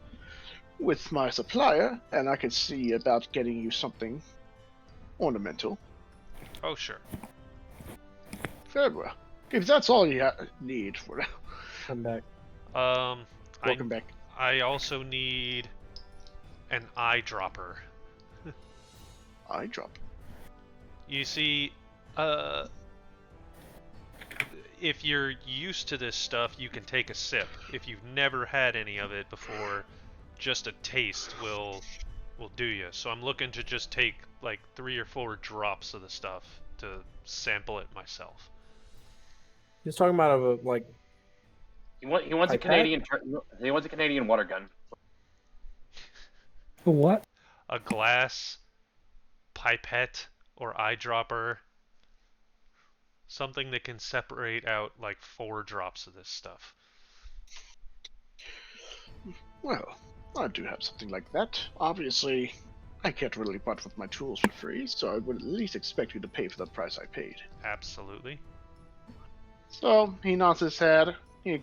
with my supplier, and I could see about getting you something ornamental. Oh, sure. Very well. If that's all you need for now. Come back. Welcome back. I also need an eyedropper. Eyedrop. You see, if you're used to this stuff, you can take a sip. If you've never had any of it before, just a taste will do you. So I'm looking to just take like 3 or 4 drops of the stuff to sample it myself. He's talking about like. He wants a Pipette? Canadian water gun. What? A glass, pipette, or eyedropper. Something that can separate out like 4 drops of this stuff. Well, I do have something like that. Obviously, I can't really butt with my tools for free, so I would at least expect you to pay for the price I paid. Absolutely. So he nods his head. He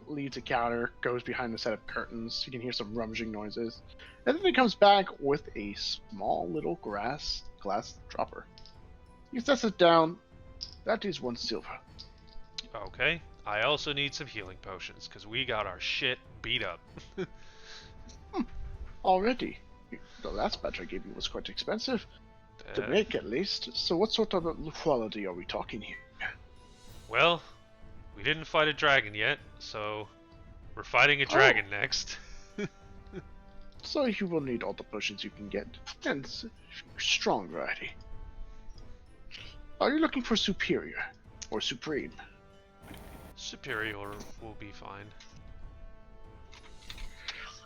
leaves the counter, goes behind the set of curtains. You can hear some rummaging noises, and then he comes back with a small little glass dropper. He sets it down. That is 1 silver. Okay. I also need some healing potions, because we got our shit beat up. Already. The last batch I gave you was quite expensive. To make, at least. So what sort of quality are we talking here? Well, we didn't fight a dragon yet, so we're fighting a dragon next. So you will need all the potions you can get, and strong variety. Are you looking for superior or supreme? Superior will be fine.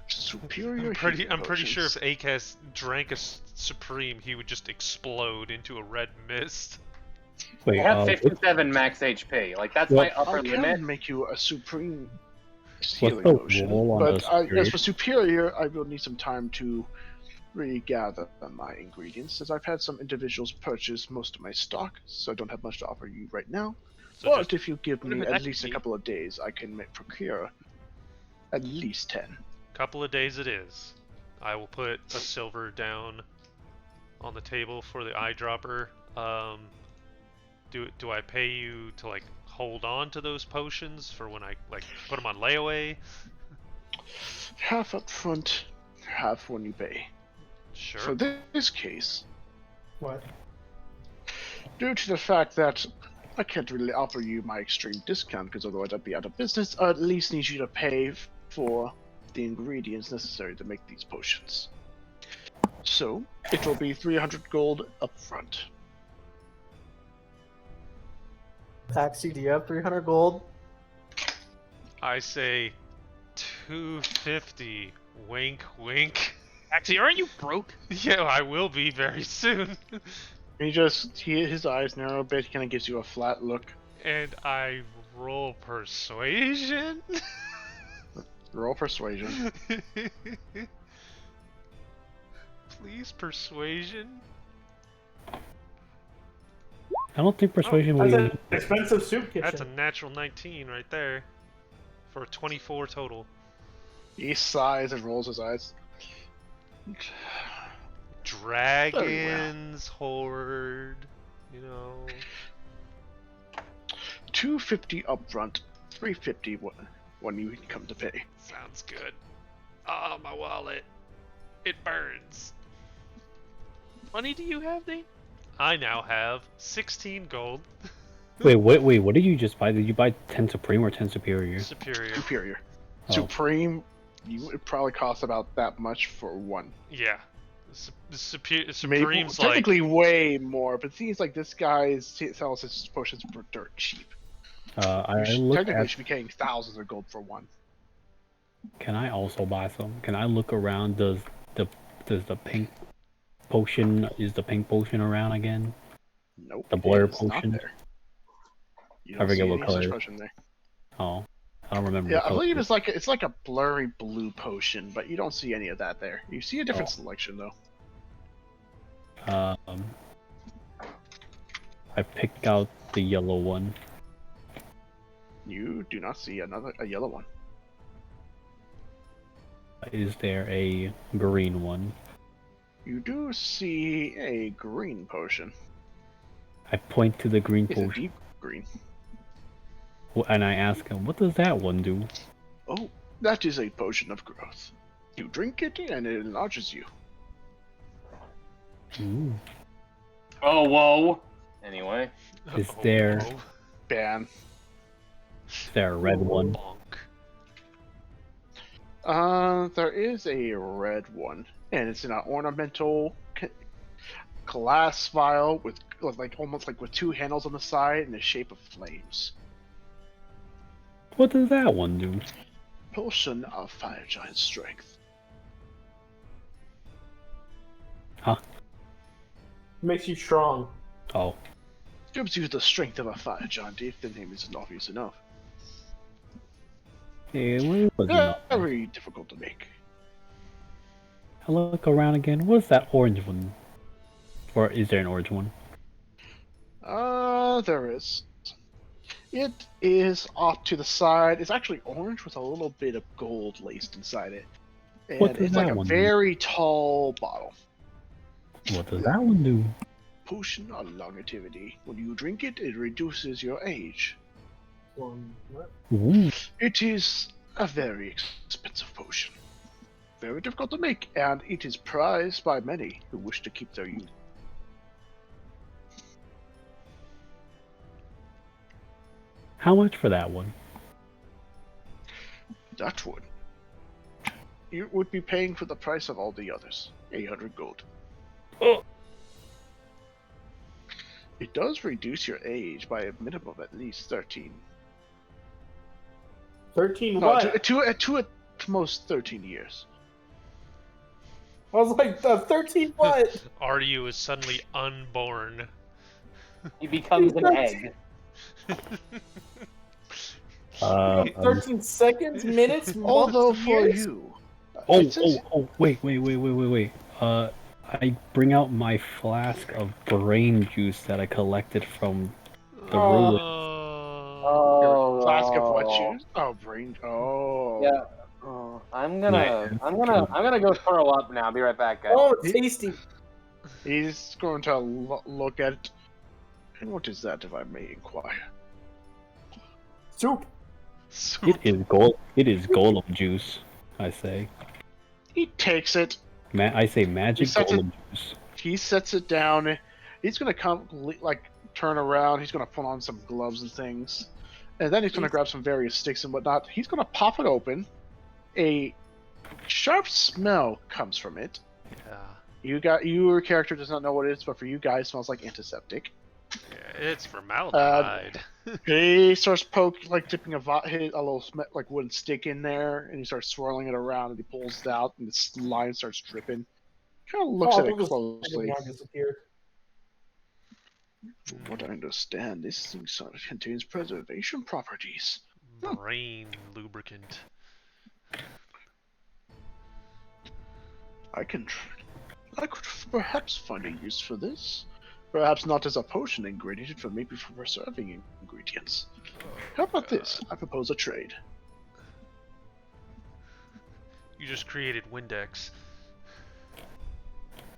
Superior. I'm pretty sure if Akaz drank a Supreme, he would just explode into a red mist. Wait, I have 57 max HP. Like, that's my upper I limit. can make you a supreme what's healing the potion, roll on but the superior? as for superior, I will need some time to regather my ingredients, as I've had some individuals purchase most of my stock, so I don't have much to offer you right now. So But just if you give me that at could least a be. couple of days, I can procure at least 10. a couple of days it is. I will put a silver down on the table for the eyedropper. Do I pay you to like hold on to those potions for when I like put them on layaway? Half up front, half when you pay. Sure. For this case, What? due to the fact that I can't really offer you my extreme discount because otherwise I'd be out of business, I at least need you to pay for the ingredients necessary to make these potions. So, it will be 300 gold up front. Taxi, do you have 300 gold? I say 250. Wink, wink. Actually, aren't you broke? Yeah, I will be very soon. His eyes narrow a bit, he kind of gives you a flat look. And I roll persuasion. Roll persuasion. Please, persuasion. I don't think persuasion That's will an expensive soup kitchen. That's a natural 19 right there. For 24 total. He sighs and rolls his eyes. Dragons, horde, you know. 250 up front, 350 when you come to pay. Sounds good. Ah, my wallet. It burns. Money do you have, Dane? I now have 16 gold. Wait, what did you just buy? Did you buy 10 Supreme or 10 Superior? Superior. Superior. Oh. Supreme, it probably costs about that much for one. Yeah. Maybe, Supreme's like... technically way more, but it seems like this guy sells his potions for dirt cheap. I You look technically at... should be paying thousands of gold for one. Can I also buy some? Can I look around? Does the pink potion, is the pink potion around again? Nope. The blur it's not potion? there. You I don't forget see what any color such it is. potion there. Oh, I don't remember. Yeah, the I color. believe it's like a blurry blue potion, but you don't see any of that there. You see a different selection though. I picked out the yellow one. You do not see a yellow one. Is there a green one? You do see a green potion. I point to the green It's a potion, deep green. and I ask him, "What does that one do?" Oh, that is a potion of growth. You drink it and it enlarges you. Ooh. Oh, whoa. Anyway. Is there- Oh, Ban. Is there a red one? bonk. There is a red one, and it's in an ornamental glass vial with like almost like with two handles on the side in the shape of flames. What does that one do? Potion of fire giant strength. Makes you strong. Oh, Gives you the strength of a fire giant if the name isn't obvious enough. yeah, well, it was enough. Very difficult to make. I look around again. What's that orange one? Or is there an orange one? There is. It is off to the side. It's actually orange with a little bit of gold laced inside it. What And does it's like that a one do? very tall bottle. What does that one do? Potion of longevity. When you drink it, it reduces your age. What? Ooh. It is a very expensive potion. Very difficult to make, and it is prized by many who wish to keep their youth. How much for that one? That would. You would be paying for the price of all the others. 800 gold. Oh. It does reduce your age by a minimum of at least 13. 13 No, what? to at most 13 years. I was like, 13 what? Aryu is suddenly unborn. He becomes an egg. 13 seconds, minutes, months, Although for years? you... Wait. I bring out my flask of brain juice that I collected from the ruin. Oh, Flask of what juice? Oh, brain... Oh. Yeah. I'm gonna go throw up now. Be right back, guys. Oh, it's tasty. He's going to look at it. And what is that, if I may inquire? Soup. It is golem juice, I say. He takes it. I say magic golem juice. He sets it down. He's going to come, like, turn around. He's going to put on some gloves and things. And then he's going to grab some various sticks and whatnot. He's going to pop it open. A sharp smell comes from it. Yeah. Your character does not know what it is, but for you guys, it smells like antiseptic. Yeah, it's formaldehyde. He starts dipping a little like wooden stick in there, and he starts swirling it around, and he pulls it out, and the line starts dripping. Kind of looks at it closely. From what I understand, this thing contains preservation properties. Brain lubricant. I could perhaps find a use for this. Perhaps not as a potion ingredient, but maybe for preserving ingredients. How about this? I propose a trade. You just created Windex.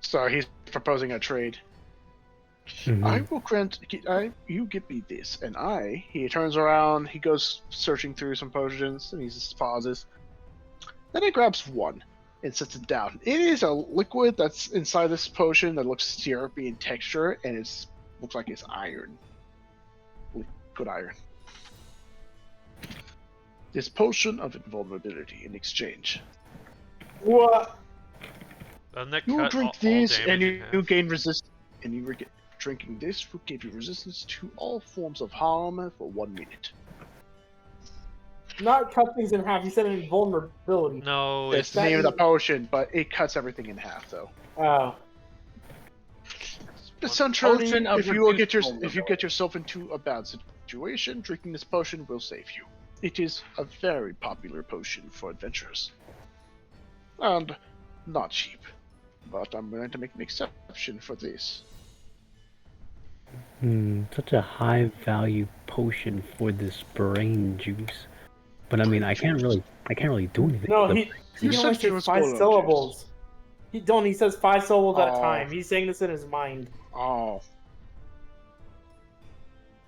So he's proposing a trade. Mm-hmm. I will grant. You give me this, and He turns around. He goes searching through some potions, and he just pauses. Then he grabs one and sets it down. It is a liquid that's inside this potion that looks syrupy in texture, and it looks like it's iron. Liquid iron. This potion of invulnerability in exchange. What? Doesn't that You cut drink all this, damage and in you half? gain resistance. And drinking this will give you resistance to all forms of harm for 1 minute. Not cut things in half. You said invulnerability. No, It's the name of the potion, but it cuts everything in half, though. Oh. Essentially, Potion of if you get reduced yourself into a bad situation, drinking this potion will save you. It is a very popular potion for adventurers, and not cheap. But I'm going to make an exception for this. Such a high value potion for this brain juice. But I mean, I can't really do anything. No, with he You only said you says 5 was syllables. He says 5 syllables at a Oh. time. He's saying this in his mind. Oh,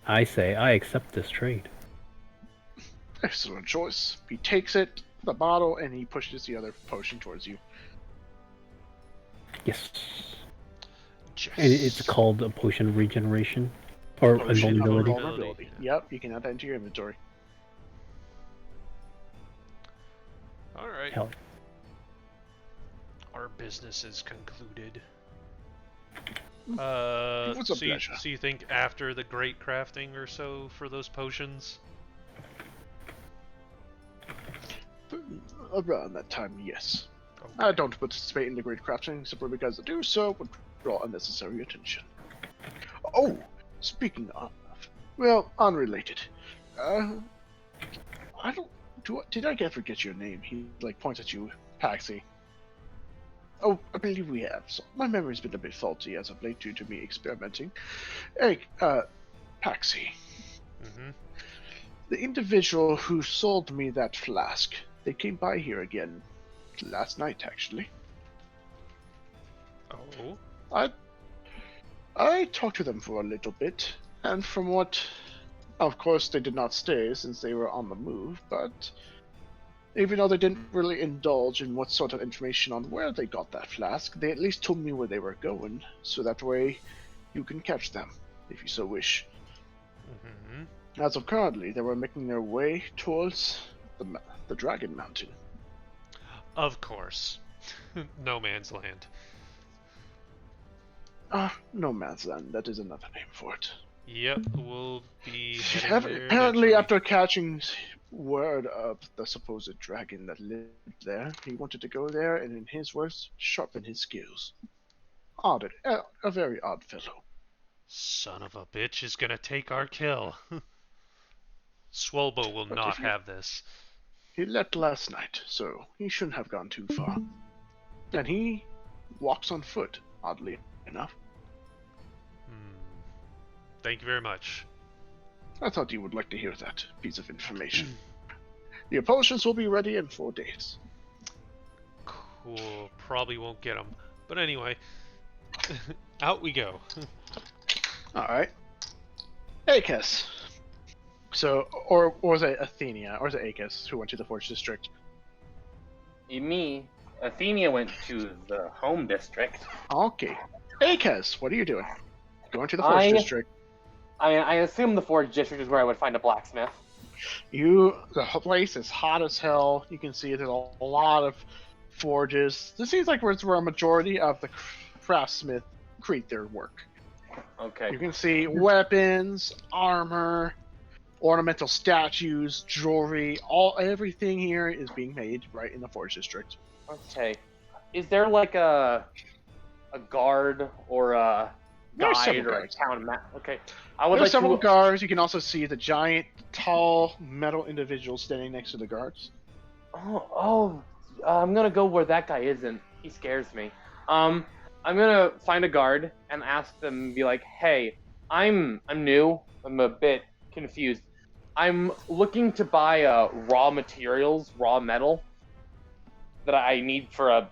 I say I accept this trade. excellent choice. He takes it, the bottle, and he pushes the other potion towards you. Yes. Yes. And it's called a potion of regeneration or Potion of invulnerability. invulnerability. Yep, you can add that into your inventory. All right. Hell. Our business is concluded. It was a So you, pleasure. so you think after the great crafting or so for those potions? Around that time, yes. Okay. I don't participate in the great crafting simply because to do so would draw unnecessary attention. Oh, speaking of, well, unrelated. Did I ever get your name? He points at you, Paxi. Oh, I believe we have. So my memory's been a bit faulty as of late due to me experimenting. Hey, Paxi. Mm-hmm. The individual who sold me that flask, they came by here again last night, actually. Oh. I talked to them for a little bit, and from what... Of course, they did not stay since they were on the move, but even though they didn't really indulge in what sort of information on where they got that flask, they at least told me where they were going, so that way you can catch them, if you so wish. Mm-hmm. As of currently, they were making their way towards the Dragon Mountain. Of course. No man's land. No man's land, that is another name for it. Yep, we'll be heading there Apparently, eventually. after catching word of the supposed dragon that lived there, he wanted to go there and, in his words, sharpen his skills. A very odd fellow. Son of a bitch is gonna take our kill. Swolbo will But not if you- have this. He left last night, so he shouldn't have gone too far. And he walks on foot, oddly enough. Thank you very much. I thought you would like to hear that piece of information. Your potions will be ready in 4 days. Cool. Probably won't get them. But anyway, out we go. Alright. Akis. So, or was it Athenia, or was it Akis who went to the Forge District? Me, Athenia went to the home district. Okay. Akis, what are you doing? Going to the Forge District. I assume the Forge district is where I would find a blacksmith. The place is hot as hell. You can see there's a lot of forges. This seems like where a majority of the craftsmith create their work. Okay. You can see weapons, armor, ornamental statues, jewelry. Everything here is being made right in the Forge District. Okay. Is there like a guard or a There are guide several or guards. a town map? Okay. I would There are like several to. guards. You can also see the giant, tall, metal individual standing next to the guards. I'm gonna go where that guy isn't. He scares me. I'm gonna find a guard and ask them, be like, "Hey, I'm new. I'm a bit confused. I'm looking to buy raw materials, raw metal that I need for a.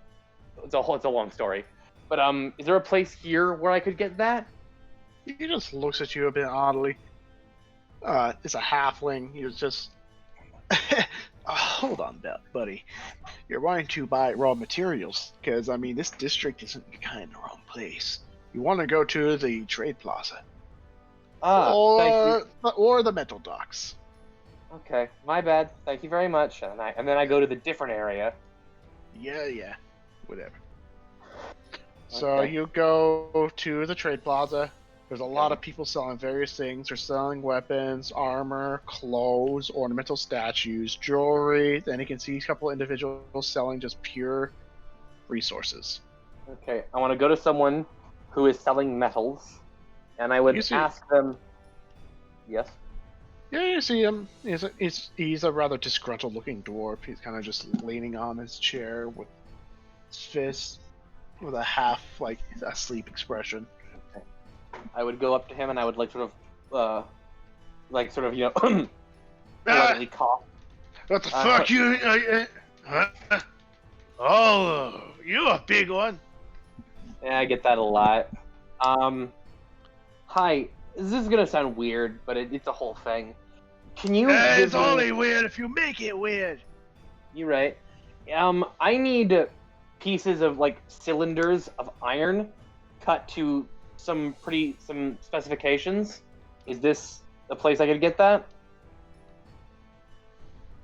It's a long story, but is there a place here where I could get that? He just looks at you a bit oddly. It's a halfling. You're just... hold on, buddy. You're wanting to buy raw materials, because, I mean, this district isn't kind of the wrong place. You want to go to the trade plaza. Thank you. Or the metal docks. Okay, my bad. Thank you very much. And then I go to the different area. Yeah. Whatever. So Okay. you go to the trade plaza. There's a lot of people selling various things. They're selling weapons, armor, clothes, ornamental statues, jewelry. Then you can see a couple individuals selling just pure resources. Okay, I want to go to someone who is selling metals, and I would You see- ask them. Yes. Yeah, you see him. He's a rather disgruntled-looking dwarf. He's kind of just leaning on his chair with his fist, with a half, like, asleep expression. I would go up to him and I would politely cough. What the fuck, you? Huh? Oh, you a big one. Yeah, I get that a lot. Hi. This is gonna sound weird, but it's a whole thing. Can you? It's give me- only weird if you make it weird. You're right. I need pieces of like cylinders of iron cut to some specifications. Is this the place I could get that?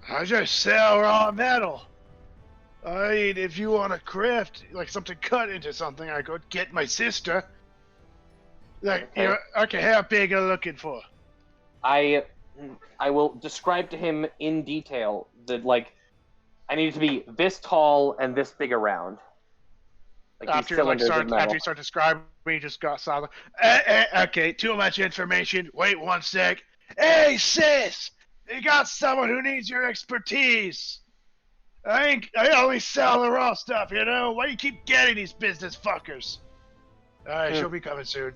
I just sell raw metal. I mean, if you want to craft like something cut into something, I could get my sister. Like, Okay. okay, how big are you looking for? I will describe to him in detail that like I need it to be this tall and this big around. Like these After cylinders of metal. after you start describing, you just got silent. Okay, too much information. Wait 1 sec. Hey, sis! You got someone who needs your expertise. I only sell the raw stuff, you know? Why do you keep getting these business fuckers? Alright, she'll be coming soon.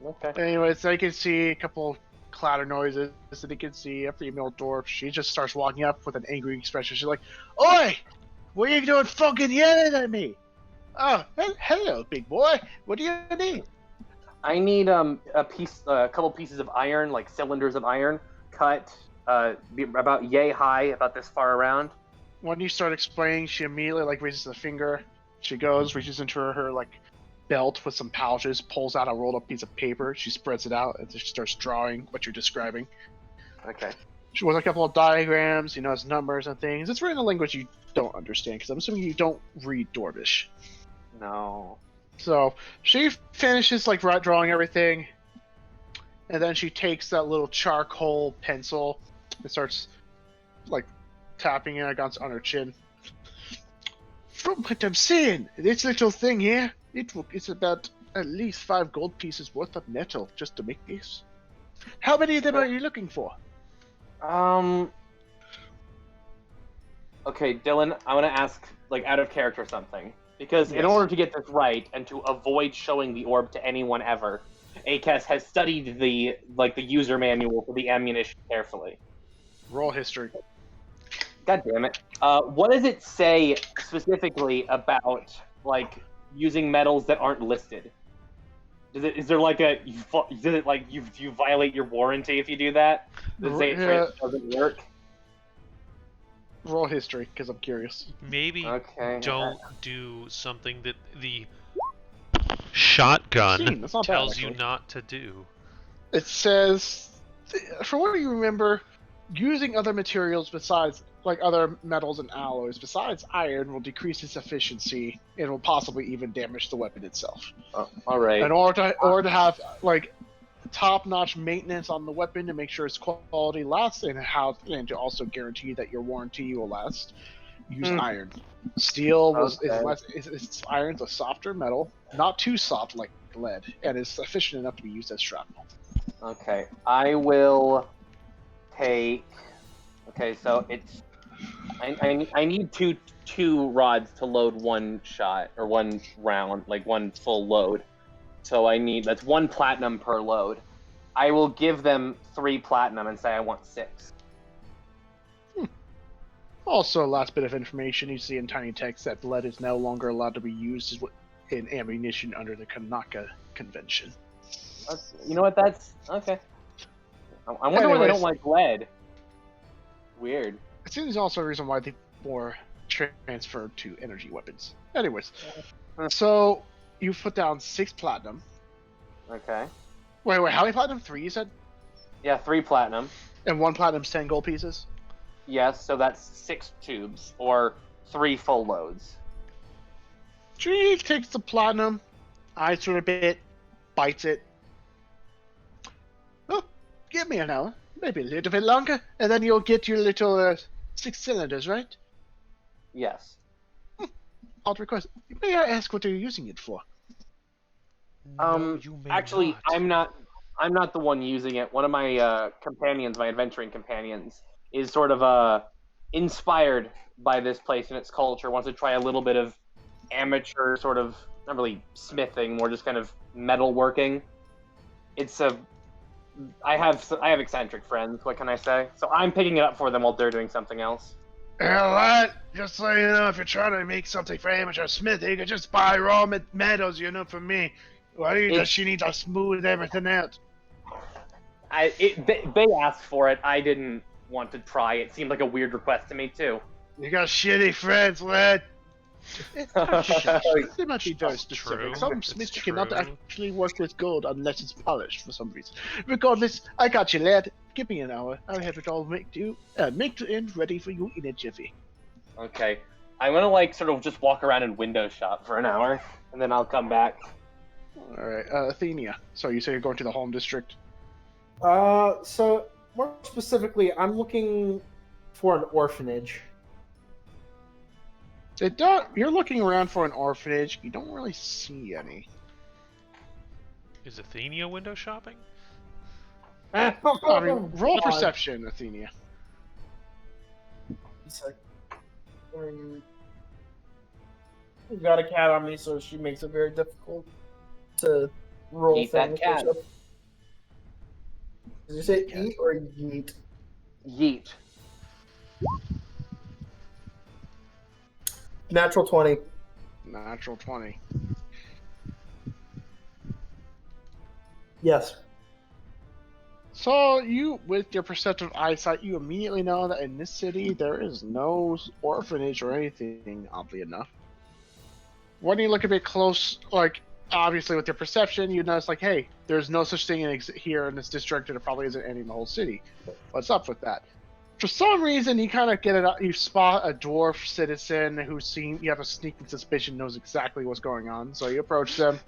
Okay. Anyways, I can see a couple clatter noises, and you can see a female dwarf. She just starts walking up with an angry expression. She's like, Oi! What are you doing fucking yelling at me? Oh, hello, big boy. What do you need? I need a couple pieces of iron, like cylinders of iron, cut about yay high, about this far around. When you start explaining, she immediately raises a finger. She goes, reaches into her belt with some pouches, pulls out a rolled up piece of paper. She spreads it out and she starts drawing what you're describing. Okay. She was a couple of diagrams, has numbers and things. It's written in a language you don't understand because I'm assuming you don't read Dwarvish. No. So she finishes drawing everything, and then she takes that little charcoal pencil and starts tapping it on her chin. From what I'm seeing, this little thing here, it's about at least 5 gold pieces worth of metal just to make this. How many of them are you looking for? Okay, Dylan, I want to ask, out of character something. Because in order to get this right, and to avoid showing the orb to anyone ever, Akes has studied the user manual for the ammunition carefully. Roll history. God damn it. What does it say specifically about, using metals that aren't listed? Is there you violate your warranty if you do that? Does it say it doesn't work? Roll history, because I'm curious. Maybe don't do something that the shotgun tells you not to do. It says, from what you remember, using other materials besides, other metals and alloys, besides iron, will decrease its efficiency and will possibly even damage the weapon itself. Oh, all right. In order to have, top-notch maintenance on the weapon to make sure its quality lasts and to also guarantee that your warranty will last, use iron. Steel iron's a softer metal, not too soft like lead, and is efficient enough to be used as shrapnel. Okay, I will take. Okay, so it's. I need two rods to load one shot or one round, one full load. So that's 1 platinum per load. I will give them 3 platinum and say I want 6. Also, last bit of information, you see in tiny text that lead is no longer allowed to be used in ammunition under the Kanaka Convention. You know what? That's okay. I wonder why they don't like lead. Weird. It seems also a reason why they were transferred to energy weapons. Anyways, so you put down 6 platinum. Okay. Wait, how many platinum? 3, you said? Yeah, 3 platinum. And 1 platinum's 10 gold pieces? Yes, so that's 6 tubes, or 3 full loads. She takes the platinum, eyes it a bit, bites it. Oh, give me an hour, maybe a little bit longer, and then you'll get your little 6 cylinders, right? Yes. Odd request. May I ask what you're using it for? Actually, not. I'm not the one using it. One of my companions, my adventuring companions, is sort of inspired by this place and its culture. Wants to try a little bit of amateur sort of, not really smithing, more just kind of metal working. I have eccentric friends. What can I say? So I'm picking it up for them while they're doing something else. What? Just so you know, if you're trying to make something for amateur smithing, you can just buy raw metals, from me. Why does she need to smooth everything out? They asked for it. I didn't want to try. It seemed like a weird request to me too. You got shitty friends, lad. They might be very specific. True. Some smiths cannot actually work with gold unless it's polished for some reason. Regardless, I got you, lad. Give me an hour. I'll have it all make and ready for you in a jiffy. Okay. I'm gonna sort of just walk around and window shop for an hour, and then I'll come back. Alright, Athenia. So you say you're going to the home district? So more specifically, I'm looking for an orphanage. You're looking around for an orphanage. You don't really see any. Is Athenia window shopping? Roll perception, Athenia. We've got a cat on me, so she makes it very difficult to roll Eat that things. cat. Did you say eat or yeet? Yeet. Natural 20. Natural 20. Yes. So you, with your perceptive eyesight, you immediately know that in this city there is no orphanage or anything. Oddly enough, when you look a bit close, like obviously with your perception, you notice like, hey, there's no such thing here in this district, and there probably isn't any in the whole city. What's up with that? For some reason, you kind of get it. You spot a dwarf citizen who you have a sneaking suspicion knows exactly what's going on. So you approach them.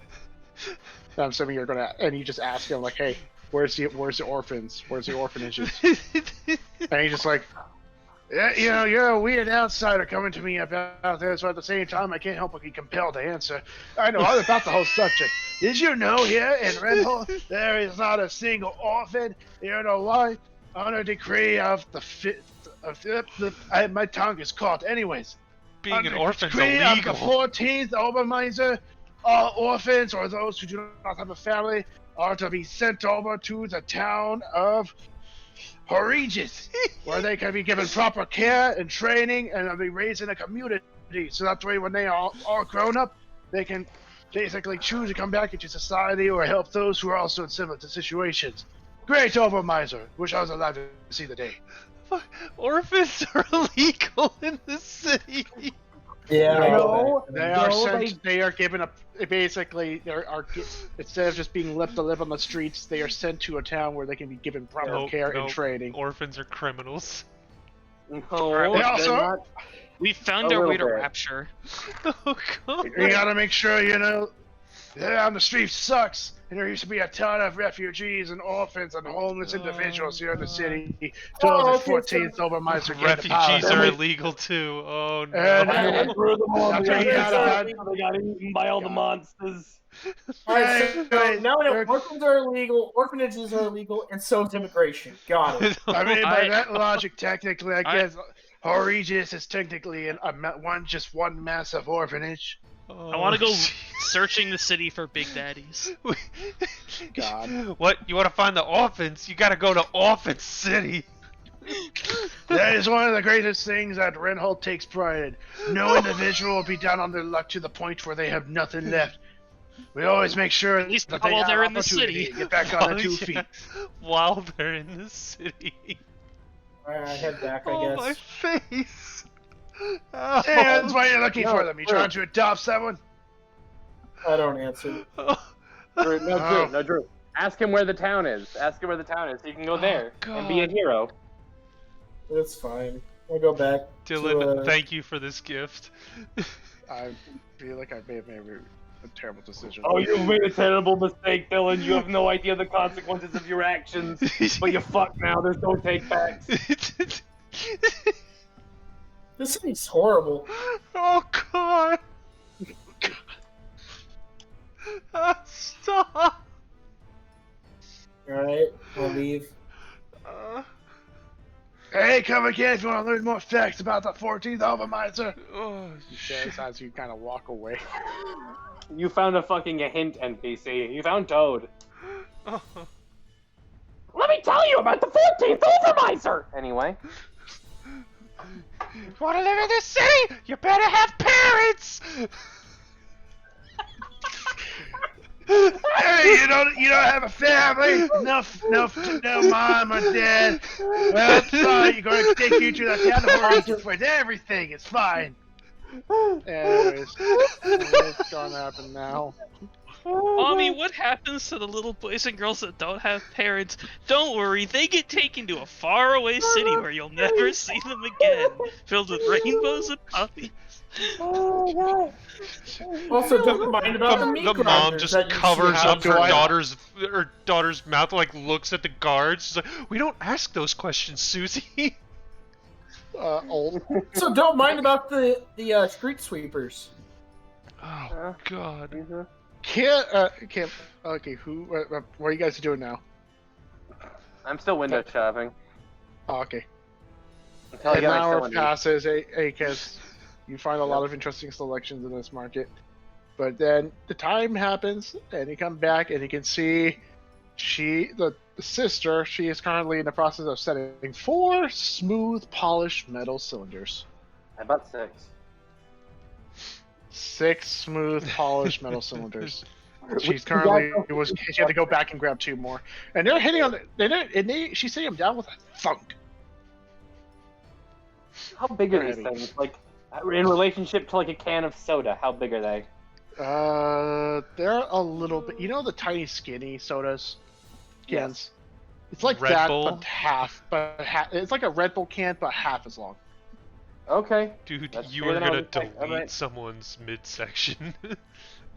I'm assuming you're gonna, and you just ask him like, "Hey, where's the orphans? Where's the orphanages?" And he's just like, "Yeah, you're a weird outsider coming to me about this, but at the same time, I can't help but be compelled to answer. I know all about the whole subject. Did you know here in Redhole there is not a single orphan? You know why? On a decree of the my tongue is caught. Anyways, Being an orphan's decree of the illegal. 14th Obermeister, all orphans or those who do not have a family are to be sent over to the town of Regis, where they can be given proper care and training and be raised in a community. So that way, when they are all grown up, they can basically choose to come back into society or help those who are also in similar situations. Great Obermeister. Wish I was allowed to see the day." Orphans are illegal in this city. Yeah. No, They are sent. They are given a. Basically, instead of just being left to live on the streets, they are sent to a town where they can be given proper care and training. Orphans are criminals. No, They also- they're not. We found A our way to little bit. Rapture. Oh god. You gotta make sure you know. Yeah, on the street sucks, and there used to be a ton of refugees and orphans and homeless individuals here in the city. Till the 14th Obermeister came to power. Refugees are illegal too. Oh no. And Threw them all After in he the got jar. done- They got eaten by all the monsters. Alright, so Anyways, now we know they're- orphans are illegal, orphanages are illegal, and so is immigration. Got it. I mean, by I- that logic, technically, I I- guess Regis is technically just one massive orphanage. I want to go searching the city for Big Daddies. God. What? You want to find the orphans? You gotta go to Orphan City. That is one of the greatest things that Renhold takes pride in. No individual will be down on their luck to the point where they have nothing left. We always make sure At least that not they while have they're in the opportunity city. to get back on their two Yeah, feet. while they're in the city. Alright, head back, I Oh, guess. my face. Hey, that's why you're looking for them. You trying to adopt someone? I don't answer. Drew, no, Oh. Drew. Ask him where the town is. Ask him where the town is. So you can go there and be a God. hero. It's fine. I'll go back. Dylan, to, thank you for this gift. I feel like I may have made a terrible decision. Oh, you've made a terrible mistake, Dylan. You have no idea the consequences of your actions. But you're fucked now. There's no take backs. This thing's horrible. Oh god. Stop. Alright, I'll leave. Hey, come again if you want to learn more facts about the 14th Obermeister. Oh, He says as you kind of walk away. You found a hint, NPC. You found Toad. oh. Let me tell you about the 14th Overmiser! Anyway. Want to live in this city? You better have parents. Hey, you don't have a family? No mom or dad. Well, it's fine. You're going to take you to the town of Regis with everything. It's fine. Anyways, what's going to happen now? Mommy, what happens to the little boys and girls that don't have parents? Don't worry, they get taken to a faraway city where you'll never see them again, filled with rainbows and puppies. Also, don't mind about the meat The mom grinders just that you covers see up her outside. daughter's mouth, like looks at the guards. She's like, "We don't ask those questions, Susie." Old. So don't mind about the street sweepers. Oh god. Can't. Okay, what are you guys doing now? I'm still window shopping. Oh, okay. Until I An get my hour filling. passes. Akis You find a lot of interesting selections in this market. But then the time happens, and you come back, and you can see the sister, she is currently in the process of setting 4 smooth, polished metal cylinders. I bought 6. 6 smooth, polished metal cylinders. She's currently she had to go back and grab 2 more, and they're hitting on she's hitting them down with a thunk. How big are these things? Like in relationship to like a can of soda, how big are they? They're a little bit. You know the tiny skinny sodas cans. Yes. It's like Red that, Bull? but it's like a Red Bull can, but half as long. Okay. Dude, That's you bigger are than I gonna was expecting. delete Alright. someone's midsection.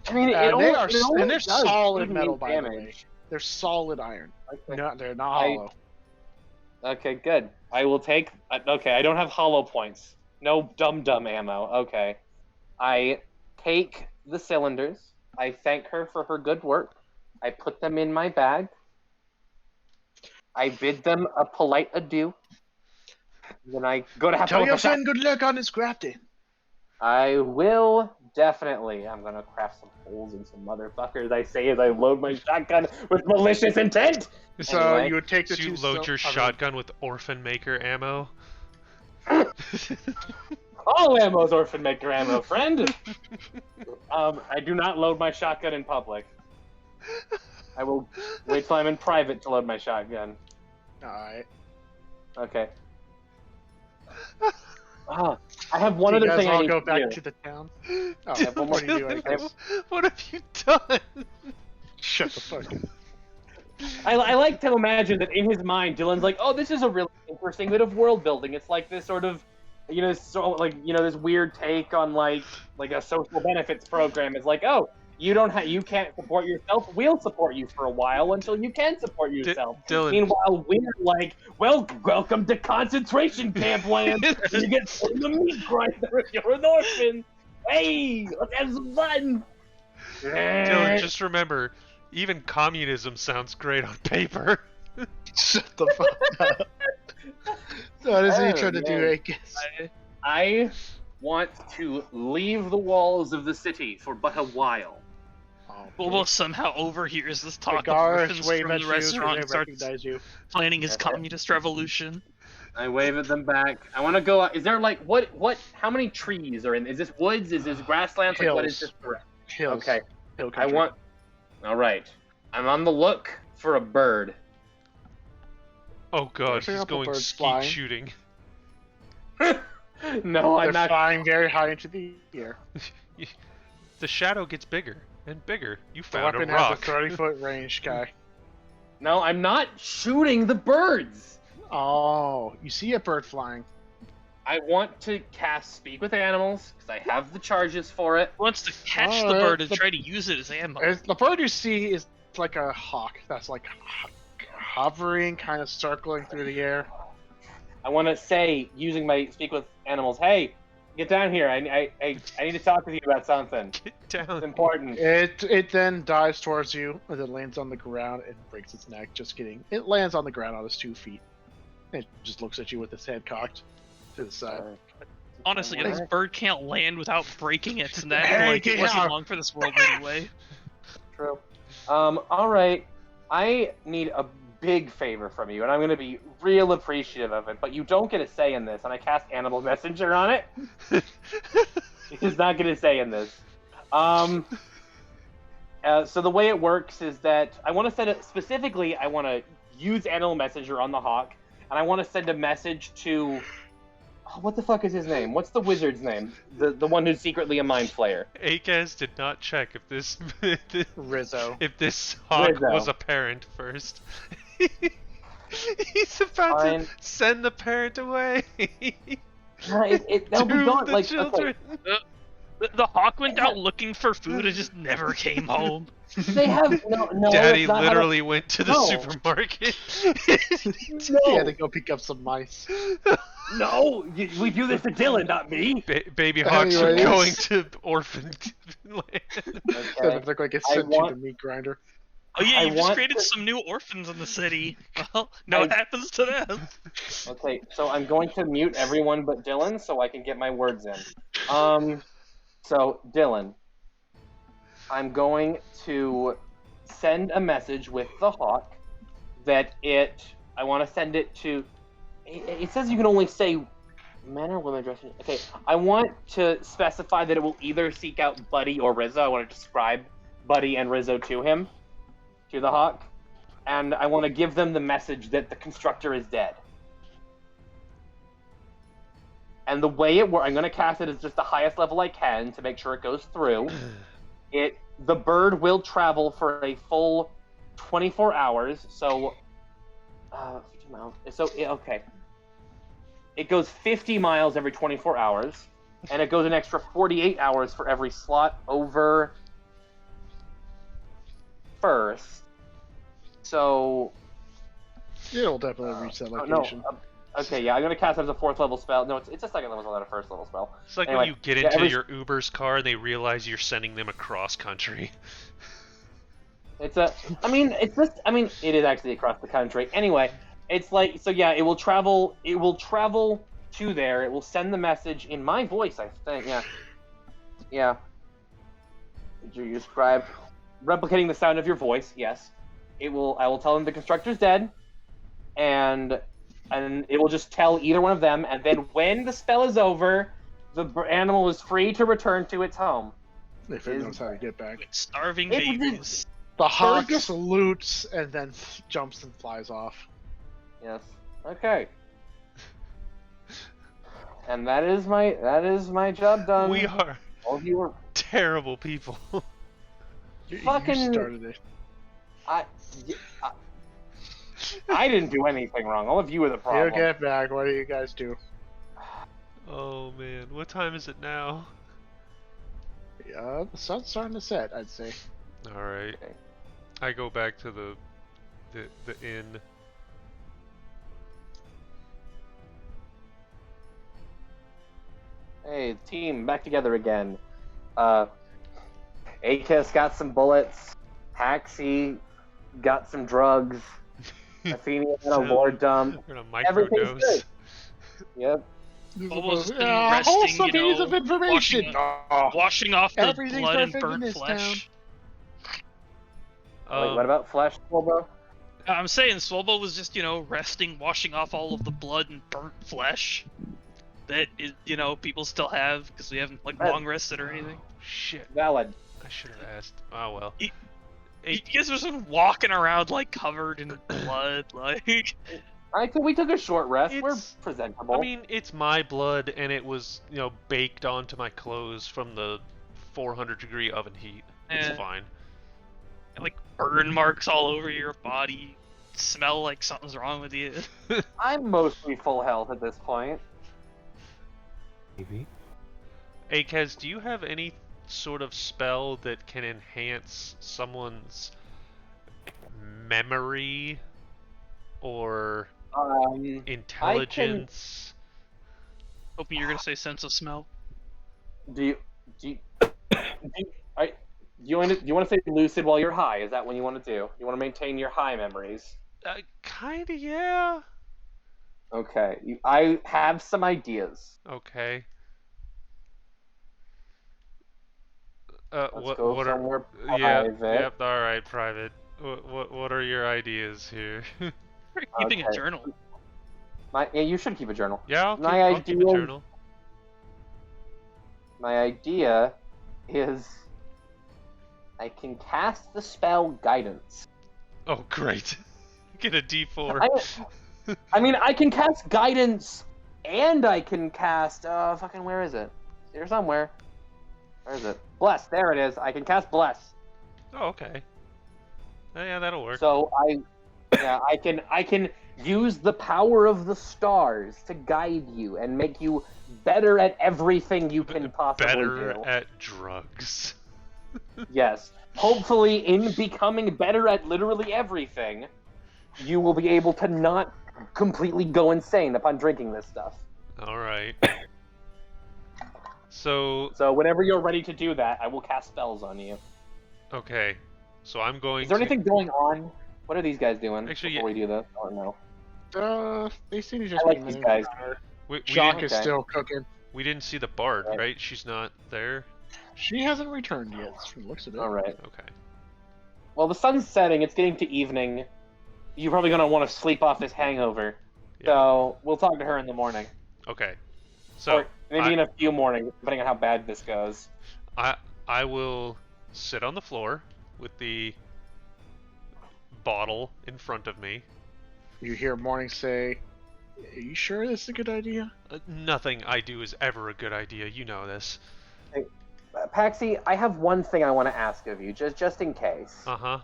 I mean, They're solid give metal, me by the way. damage. They're solid iron. Okay. No, they're not hollow. Okay, good. I will take. Okay, I don't have hollow points. No dumb ammo. Okay. I take the cylinders. I thank her for her good work. I put them in my bag. I bid them a polite adieu. Then I go to have Tell to your friend good luck on his crafting. I will definitely. I'm gonna craft some holes in some motherfuckers. I say as I load my shotgun with malicious intent. So Anyway, you would take the So 2 you load your shotgun with Orphan Maker ammo. all ammo's orphan maker ammo, friend. I do not load my shotgun in public. I will wait till I'm in private to load my shotgun. Alright. Okay. I have one Do other you guys thing I all need go to back do. to the town? I Oh, have one more what do you do, I guess? What have you done? Shut the fuck up. I like to imagine that in his mind, Dylan's like, "Oh, this is a really interesting bit of world building. It's like this sort of, this weird take on like a social benefits program. It's like, oh, you can't support yourself. We'll support you for a while until you can support yourself. Dylan. Meanwhile, we're like, well, welcome to concentration camp land. You get put in the meat grinder if you're an orphan. Hey, let's have some fun." Dylan, just remember, even communism sounds great on paper. Shut the fuck up. What is he trying to do, man. I guess? I want to leave the walls of the city for but a while. Bobo somehow overhears this The talk of guards orphans wave from at the you, restaurant they and starts recognize you. planning his Okay. communist revolution. I wave at them back. I want to go. Is there like what? How many trees are in? Is this woods? Is this grasslands? Like what is this? Hills. Okay. Hill I country. want. All right. I'm on the look for a bird. Oh god, There's a he's couple going birds skeet flying. shooting. No, They're I'm not. flying very high into the air. The shadow gets bigger and bigger. You The found a weapon has a rock. 30-foot range, guy. No, I'm not shooting the birds. Oh, you see a bird flying. I want to cast Speak with Animals because I have the charges for it. He wants to catch the Alright, bird and the- try to use it as ammo. The bird you see is like a hawk that's like hovering, kind of circling through the air. I want to say, using my Speak with Animals, hey, get down here. I need to talk with you about something. Get It's down. important. It then dives towards you and then lands on the ground and breaks its neck. Just kidding. It lands on the ground on its 2 feet. It just looks at you with its head cocked to the side. Honestly, this bird can't land without breaking its neck. Hey, Like, it get wasn't out. long for this world anyway. True. All right. I need a big favor from you, and I'm going to be real appreciative of it, but you don't get a say in this, and I cast Animal Messenger on it. It does not get a say in this. So the way it works is that I want to send it, specifically, I want to use Animal Messenger on the hawk, and I want to send a message to... Oh, what the fuck is his name? What's the wizard's name? The one who's secretly a mind flayer. Akaz did not check if this Rizzo. if this hawk Rizzo. was a parent first. He's about Fine. to send the parent away. They'll be to gone. the Like, children. okay, The hawk went out looking for food and just never came home. they have no. Daddy that's not how literally went to the No. supermarket. He had to go pick up some mice. No, we do this to Dylan, not me. Baby hawks are Anyways. going to orphan land. Doesn't look like it's I sent want- to the meat grinder. Oh yeah, I you've just want created to- some new orphans in the city. Well, no, what happens to them? Okay, so I'm going to mute everyone but Dylan so I can get my words in. So Dylan, I'm going to send a message with the hawk that I want to send it to. It says you can only say men or women dressing. Okay, I want to specify that it will either seek out Buddy or Rizzo. I want to describe Buddy and Rizzo to him, to the hawk, and I want to give them the message that the constructor is dead. And the way it works, I'm going to cast it as just the highest level I can to make sure it goes through. The bird will travel for a full 24 hours. So, 50 miles. Okay. It goes 50 miles every 24 hours, and it goes an extra 48 hours for every slot over first. So. It'll definitely reach that location. Okay, yeah, I'm gonna cast it as a 4th level spell. No, it's a 2nd level spell, not a 1st level spell. It's like Anyway, when you get into your Uber's car and they realize you're sending them across country. It is actually across the country. Anyway, it's like, so yeah, it will travel to there. It will send the message in my voice, I think. Yeah. Did you describe replicating the sound of your voice? Yes. I will tell them the constructor's dead, and it will just tell either one of them, and then when the spell is over, the animal is free to return to its home. If it knows how to get back. Starving babies. The hawk salutes and then jumps and flies off. Yes. Okay. And that is my job done. We are All of you are terrible people. You fucking. started it. I didn't do anything wrong. All of you are the problem. You get back. What do you guys do? Oh man, what time is it now? The sun's starting to set, I'd say. All right. Okay. I go back to the inn. Hey, team, back together again. Akis got some bullets. Haxie got some drugs. Athenia had a lord dump. We're gonna Everything's microdose. good. Yep. Almost been resting, wholesome you know, piece of information. Washing off the Everything's blood and perfect in burnt this flesh. Wait, what about Flesh, Bobo? I'm saying Swobo was just, resting, washing off all of the blood and burnt flesh that, people still have because we haven't, long rested or anything. Shit. Valid. I should have asked. Oh well. You guys were just walking around, covered in blood, We took a short rest. We're It's- presentable. I mean, it's my blood, and it was, baked onto my clothes from the 400-degree oven heat. It's Eh. fine. burn marks all over your body, smell like something's wrong with you. I'm mostly full health at this point. Maybe. Akaz, do you have any sort of spell that can enhance someone's memory or intelligence? Hoping you're gonna say sense of smell. Do you want to say lucid while you're high? Is that what you want to do? You want to maintain your high memories? Kinda, yeah. Okay. I have some ideas. Okay. Let's go what somewhere are? Yeah. private. Yep. All right. Private. What are your ideas here? We're keeping a Okay. journal. You should keep a journal. Yeah. I'll My keep a idea- journal. My idea is I can cast the spell Guidance. Oh, great. Get a D4. I can cast Guidance and I can cast where is it? Here somewhere. Where is it? Bless. There it is. I can cast Bless. Oh, okay. Yeah, that'll work. So I can use the power of the stars to guide you and make you better at everything you can possibly Better do. at drugs. Yes. Hopefully, in becoming better at literally everything, you will be able to not completely go insane upon drinking this stuff. All right. So So whenever you're ready to do that, I will cast spells on you. okay. So I'm going Is there to... anything going on? What are these guys doing Actually, before we do this? I don't know. They seem to just I like be these minutes guys. around her. we Jock didn't, is Okay. still cooking. we didn't see the bard, Right. right? She's not there? She hasn't returned yet, from the looks of it. All right. Okay. Well, the sun's setting. It's getting to evening. You're probably gonna want to sleep off this hangover. Yeah. So we'll talk to her in the morning, Okay. So, or maybe in a few mornings, depending on how bad this goes. I will sit on the floor with the bottle in front of me. You hear Morning say, "Are you sure this is a good idea?" Nothing I do is ever a good idea. You know this. Paxi, I have one thing I want to ask of you, just in case. Uh-huh.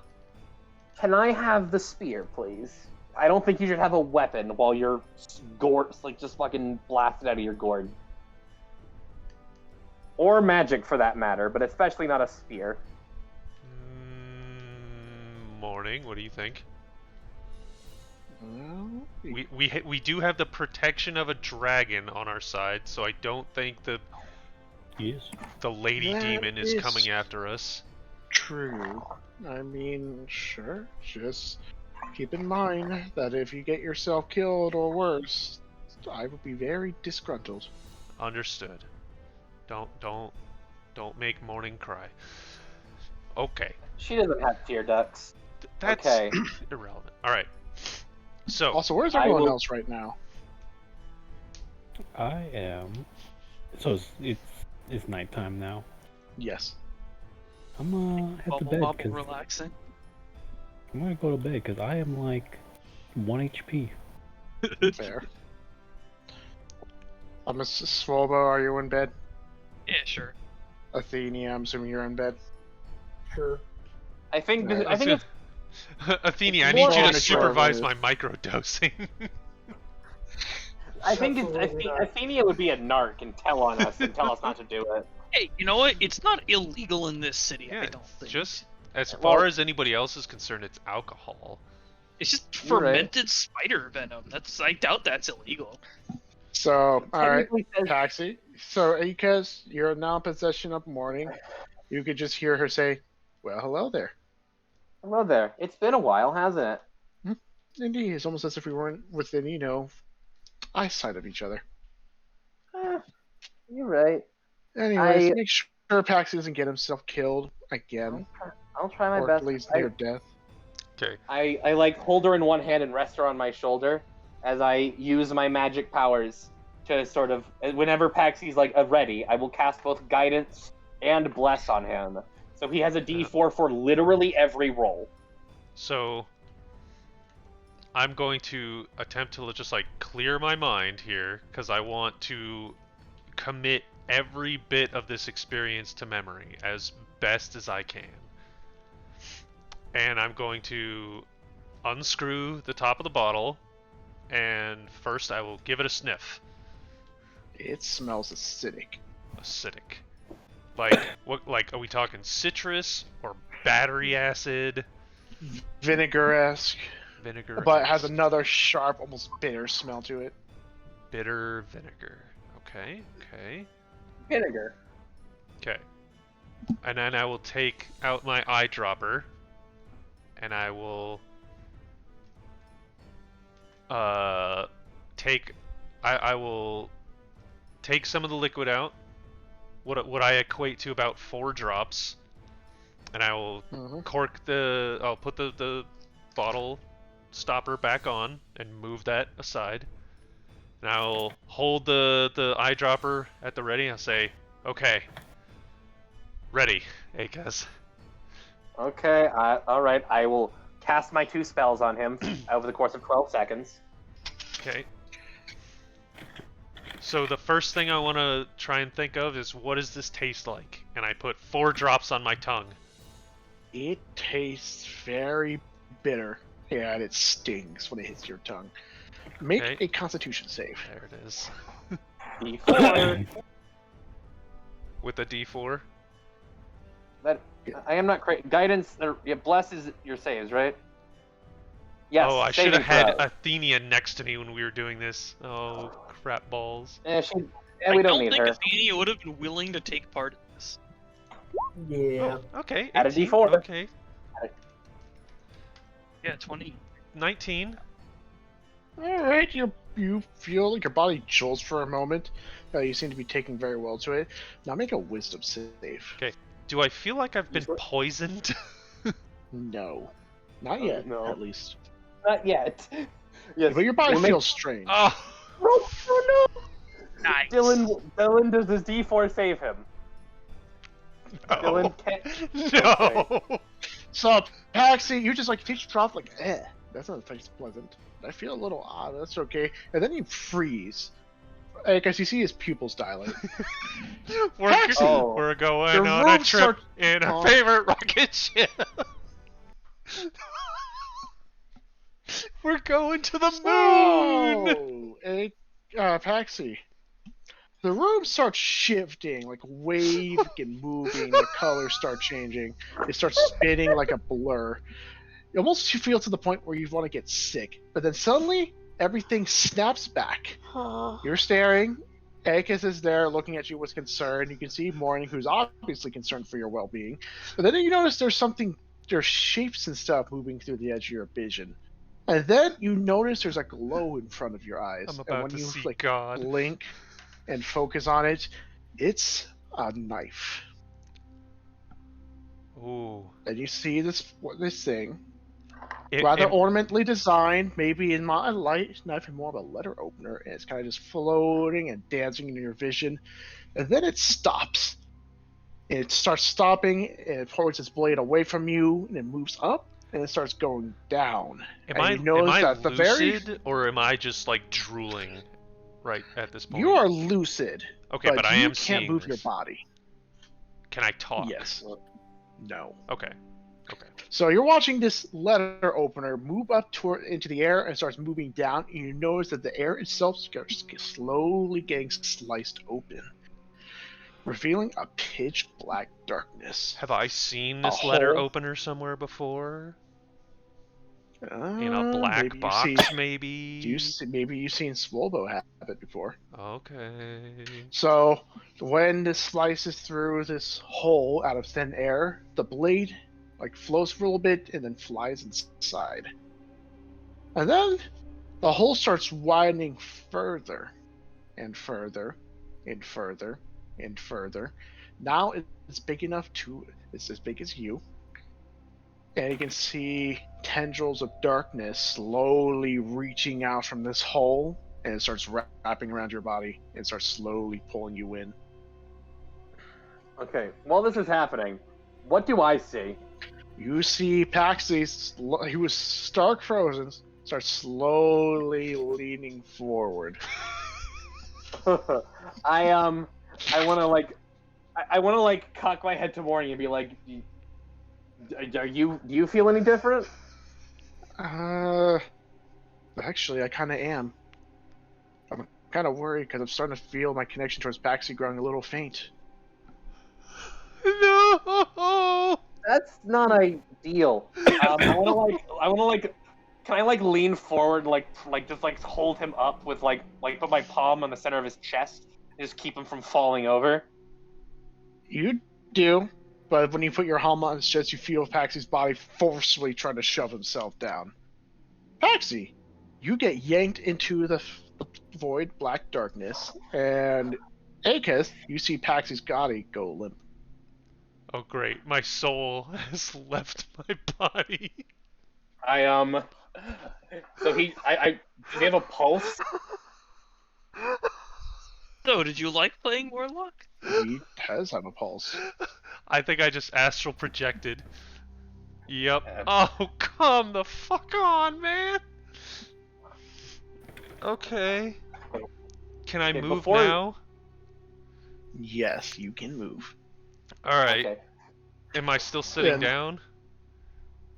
Can I have the spear, please? I don't think you should have a weapon while you're just fucking blasted out of your gourd. Or magic, for that matter, but especially not a spear. Morning. What do you think? Well, We do have the protection of a dragon on our side, so I don't think the Yes. lady That demon is is- coming after us. true. I mean, sure. Just keep in mind that if you get yourself killed or worse, I would be very disgruntled. Understood. Don't make Morning cry. Okay. She doesn't have tear ducts. That's Okay. irrelevant. All right. So, Also, where's I everyone will- else right now? I am. So it's nighttime now. Yes. I'm gonna head to Bubble bed bubble because relaxing. I'm gonna go to bed because I am like 1 HP. Fair. Miss Swobo, are you in bed? Yeah, sure. Athenia, I'm assuming you're in bed. Sure. I think Right. I think it's Athenia, I It's need more you to on the supervise shoulders. my microdosing. Absolutely not. Athenia would be a narc and tell on us and tell us not to do it. Hey, you know what? It's not illegal in this city. Yeah, I don't think. just as Well- far as anybody else is concerned, it's alcohol. It's just You're right. fermented spider venom. I doubt that's illegal. So, alright, Technically says- Taxi. So, because you're now in possession of Morning, you could just hear her say, "Well, hello there." Hello there. It's been a while, hasn't it? Indeed, it's almost as if we weren't within, eyesight of each other. You're right. Anyways, I- make sure Paxi doesn't get himself killed again, I'll try my or best. at least I- near death. Okay. I like hold her in one hand and rest her on my shoulder as I use my magic powers to sort of whenever Paxi's like ready, I will cast both guidance and bless on him. So he has a D4 for literally every roll. So I'm going to attempt to just like clear my mind here because I want to commit every bit of this experience to memory as best as I can. And I'm going to unscrew the top of the bottle, and first I will give it a sniff. It smells acidic. Acidic. Like what? Like, are we talking citrus or battery acid? Vinegar-esque, Vinegar. but it has another sharp, almost bitter smell to it. Bitter vinegar. Okay. Okay. Vinegar. Okay. And then I will take out my eyedropper, and I will I will take some of the liquid out. What I equate to about 4 drops, and I will Mhm. I'll put the bottle stopper back on and move that aside. And I'll hold the eyedropper at the ready. I'll say, "Okay, ready, Akaz." Okay, all right. I will cast my 2 spells on him over the course of 12 seconds. Okay. So the first thing I want to try and think of is what does this taste like? And I put 4 drops on my tongue. It tastes very bitter. Yeah, and it stings when it hits your tongue. Make Okay. a Constitution save. There it is. D4. With a D4. That I am not crazy. Guidance. Yeah, bless is your saves, right? Yes. Oh, I should saving have had throw. Athenia next to me when we were doing this. Oh, crap balls. Yeah, we I don't need think her. Athenia would have been willing to take part in this. Yeah. Oh, okay. Add a 18, D4. Okay. Yeah, 20. 19. All right, you feel like your body jolts for a moment. You seem to be taking very well to it. Now make a wisdom save. Okay. Do I feel like I've been poisoned? No, not yet, no. at least. Not yet. Yes. But your body we'll make- feels strange. Oh. Oh no! Nice. Dylan, does his D4 save him? No. Dylan can't. No. So, Paxi, you just like take your off, like, that doesn't taste pleasant. I feel a little odd. That's okay. And then you freeze. Because you see his pupils dilate. We're going Your on a room trip start- in our favorite rocket ship. We're going to the moon. So, Paxi, the room starts shifting, like waving and moving. The colors start changing. It starts spinning like a blur. You feel to the point where you want to get sick. But then suddenly, everything snaps back. You're staring. Akis is there looking at you with concern. You can see Morning, who's obviously concerned for your well-being. But then you notice there's shapes and stuff moving through the edge of your vision. And then you notice there's a glow in front of your eyes. I'm And about when to you see God. blink and focus on it, it's a knife. Ooh. And you see this thing, It- rather it- ornamentally designed, maybe in my light knife and more of a letter opener, and it's kind of just floating and dancing in your vision. And then it stops. It starts stopping, and it points its blade away from you, and it moves up, and it starts going down. Am and I, you notice am I that the very lucid, or am I just like drooling right at this point? you are lucid, Okay, but I you am can't seeing move this. your body. Can I talk? Yes. No. Okay. Okay. So you're watching this letter opener move up into the air and starts moving down, and you notice that the air itself starts slowly getting sliced open, revealing a pitch black darkness. Have I seen A this letter hole? opener somewhere before? In Uh, a black maybe box, you've seen, maybe? maybe you've seen Swolbo have it before. Okay. So when this slices through this hole out of thin air, the blade like flows for a little bit and then flies inside. And then the hole starts widening further and further and further and further. Now it's big enough it's as big as you. And you can see tendrils of darkness slowly reaching out from this hole, and it starts wrapping around your body and starts slowly pulling you in. Okay, while this is happening, what do I see? You see Paxi, he was stark frozen, starts slowly leaning forward. I want to like cock my head to Morning and be like, do you feel any different? Actually, I kind of am. I'm kind of worried because I'm starting to feel my connection towards Paxi growing a little faint. No! That's not ideal. I want to like, can I like lean forward, like just like hold him up with like put my palm on the center of his chest and just keep him from falling over? You do, but when you put your helmet on his chest, you feel Paxi's body forcefully trying to shove himself down. Paxi, you get yanked into the void black darkness, and Aketh, you see Paxi's body go limp. Oh great, my soul has left my body. So does he have a pulse? So, did you like playing Warlock? He does have a pulse. I think I just astral projected. Yep. Oh, come the fuck on, man! Okay. Can I Okay, move before- now? Yes, you can move. Alright. Okay. Am I still sitting Then- down?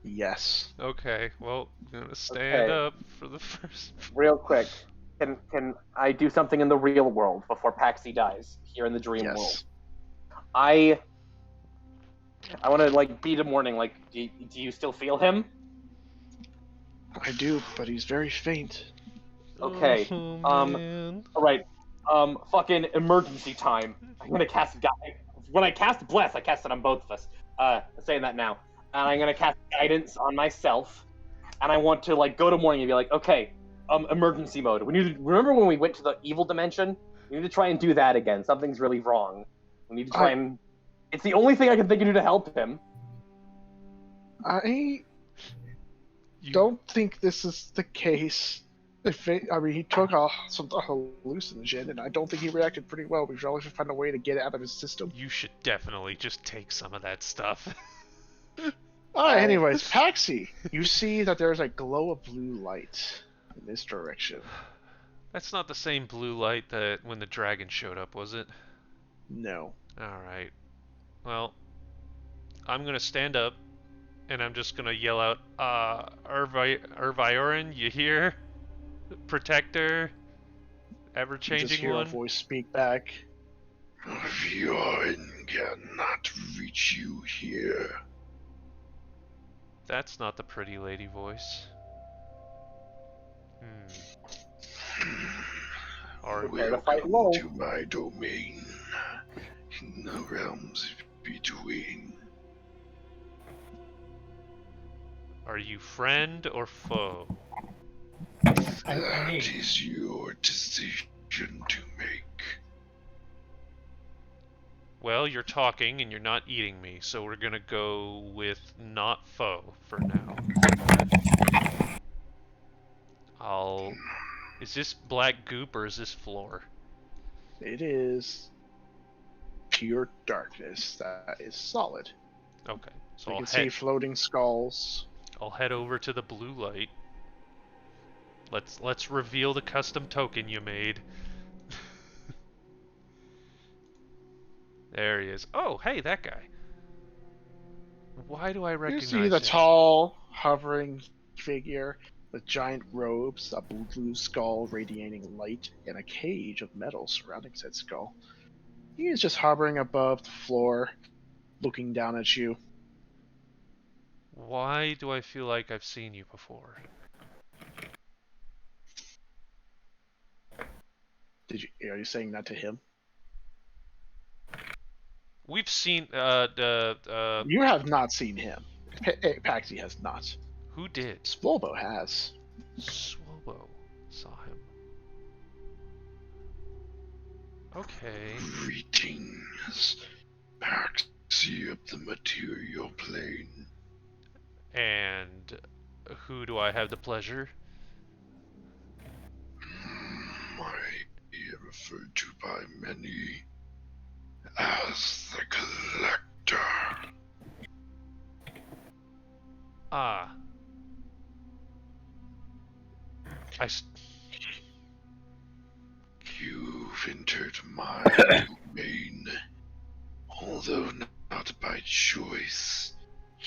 Yes. Okay, well, I'm gonna stand Okay. up for the first... Real quick, can I do something in the real world before Paxi dies here in the dream Yes. world? I want to like beat a Morning. Like, do you still feel him? I do, but he's very faint. Okay. Oh, man. All right. Fucking emergency time. I'm gonna cast when I cast Bless, I cast it on both of us. Saying that now. and I'm gonna cast guidance on myself, and I want to like go to morning and be like, okay, emergency mode. We need to remember when we went to the evil dimension. We need to try and do that again. Something's really wrong. We need to try and. It's the only thing I can think of to do to help him. I don't think this is the case. I mean, he took a hallucinogen, and I don't think he reacted pretty well. We should always find a way to get it out of his system. You should definitely just take some of that stuff. Anyways, Paxi, you see that there's a glow of blue light in this direction. That's not the same blue light that when the dragon showed up, was it? No. Alright. Well, I'm gonna stand up, and I'm just gonna yell out, Irviorin, you here? Protector? Ever-changing just hear one? a voice speak back. Irviorin cannot reach you here. That's not the pretty lady voice. Or Welcome to my domain, in the realms between. are you friend or foe? That is your decision to make. Well, you're talking and you're not eating me, so we're gonna go with not foe for now. Is this black goop or is this floor? It is pure darkness that is solid. Okay, so You can see floating skulls. I'll head over to the blue light. Let's reveal the custom token you made. There he is. Oh, hey, that guy. Why do I You recognize see the him? tall, hovering figure with giant robes, a blue skull radiating light, and a cage of metal surrounding said skull. He is just hovering above the floor, looking down at you. Why do I feel like I've seen you before? Are you saying that to him? We've seen, You have not seen him. Paxi has not. who did? Spolbo has. Swobo saw him. Okay. Greetings, Paxi of the material plane. And who do I have the pleasure? I am referred to by many as the Collector. Ah. You've entered my domain, although not by choice.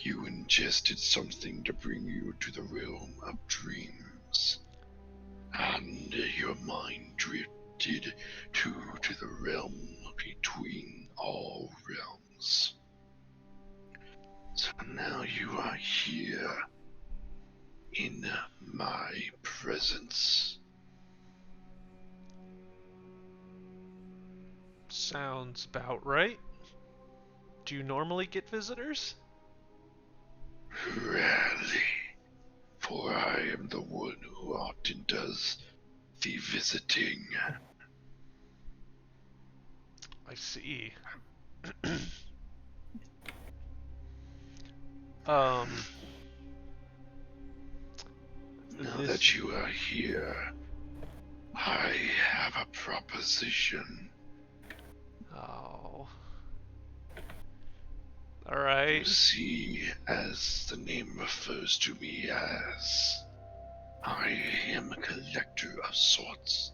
You ingested something to bring you to the realm of dreams, and your mind drifted to the realm between all realms. So now you are here in my presence. Sounds about right. Do you normally get visitors? Rarely, for I am the one who often does the visiting. I see. Now that you are here, I have a proposition. Oh. Alright. You see, as the name refers to me as, I am a collector of sorts,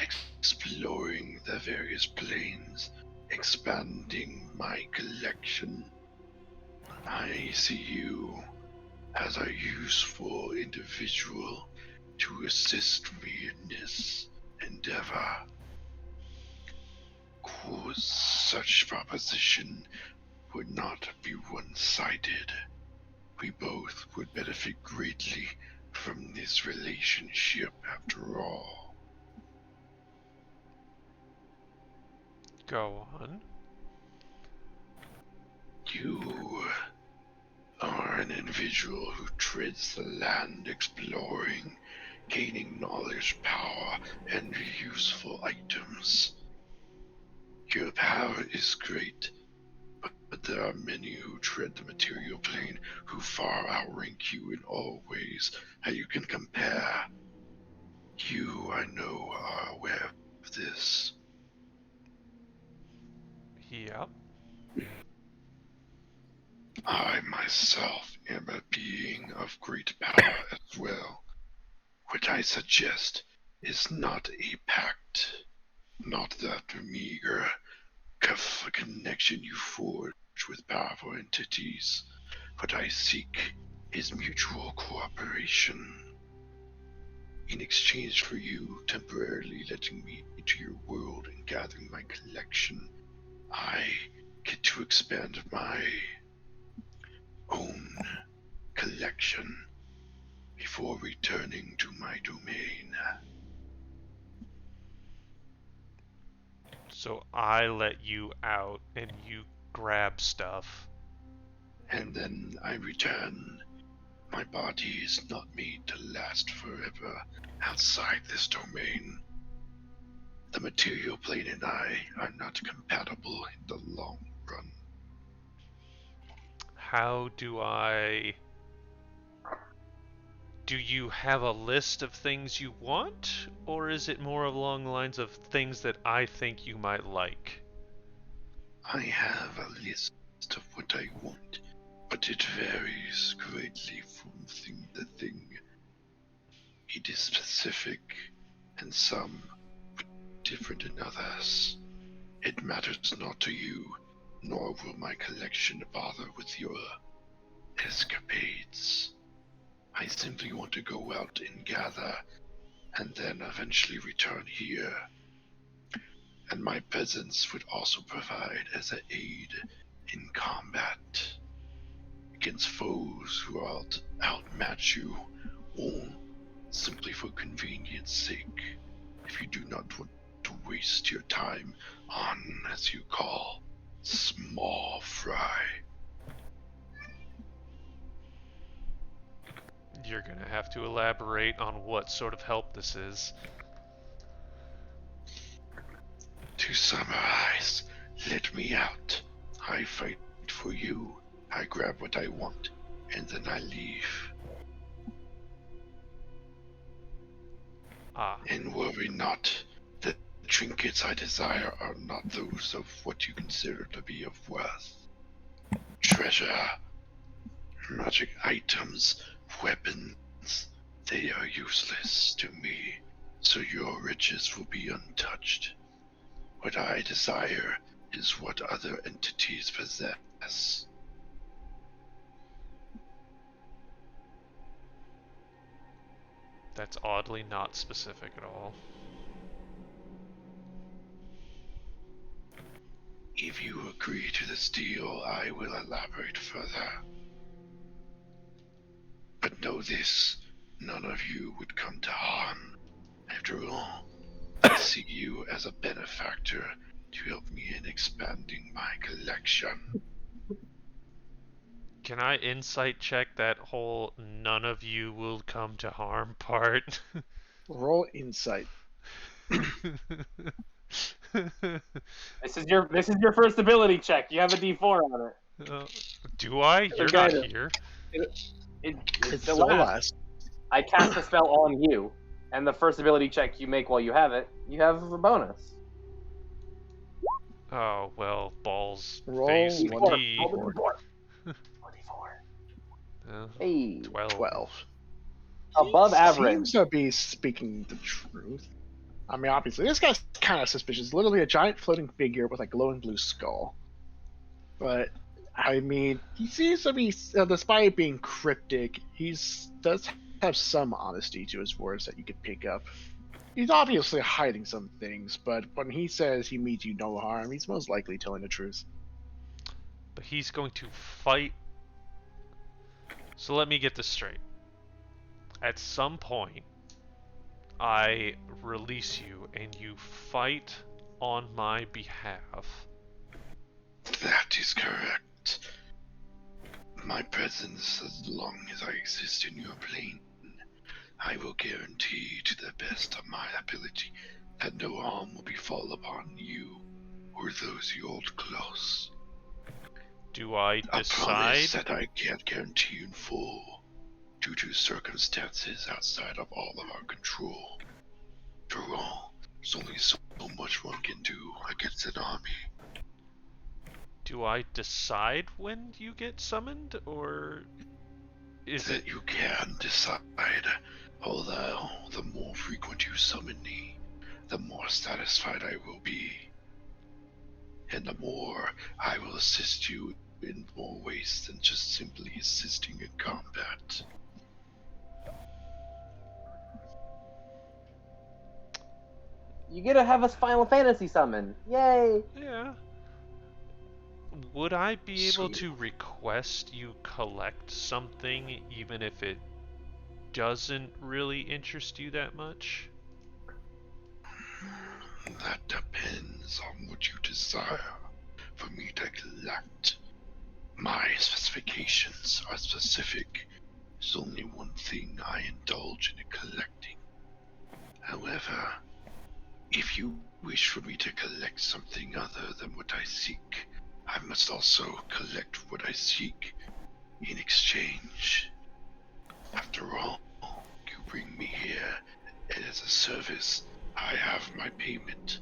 exploring the various planes, expanding my collection. I see you as a useful individual to assist me in this endeavor. Course, such proposition would not be one-sided. We both would benefit greatly from this relationship after all. Go on. You are an individual who treads the land exploring, gaining knowledge, power, and useful items. Your power is great, but there are many who tread the material plane who far outrank you in all ways that you can compare. You, I know, are aware of this. Yep. I myself am a being of great power as well. What I suggest is not a pact, not that meager connection you forge with powerful entities. What I seek is mutual cooperation. In exchange for you temporarily letting me into your world and gathering my collection, I get to expand my own collection before returning to my domain. So I let you out and you grab stuff. And then I return. My body is not made to last forever outside this domain. The material plane and I are not compatible in the long run. How do I... Do you have a list of things you want? Or is it more along the lines of things that I think you might like? I have a list of what I want, but it varies greatly from thing to thing. It is specific, and some different than others. It matters not to you, nor will my collection bother with your escapades. I simply want to go out and gather, and then eventually return here. And my presence would also provide as an aid in combat against foes who outmatch you, or simply for convenience sake, if you do not want to waste your time on, as you call, small fry. You're gonna have to elaborate on what sort of help this is. To summarize, let me out. I fight for you. I grab what I want, and then I leave. Ah, And worry not, the trinkets I desire are not those of what you consider to be of worth. Treasure, magic items, weapons, they are useless to me, so your riches will be untouched. What I desire is what other entities possess. that's oddly not specific at all. If you agree to this deal, I will elaborate further. But know this, none of you would come to harm. After all, I see you as a benefactor to help me in expanding my collection. Can I insight check that whole none of you will come to harm part? Roll insight. This is your first ability check. You have a D4 on it. Do I? You're Okay. not here. It It's still still lasts. last. I cast a spell on you, and the first ability check you make while you have it, you have a bonus. Oh, well, balls Roll face one McGee. Roll the D4. D4. Hey, 12. 12. above average. Seems to be speaking the truth. I mean, obviously, this guy's kind of suspicious. Literally a giant floating figure with a glowing blue skull. But, I mean, he seems to be, despite being cryptic, does have some honesty to his words that you could pick up. He's obviously hiding some things, but when he says he means you no harm, he's most likely telling the truth. But he's going to fight. So let me get this straight. At some point, I release you and you fight on my behalf. That is correct. my presence as long as I exist in your plane. I will guarantee to the best of my ability that no harm will befall upon you or those you hold close. Do I A decide? promise that I can't guarantee in full due to circumstances outside of all of our control. After all, there's only so much one can do against an army. Do I decide when you get summoned, or is That it? you can decide, although the more frequent you summon me, the more satisfied I will be. And the more I will assist you in more ways than just simply assisting in combat. You get to have a Final Fantasy summon. Yay! Yeah. Would I be able So- to request you collect something even if it doesn't really interest you that much? That depends on what you desire for me to collect. My specifications are specific. There's only one thing I indulge in collecting. However, if you wish for me to collect something other than what I seek, I must also collect what I seek in exchange. After all, you bring me here, and as a service, I have my payment.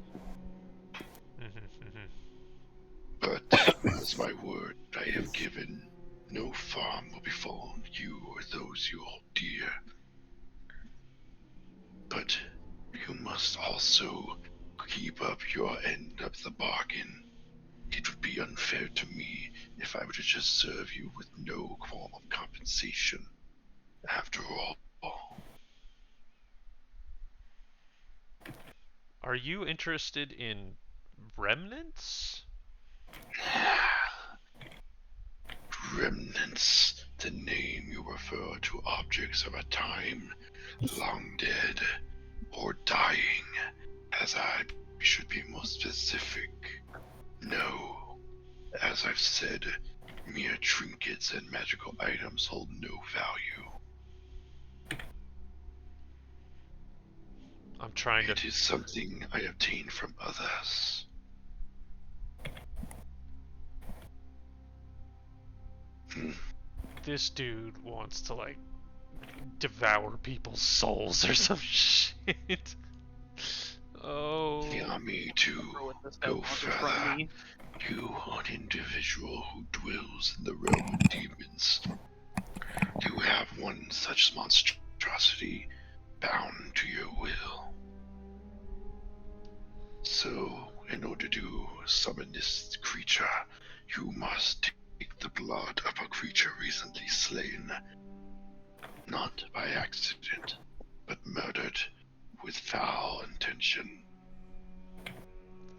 But, as my word I have given, no harm will befall you or those you hold dear. But you must also keep up your end of the bargain. It would be unfair to me if I were to just serve you with no form of compensation. After all, Are you interested in remnants? remnants, the name you refer to objects of a time long dead or dying, as I should be more specific. No, as I've said, mere trinkets and magical items hold no value. I'm trying to. It is something I obtained from others. This dude wants to, like, devour people's souls or some shit. Oh. Allow me to go further. You are an individual who dwells in the realm of demons. You have one such monstrosity bound to your will. So, in order to summon this creature, you must take the blood of a creature recently slain. Not by accident, but murdered with foul intention.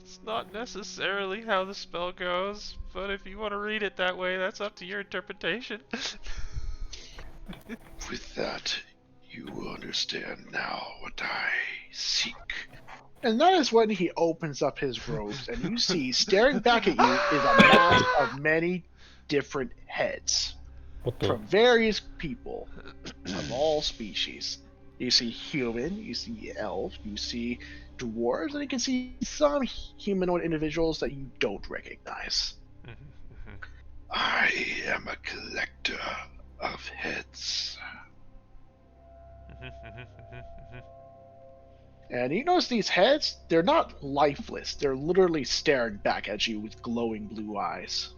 It's not necessarily how the spell goes, but if you want to read it that way, that's up to your interpretation. With that, you will understand now what I seek. And that is when he opens up his robes, and you see, staring back at you is a mass of many different heads What the? from various people of all species. You see human, you see elf, you see dwarves, and you can see some humanoid individuals that you don't recognize. I am a collector of heads. And you notice these heads, they're not lifeless. They're literally staring back at you with glowing blue eyes.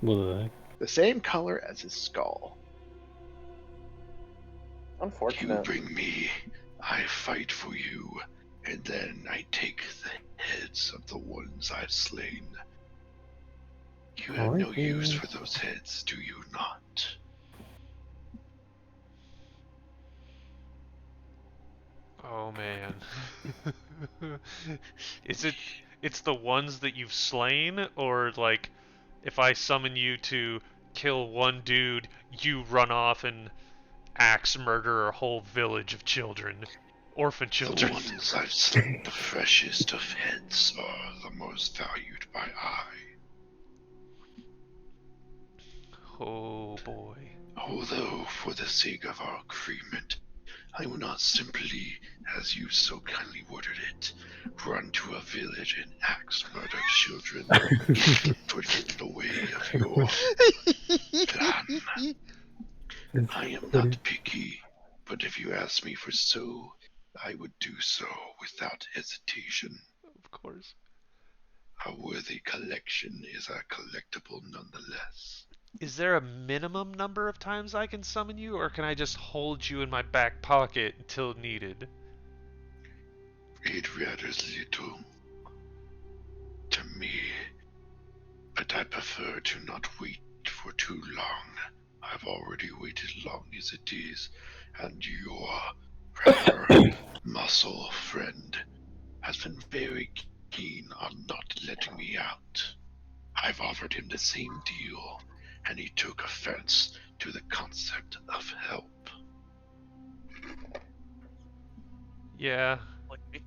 What the heck? The same color as his skull. You Unfortunate. bring me, I fight for you, and then I take the heads of the ones I've slain. You have no use for those heads, do you not? Oh man. It's the ones that you've slain, or like if I summon you to kill one dude, you run off and axe murder a whole village of children. Orphan children. The ones I've slain, the freshest of heads, are the most valued by I. Oh boy. Although, for the sake of our agreement, I will not simply, as you so kindly worded it, run to a village and axe murder children to get in the way of your plan. I am not picky, but if you ask me for so, I would do so without hesitation. Of course. A worthy collection is a collectible nonetheless. Is there a minimum number of times I can summon you, or can I just hold you in my back pocket until needed? It matters little to me, but I prefer to not wait for too long. I've already waited long as it is, and your rather muscle friend has been very keen on not letting me out. I've offered him the same deal, and he took offense to the concept of help. Yeah. Like,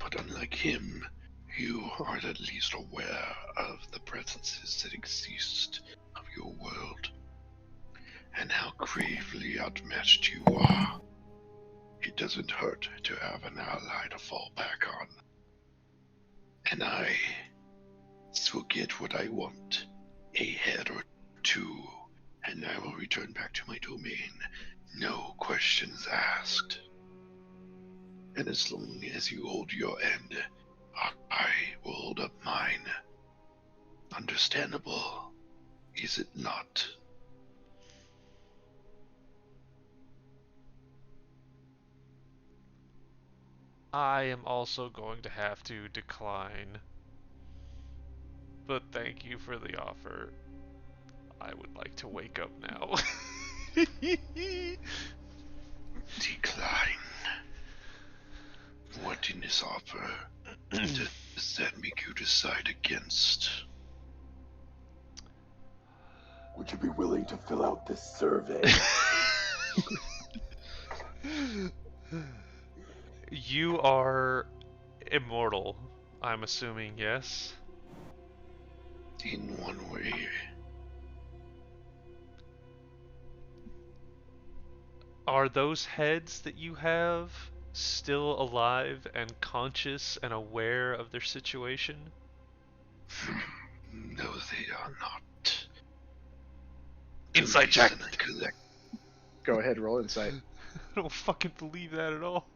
But unlike him, you are at least aware of the presences that exist of your world, and how gravely outmatched you are. It doesn't hurt to have an ally to fall back on. And I will get what I want, a head or two, and I will return back to my domain, no questions asked. And as long as you hold your end, I will hold up mine. Understandable, is it not? I am also going to have to decline. But thank you for the offer. I would like to wake up now. Decline. What in this offer does that make you decide against? Would you be willing to fill out this survey? You are immortal, I'm assuming, yes? In one way. Are those heads that you have still alive and conscious and aware of their situation? No, they are not. Insight check! Go ahead, roll insight. I don't fucking believe that at all.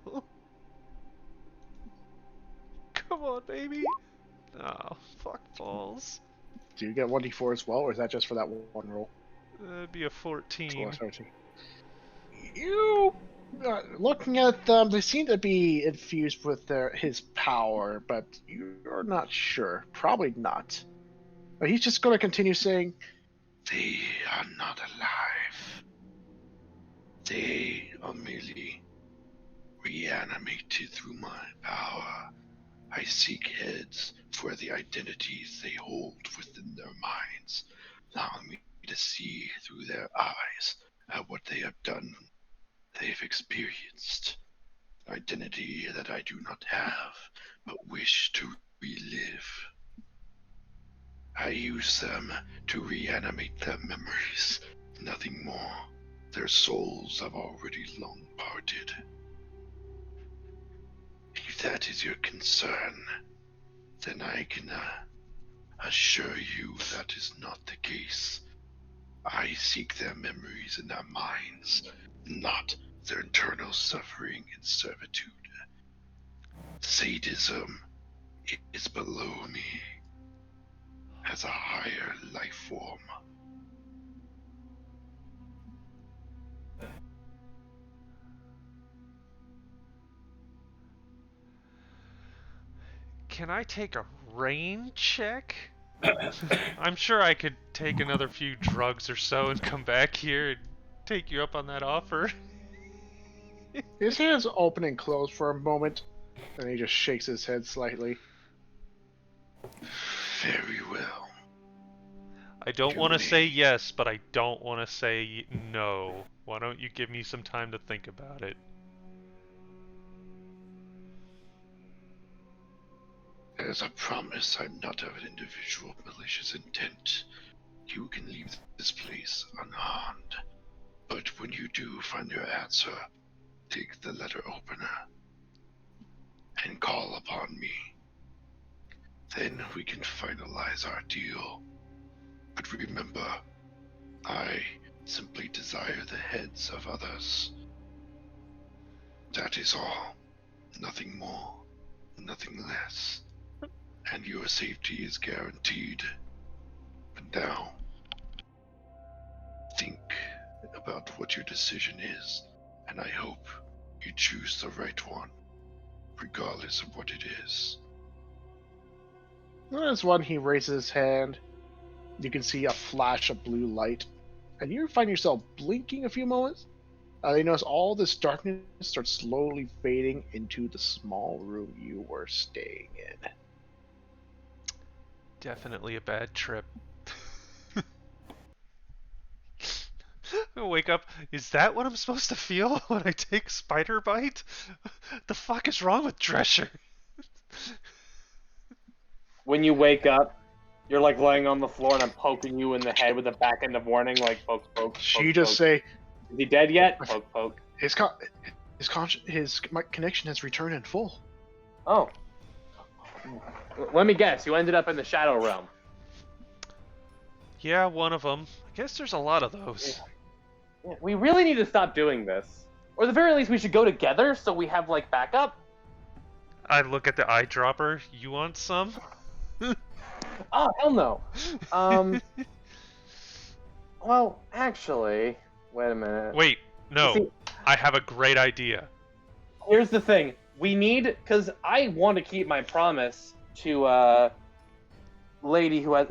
Come on, baby! Oh, fuck balls. Do you get 1d4 as well, or is that just for that one roll? That'd be a 14. You, looking at them, they seem to be infused with his power, but you're not sure. Probably not. But he's just going to continue saying, They are not alive. They are merely reanimated through my power. I seek heads for the identities they hold within their minds, allowing me to see through their eyes at what they have done, they've experienced. Identity that I do not have, but wish to relive. I use them to reanimate their memories, nothing more. Their souls have already long parted. If that is your concern, then I can assure you that is not the case. I seek their memories in their minds, not their internal suffering and servitude. Sadism is below me as a higher life form. Can I take a rain check? I'm sure I could take another few drugs or so and come back here and take you up on that offer. his hands open and close for a moment, and he just shakes his head slightly. Very well. I don't want to say yes, but I don't want to say no. Why don't you give me some time to think about it? As a promise, I'm not of an individual malicious intent. You can leave this place unharmed. But when you do find your answer, take the letter opener and call upon me. Then we can finalize our deal. But remember, I simply desire the heads of others. That is all. Nothing more, nothing less. And your safety is guaranteed. But now, think about what your decision is, and I hope you choose the right one, regardless of what it is. As one, he raises his hand. You can see a flash of blue light, and you find yourself blinking a few moments. You notice all this darkness starts slowly fading into the small room you were staying in. Definitely a bad trip. I wake up. Is that what I'm supposed to feel when I take spider bite? The fuck is wrong with Drescher? When you wake up, you're like laying on the floor, and I'm poking you in the head with the back end of warning, like poke, poke. She just say, "Is he dead yet?" Poke, poke. His connection has returned in full. Oh. Let me guess. You ended up in the Shadow Realm. Yeah, one of them. I guess there's a lot of those. Yeah, we really need to stop doing this. Or at the very least, we should go together so we have, like, backup. I look at the eyedropper. You want some? Oh, hell no. Well, actually, wait a minute. Wait, no. See, I have a great idea. here's the thing. We need, because I want to keep my promise to, lady who has,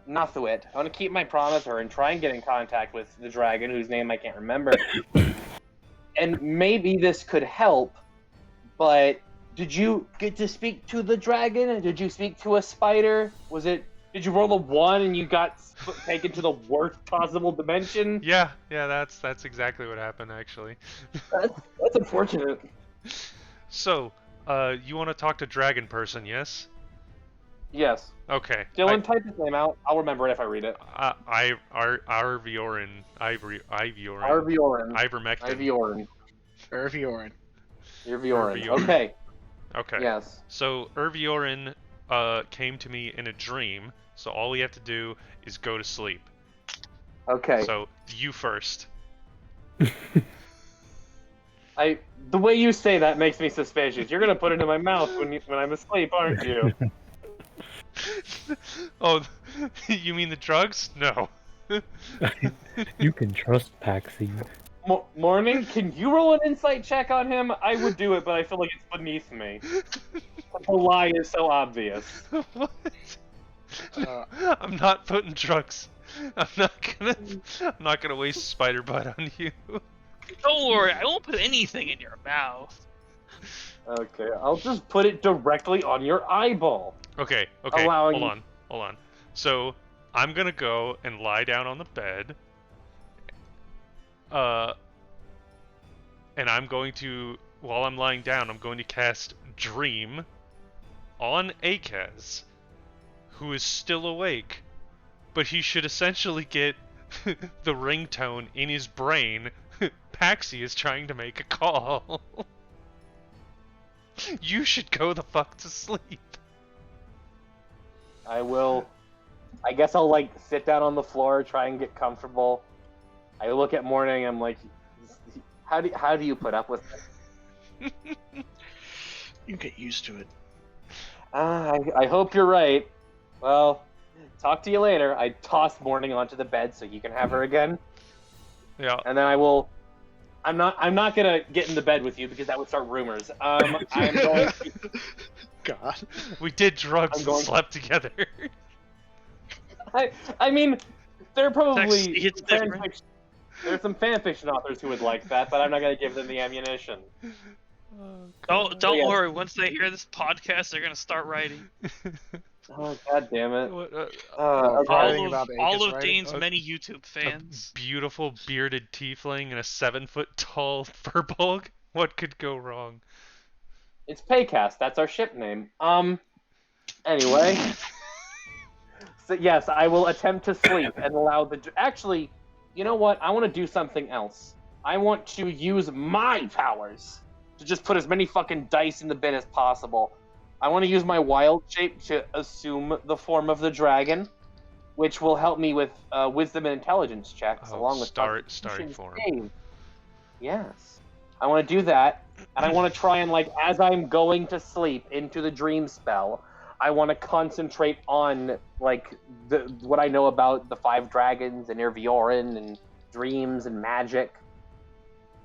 Nathuit. I want to keep my promise to her and try and get in contact with the dragon, whose name I can't remember. And maybe this could help, but did you get to speak to the dragon? Did you speak to a spider? Did you roll a 1 and you got taken to the worst possible dimension? Yeah, that's exactly what happened, actually. That's unfortunate. So, you want to talk to Dragon Person, yes? Yes. Okay. Dylan, type his name out. I'll remember it if I read it. Arviorin. Iviorin. Arviorin. Ivermectin. Irviorin. Irviorin. Okay. Okay. Yes. So, Irviorin came to me in a dream, so all we have to do is go to sleep. Okay. So, you first. The way you say that makes me suspicious. You're gonna put it in my mouth when I'm asleep, aren't you? Oh, you mean the drugs? No. You can trust Paxi. Morning, can you roll an insight check on him? I would do it, but I feel like it's beneath me. The lie is so obvious. What? I'm not putting drugs. I'm not gonna waste spider bite on you. Don't worry, I won't put anything in your mouth. Okay, I'll just put it directly on your eyeball. Okay, Allowing... hold on. So, I'm gonna go and lie down on the bed. And I'm going to, while I'm lying down, I'm going to cast Dream on Akaz, who is still awake, but he should essentially get the ringtone in his brain. Paxi is trying to make a call. You should go the fuck to sleep. I will. I guess I'll like sit down on the floor, try and get comfortable. I look at Morning. I'm like, how do you put up with this? You get used to it. I hope you're right. Well, talk to you later. I toss Morning onto the bed so you can have her again. Yeah. And then I will. I'm not gonna get in the bed with you because that would start rumors. I'm going. God. We did drugs and slept together. I mean, there are probably It's different. there's some fanfiction authors who would like that, but I'm not gonna give them the ammunition. Don't yes. worry. Once they hear this podcast, they're gonna start writing. Oh god damn it! writing All about of Akaz, Dane's right? many YouTube fans. A beautiful bearded tiefling and a 7-foot tall furbolg. What could go wrong? It's Paycast. That's our ship name. Anyway. So yes, I will attempt to sleep and allow the... Actually, you know what? I want to do something else. I want to use my powers to just put as many fucking dice in the bin as possible. I want to use my wild shape to assume the form of the dragon, which will help me with wisdom and intelligence checks, along with starting Constitution form. save. Yes. I want to do that, and I want to try and, like, as I'm going to sleep into the dream spell, I want to concentrate on, like, what I know about the 5 dragons and Irviorin and dreams and magic,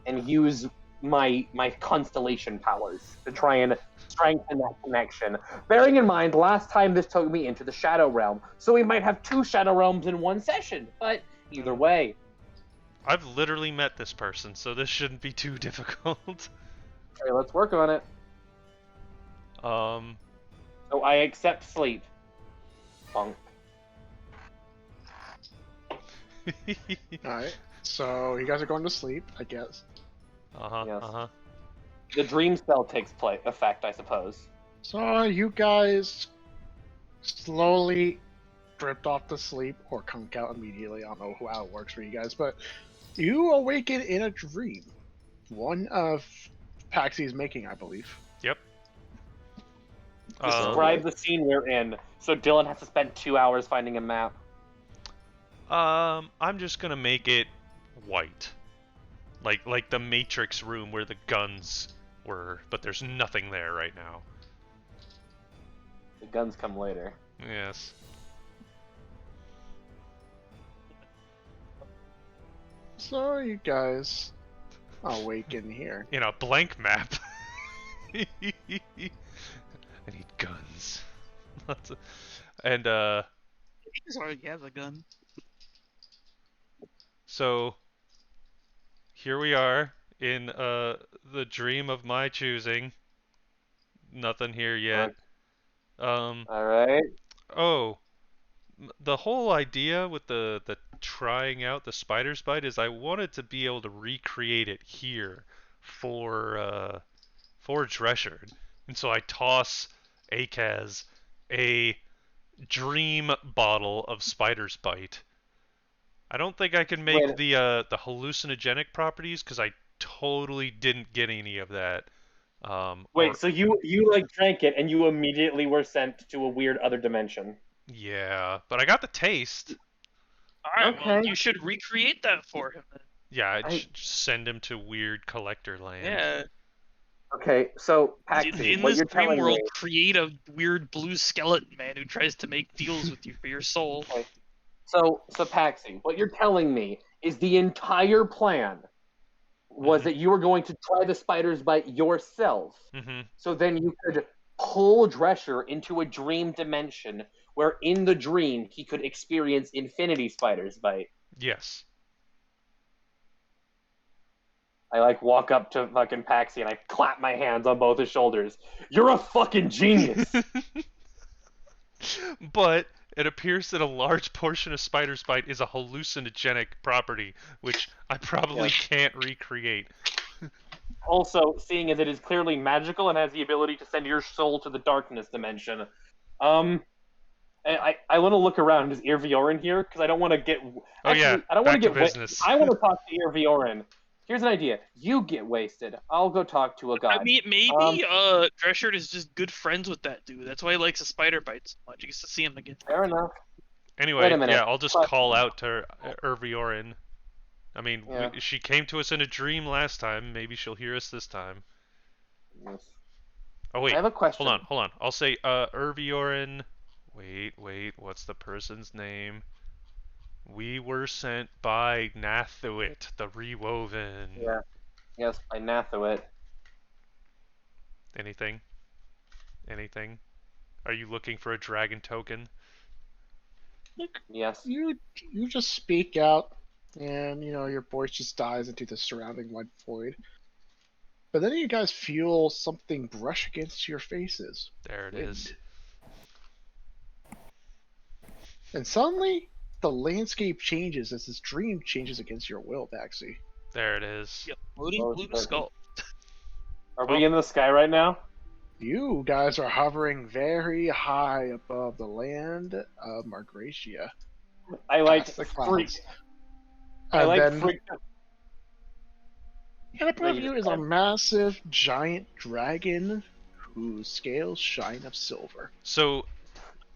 and use my constellation powers to try and strengthen that connection. Bearing in mind, last time this took me into the Shadow Realm, so we might have 2 Shadow Realms in one session, but either way. I've literally met this person, so this shouldn't be too difficult. Okay, let's work on it. So I accept sleep. Bunk. Alright, so you guys are going to sleep, I guess. Yes. The dream spell takes effect, I suppose. So you guys slowly drift off to sleep or conk out immediately. I don't know how it works for you guys, but you awaken in a dream. One of Paxy's making, I believe. Yep. Describe the scene we're in. So Dylan has to spend 2 hours finding a map. I'm just gonna make it white. Like the Matrix room where the guns were, but there's nothing there right now. The guns come later. Yes. So you guys awaken here. In a blank map. I need guns. And He's already has a gun. so here we are in the dream of my choosing. Nothing here yet. Alright. Oh, the whole idea with the trying out the spider's bite is I wanted to be able to recreate it here for Dressured. And so I toss Akaz a dream bottle of spider's bite. I don't think I can make the hallucinogenic properties because I totally didn't get any of that. Wait, so you like drank it and you immediately were sent to a weird other dimension? Yeah, but I got the taste. Alright, Okay. well, you should recreate that for him then. Yeah, I'd send him to weird collector land. Yeah. Okay, so Paxi, In what this you're dream telling world, me... create a weird blue skeleton man who tries to make deals with you for your soul. Okay. So Paxi, what you're telling me is the entire plan was that you were going to try the spider's bite yourself, so then you could pull Drescher into a dream dimension where in the dream he could experience Infinity Spider's bite. Yes. I like walk up to fucking Paxi and I clap my hands on both his shoulders. You're a fucking genius! But it appears that a large portion of spider's bite is a hallucinogenic property, which I probably can't recreate. Also, seeing as it is clearly magical and has the ability to send your soul to the darkness dimension, I want to look around. Is Irviorin here? Because I don't want to get. Actually, I don't want to get business. I want to talk to Irviorin. Here's an idea. You get wasted. I'll go talk to a guy. I mean, maybe Dressured is just good friends with that dude. That's why he likes a spider bite so much. He gets to see him again. Fair enough. Anyway, Wait a minute. yeah, I'll just call out to Irviorin. I mean, Yeah. she came to us in a dream last time. Maybe she'll hear us this time. Yes. Oh wait, I have a question. Hold on. I'll say Irviorin. Wait. What's the person's name? We were sent by Nathuit, the Rewoven. Yeah. Yes, by Nathuit. Anything? Are you looking for a dragon token? Yes. You just speak out, and your voice just dies into the surrounding white void. But then you guys feel something brush against your faces. There it is. And suddenly, the landscape changes as this dream changes against your will, Baxi. There it is. Yep, floating blue skull. Are we in the sky right now? You guys are hovering very high above the land of Margracia, I like past the freak. clouds. I And like then, freak. and above you you is a massive, giant dragon whose scales shine of silver. So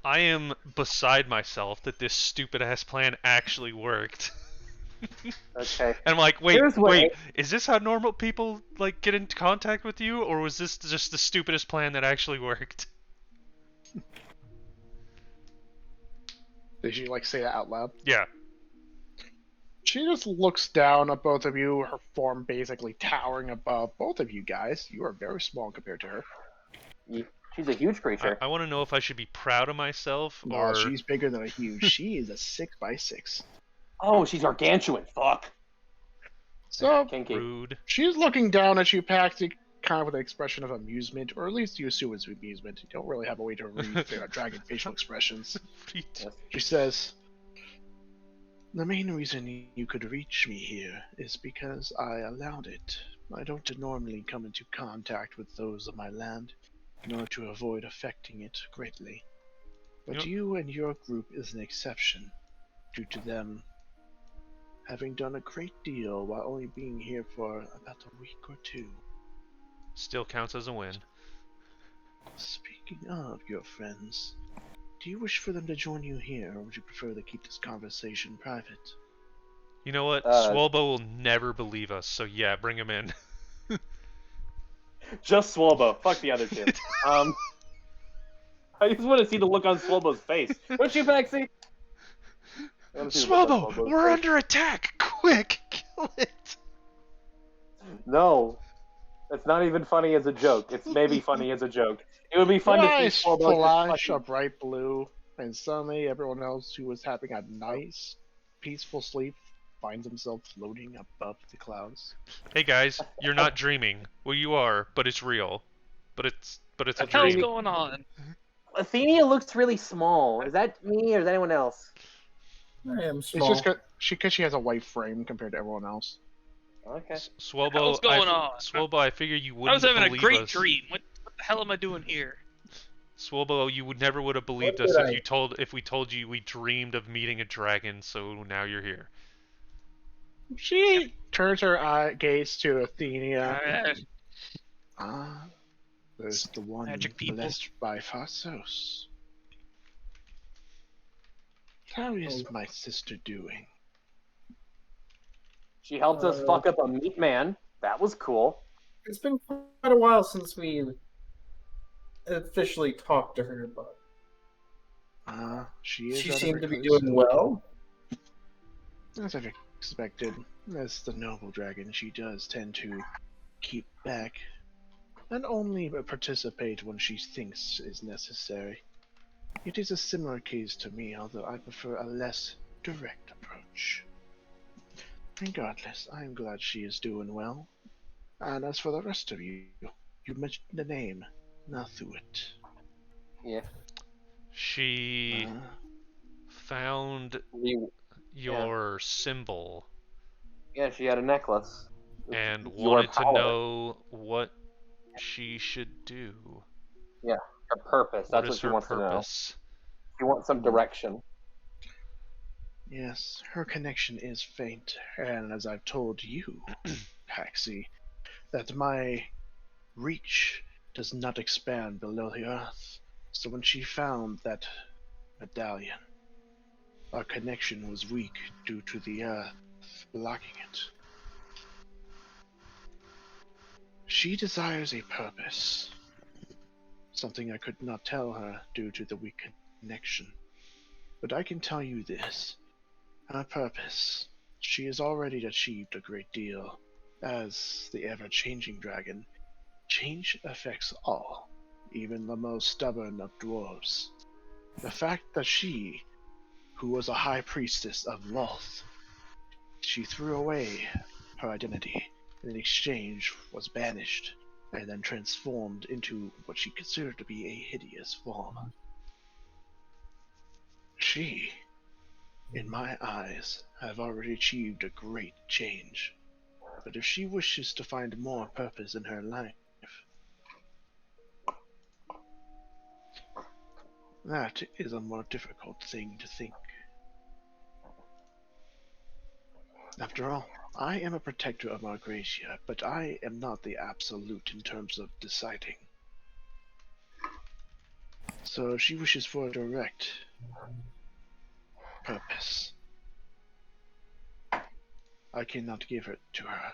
I am beside myself that this stupid ass plan actually worked. Okay. And I'm like, Here's what wait, is this how normal people like get into contact with you, or was this just the stupidest plan that actually worked? Did you like say that out loud? Yeah. She just looks down at both of you, her form basically towering above both of you guys. You are very small compared to her. She's a huge creature. I want to know if I should be proud of myself No, or. she's bigger than a huge. She is a 6x6. Oh, she's gargantuan. Fuck. So, Kinky. Rude. she's looking down at you, Paxi, kind of with an expression of amusement, or at least you assume it's amusement. You don't really have a way to read dragon facial expressions. She says, "The main reason you could reach me here is because I allowed it. I don't normally come into contact with those of my land, in order to avoid affecting it greatly. But Yep. you and your group is an exception, due to them having done a great deal while only being here for about a week or two. Still counts as a win. Speaking of your friends, do you wish for them to join you here, or would you prefer to keep this conversation private?" You know what? Swalbo will never believe us, so yeah, bring him in. Just Swalbo. Fuck the other two. I just want to see the look on Swalbo's face. Don't you, Paxi? Swalbo, we're under attack! Quick, kill it! No. It's not even funny as a joke. It's maybe funny as a joke. It would be fun to see Nice Swalbo flash just of bright blue, and suddenly everyone else who was having a nice, peaceful sleep finds himself floating above the clouds. Hey guys, you're not dreaming. Well, you are, but it's real. But it's a What the hell's dream. going on? Athenia looks really small. Is that me or is that anyone else? I am It's small. just because she has a white frame compared to everyone else. Okay. Swalbo, What's going on? Swalbo, I figure you I wouldn't was having a believe great us. dream. What the hell am I doing here? Swalbo, you never would have believed What us did if we told you we dreamed of meeting a dragon. So now you're here. She turns her gaze to Athenia. There's the one Magic people. blessed by Phasos. How is my sister doing? She helped us fuck up a meat man. That was cool. It's been quite a while since we officially talked to her, but She seemed to be doing well. As I've expected. As the noble dragon, she does tend to keep back and only participate when she thinks is necessary. It is a similar case to me, although I prefer a less direct approach. Regardless, I am glad she is doing well. And as for the rest of you, you mentioned the name Nathuit. Yeah. She found your symbol Yeah, she had a necklace. and Your wanted to power. know what she should do. Yeah, her purpose. That's what she her wants to know. purpose? She wants some direction. Yes, her connection is faint, and as I've told you, Paxi, that my reach does not expand below the earth. So when she found that medallion, our connection was weak due to the earth blocking it. She desires a purpose, something I could not tell her due to the weak connection. But I can tell you this. Her purpose. She has already achieved a great deal. As the ever-changing dragon, change affects all, even the most stubborn of dwarves. The fact that she, who was a high priestess of Loth, she threw away her identity, and in exchange was banished, and then transformed into what she considered to be a hideous form. She, in my eyes, have already achieved a great change. But if she wishes to find more purpose in her life, That is a more difficult thing to think. After all, I am a protector of Margracia, but I am not the absolute in terms of deciding. So if she wishes for a direct purpose, I cannot give it to her.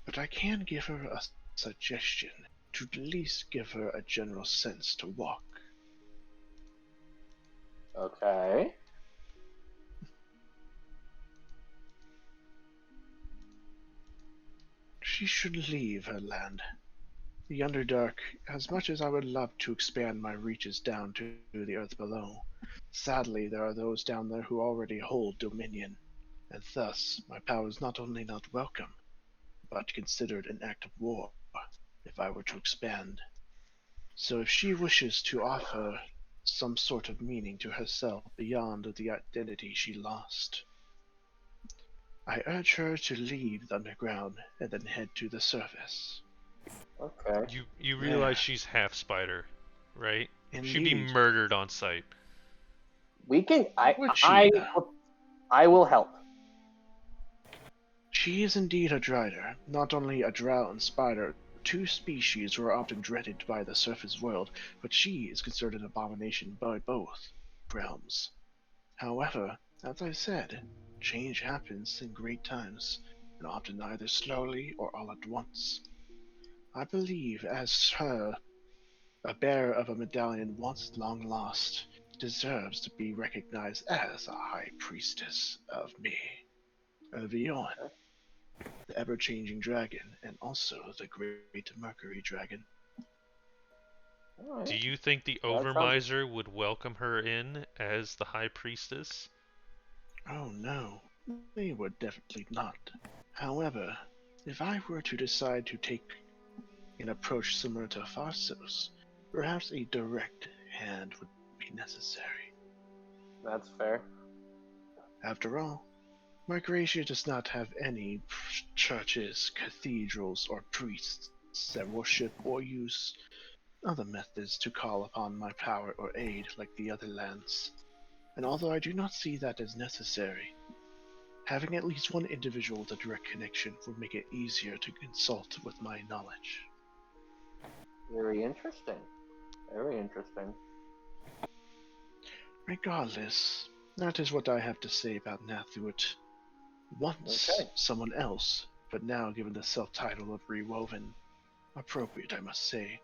But I can give her a suggestion, to at least give her a general sense to walk. Okay. She should leave her land. The Underdark, as much as I would love to expand my reaches down to the earth below, sadly there are those down there who already hold dominion, and thus my power is not only not welcome, but considered an act of war if I were to expand. So if she wishes to offer some sort of meaning to herself beyond the identity she lost, I urge her to leave the underground and then head to the surface. Okay. You realize she's half spider, right? She'd be Indeed. murdered on sight. We can. Would she, I will help. She is indeed a drider, not only a drow and spider, two species who are often dreaded by the surface world, but she is considered an abomination by both realms. However, as I said, change happens in great times, and often either slowly or all at once. I believe, as her, a bearer of a medallion once long lost, deserves to be recognized as a high priestess of me, of Eon, the ever-changing dragon, and also the great Mercury dragon. Alright. Do you think the Overmiser would welcome her in as the High Priestess? Oh no, they would definitely not. However, if I were to decide to take an approach similar to Farsos, perhaps a direct hand would be necessary. That's fair. After all, Margracia does not have any churches, cathedrals, or priests that worship or use other methods to call upon my power or aid like the other lands. And although I do not see that as necessary, having at least one individual with a direct connection would make it easier to consult with my knowledge. Very interesting. Very interesting. Regardless, that is what I have to say about Nathuit. Once Okay. someone else, but now given the self-title of Rewoven. Appropriate, I must say.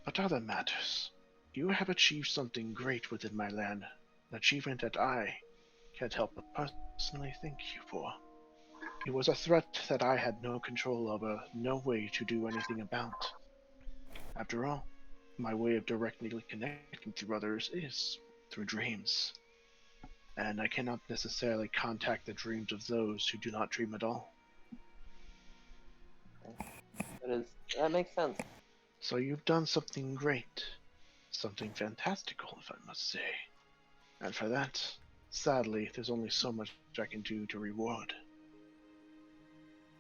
But other matters. You have achieved something great within my land, an achievement that I can't help but personally thank you for. It was a threat that I had no control over, no way to do anything about. After all, my way of directly connecting through others is through dreams. And I cannot necessarily contact the dreams of those who do not dream at all. That makes sense. So you've done something great. Something fantastical, if I must say. And for that, sadly, there's only so much I can do to reward.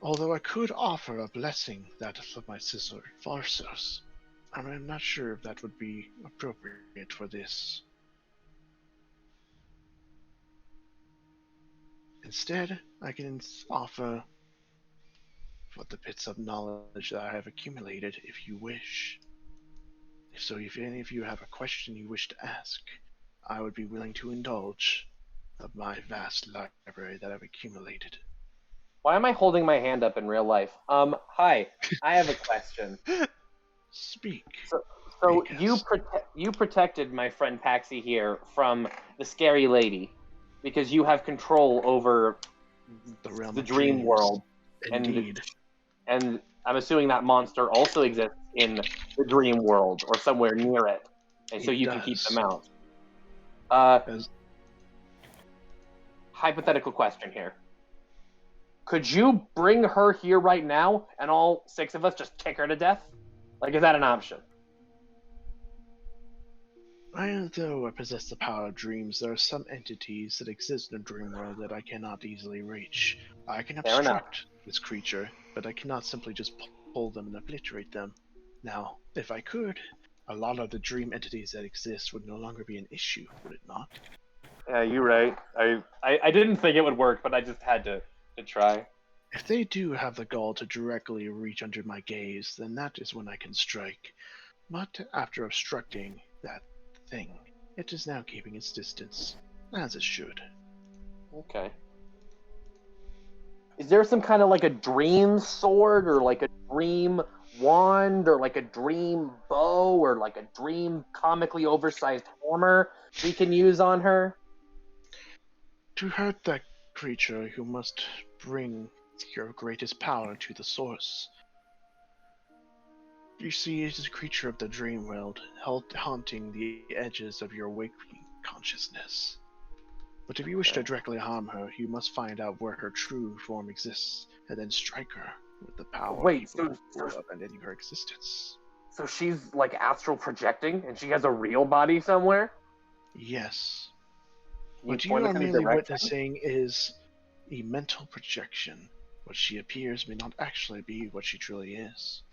Although I could offer a blessing that of my sister, Farsos, I'm not sure if that would be appropriate for this. Instead, I can offer what the bits of knowledge that I have accumulated if you wish. So if any of you have a question you wish to ask, I would be willing to indulge of my vast library that I've accumulated. Why am I holding my hand up in real life? Hi. I have a question. Speak. So you protected my friend Paxi here from the scary lady because you have control over the dream world. Indeed. And I'm assuming that monster also exists in the dream world or somewhere near it. And so you can keep them out. Hypothetical question here. Could you bring her here right now and all 6 of us just kick her to death? Like, is that an option? Although I possess the power of dreams, there are some entities that exist in the dream world that I cannot easily reach. I can obstruct this creature, but I cannot simply just pull them and obliterate them. Now, if I could, a lot of the dream entities that exist would no longer be an issue, would it not? Yeah, you're right. I didn't think it would work, but I just had to try. If they do have the gall to directly reach under my gaze, then that is when I can strike. But after obstructing that thing, it is now keeping its distance, as it should. Okay. Is there some kind of like a dream sword or like a dream wand or like a dream bow or like a dream comically oversized hammer we can use on her? To hurt that creature, you must bring your greatest power to the source. You see, it is a creature of the dream world, haunting the edges of your waking consciousness. But if you wish to directly harm her, you must find out where her true form exists, and then strike her with the power Wait, capable of ending her existence. So she's like astral projecting and she has a real body somewhere? Yes. Can What you point are us in a merely direction? witnessing is a mental projection. What she appears may not actually be what she truly is.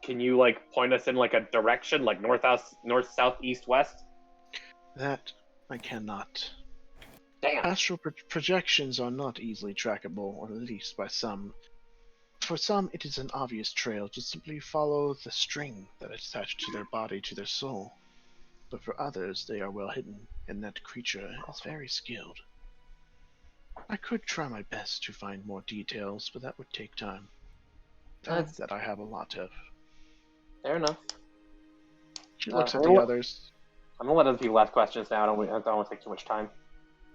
Can you like point us in like a direction, like north, south, east, west? That I cannot. Damn. Astral projections are not easily trackable, or at least by some. For some, it is an obvious trail to simply follow the string that is attached to their body to their soul. But for others, they are well hidden, and that creature is very skilled. I could try my best to find more details, but that would take time. Time that I have a lot of. Fair enough. She looks at the others. I'm gonna let other people ask questions now. I don't want to take too much time.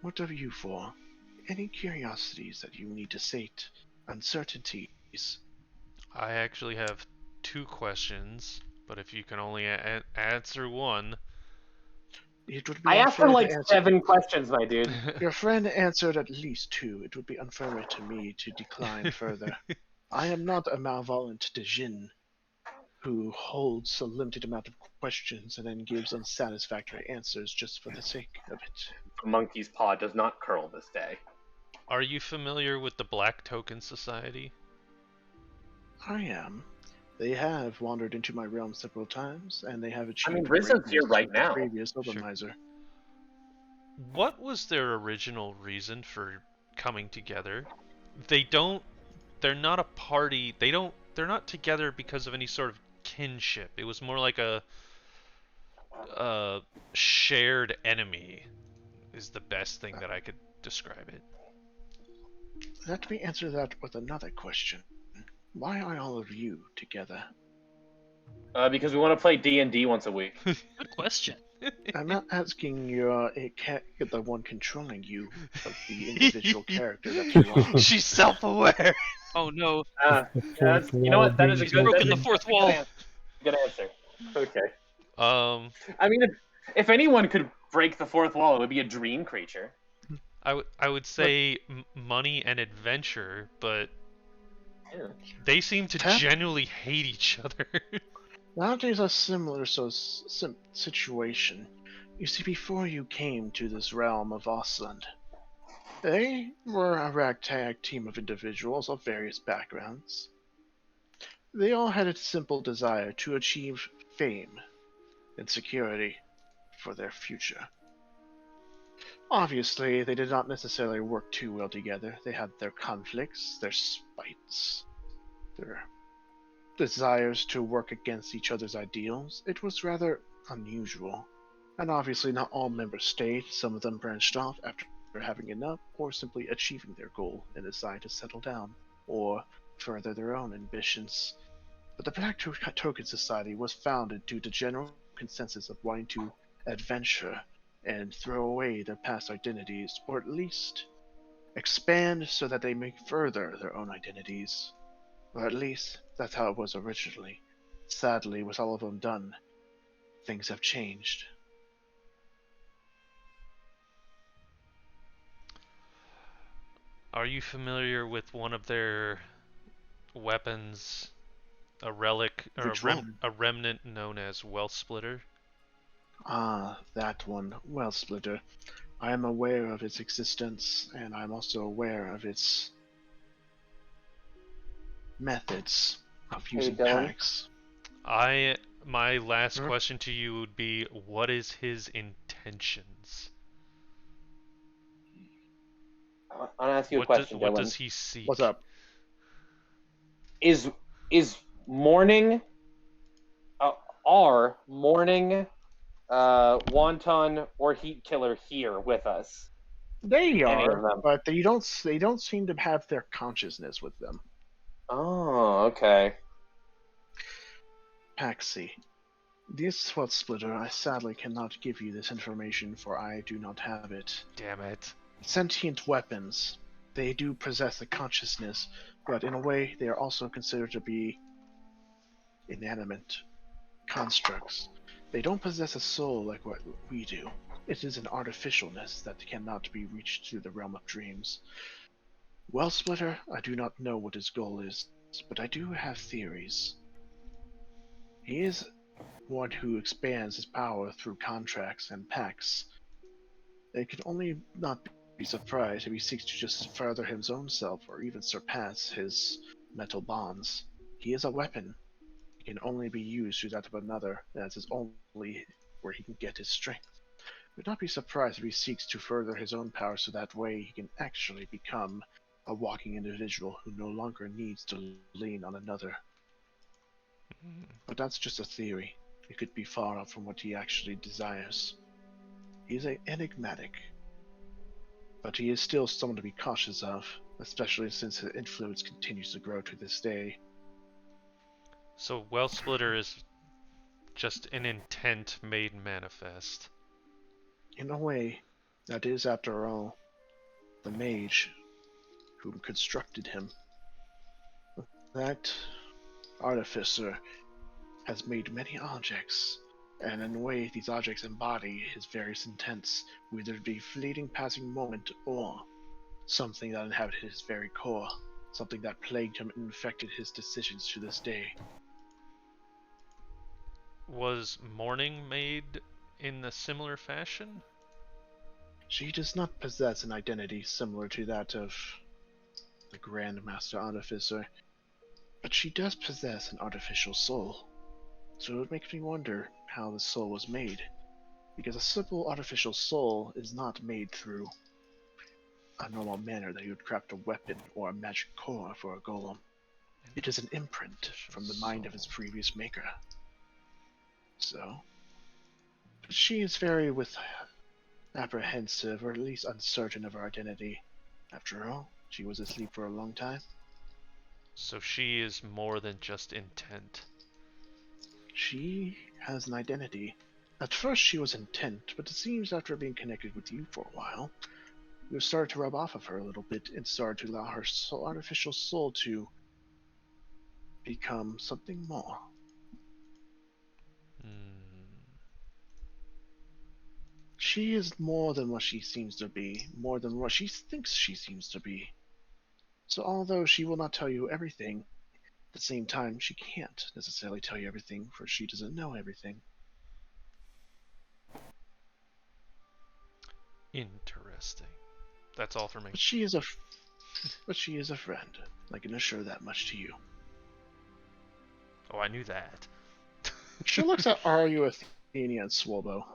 What are you for? Any curiosities that you need to sate? Uncertainties? I actually have 2 questions, but if you can only answer one. It would be I asked her like to 7 questions, my dude. Your friend answered at least 2. It would be unfair to me to decline further. I am not a malevolent djinn who holds a limited amount of questions and then gives unsatisfactory answers just for the sake of it. The monkey's paw does not curl this day. Are you familiar with the Black Token Society? I am. They have wandered into my realm several times, and they have achieved Rizzo's here right now. previous Obermiser. What was their original reason for coming together? They're not a party. They're not together because of any sort of kinship. It was more like a shared enemy is the best thing that I could describe it. Let me answer that with another question. Why are all of you together? Because we want to play D&D once a week. Good question. I'm not asking you're the one controlling you, but the individual character that you are. She's self-aware. Oh no. You know what? That is a good. Broken the fourth wall. Good answer. Okay. I mean, if anyone could break the fourth wall, it would be a dream creature. I would say money and adventure, but yeah. They seem to genuinely hate each other. That is a similar situation. You see, before you came to this realm of Auseland, they were a ragtag team of individuals of various backgrounds. They all had a simple desire to achieve fame and security for their future. Obviously, they did not necessarily work too well together. They had their conflicts, their spites, their desires to work against each other's ideals. It was rather unusual. And obviously not all members stayed. Some of them branched off after having enough, or simply achieving their goal and decided to settle down, or further their own ambitions. But the Black Token Society was founded due to general consensus of wanting to adventure and throw away their past identities, or at least expand so that they may further their own identities. Or at least, that's how it was originally. Sadly, with all of them done, things have changed. Are you familiar with one of their weapons, a relic, or a remnant known as Wealth Splitter? Ah, that one, Wealth Splitter. I am aware of its existence, and I'm also aware of its methods of using packs. My last question to you would be, what is his intentions? I'll ask you a question, What Dylan. does he seek? What's up? Is morning are morning Wonton or Heat Killer here with us? They Any of are, them? but they don't seem to have their consciousness with them. Oh, okay. Paxi. This Sweat Splitter, I sadly cannot give you this information, for I do not have it. Damn it. Sentient weapons. They do possess a consciousness, but in a way they are also considered to be inanimate constructs. They don't possess a soul like what we do. It is an artificialness that cannot be reached through the realm of dreams. Well, Splitter, I do not know what his goal is, but I do have theories. He is one who expands his power through contracts and pacts. They can only not be surprised if he seeks to just further his own self or even surpass his metal bonds. He is a weapon. It can only be used through that of another, as is only where he can get his strength. Would not be surprised if he seeks to further his own power so that way he can actually become a walking individual who no longer needs to lean on another. But that's just a theory. It could be far off from what he actually desires. He is enigmatic, but he is still someone to be cautious of, especially since his influence continues to grow to this day. So Well Splitter is just an intent made manifest. In a way, that is, after all, the mage who constructed him. That artificer has made many objects, and in a way these objects embody his various intents, whether it be fleeting passing moment or something that inhabited his very core, something that plagued him and infected his decisions to this day. Was Morning made in a similar fashion? She does not possess an identity similar to that of the Grand Master Artificer, but she does possess an artificial soul. So it makes me wonder how the soul was made, because a simple artificial soul is not made through a normal manner that you would craft a weapon or a magic core for a golem. It is an imprint from the mind of its previous maker. So, she is very apprehensive, or at least uncertain of her identity. After all, she was asleep for a long time. So she is more than just intent. She has an identity. At first she was intent, but it seems after being connected with you for a while, you started to rub off of her a little bit and started to allow her artificial soul to become something more. She is more than what she seems to be, more than what she thinks she seems to be. So although she will not tell you everything, at the same time she can't necessarily tell you everything, for she doesn't know everything. Interesting. That's all for me. But she is a friend. I can assure that much to you. Oh, I knew that. She looks at Aru, Athenia, and Swobo.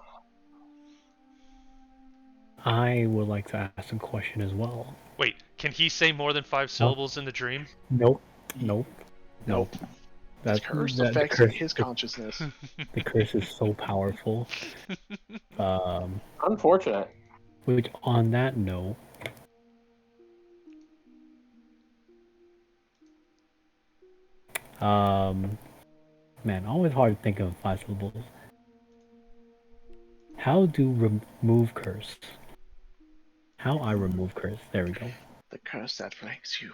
I would like to ask a question as well. Wait, can he say more than 5 syllables in the dream? Nope. Nope. Nope. That curse the affects curse, his consciousness. the curse is so powerful. Unfortunate. Which, on that note, man, always hard to think of 5 syllables. How do remove curse? How I remove curse? There we go. The curse that ranks you.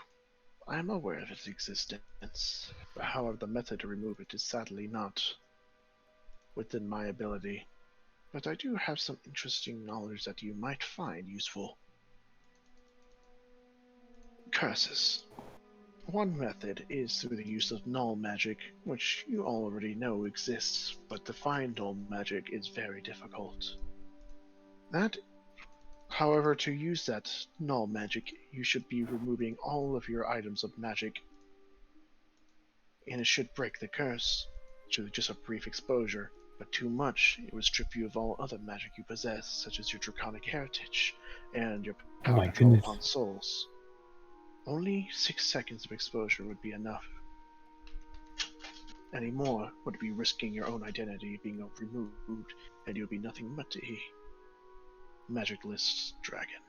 I am aware of its existence. However, the method to remove it is sadly not within my ability. But I do have some interesting knowledge that you might find useful. Curses. One method is through the use of null magic, which you already know exists, but to find null magic is very difficult. However, to use that null magic, you should be removing all of your items of magic, and it should break the curse. to just a brief exposure, but too much, it would strip you of all other magic you possess, such as your draconic heritage and your Oh power my control goodness. upon souls. Only 6 seconds of exposure would be enough. Any more would be risking your own identity being removed, and you'll be nothing but a magicless dragon.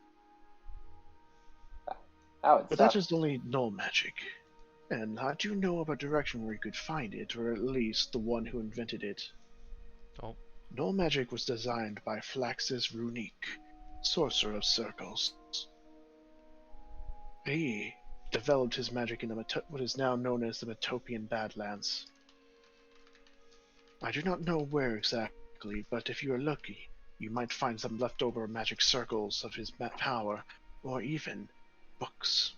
Oh, it's But that is only null magic, and I do know of a direction where you could find it, or at least the one who invented it. Oh. Null magic was designed by Flaxus Runique, sorcerer of circles. He developed his magic in what is now known as the Metopian Badlands. I do not know where exactly, but if you are lucky, you might find some leftover magic circles of his power, or even books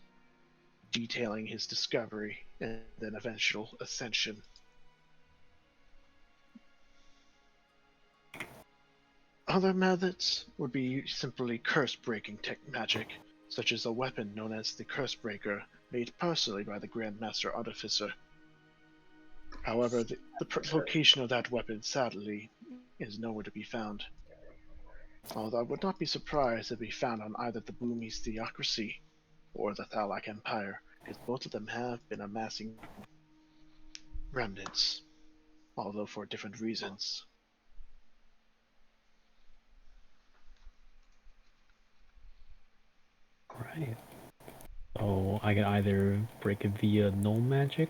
detailing his discovery and then eventual ascension. Other methods would be simply curse-breaking magic, such as a weapon known as the Curse Breaker, made personally by the Grand Master Artificer. However, the location of that weapon, sadly, is nowhere to be found. Although I would not be surprised if it be found on either the Boomies Theocracy or the Thalak Empire, because both of them have been amassing remnants, although for different reasons. Right. So I can either break it via null magic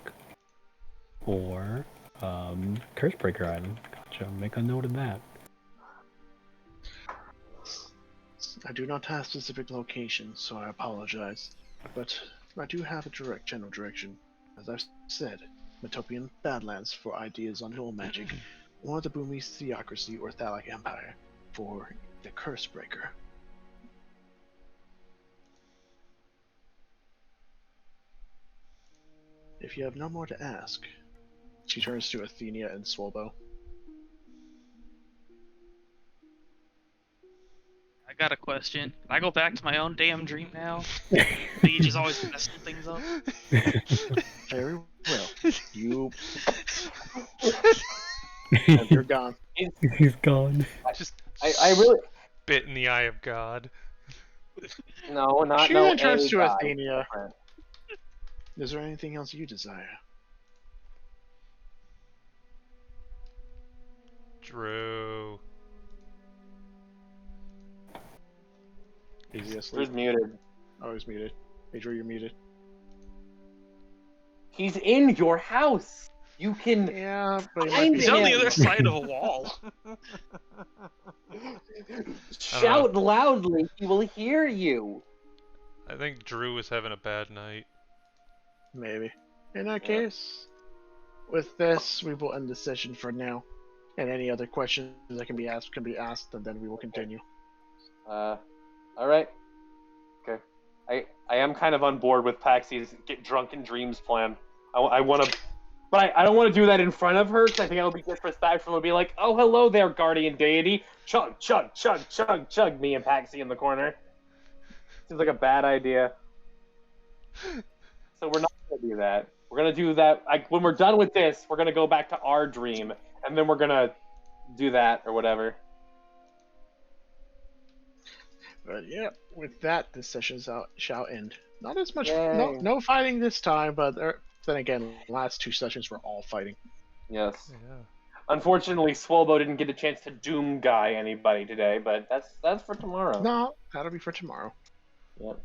or curse breaker item. Gotcha. Make a note of that. I do not have specific locations, so I apologize. But I do have a general direction. As I've said, Metopian Badlands for ideas on null magic, or the Boomies Theocracy or Thalak Empire for the Curse Breaker. If you have no more to ask, she turns to Athenia and Swolbo. I got a question. Can I go back to my own damn dream now? Mage is always messing things up. Very well. You. And you're gone. He's gone. Just I really spit in the eye of God. no, not She no. then turns A to guy. Athenia. Is there anything else you desire? Drew. Easy Drew's asleep. muted. Oh, he's muted. Hey, Drew, you're muted. He's in your house. You can Yeah, but he might find be. He's on the him. other side of a wall. Shout loudly. He will hear you. I think Drew was having a bad night. Maybe. In that case, with this, we will end the session for now. And any other questions that can be asked, and then we will continue. All right. Okay. I am kind of on board with Paxy's get drunk in dreams plan. I want to, but I don't want to do that in front of her because I think it'll be disrespectful to be like, oh, hello there, guardian deity. Chug, chug, chug, chug, chug. Me and Paxy in the corner. Seems like a bad idea. So we're not gonna do that. We're gonna do that. When we're done with this, we're gonna go back to our dream, and then we're gonna do that or whatever. But yeah, with that, this session shall end. Not as much, Yay. no fighting this time, but then again, last 2 sessions were all fighting. Yes. Yeah. Unfortunately, Swolbo didn't get a chance to Doom Guy anybody today, but that's for tomorrow. No, that'll be for tomorrow. Yep.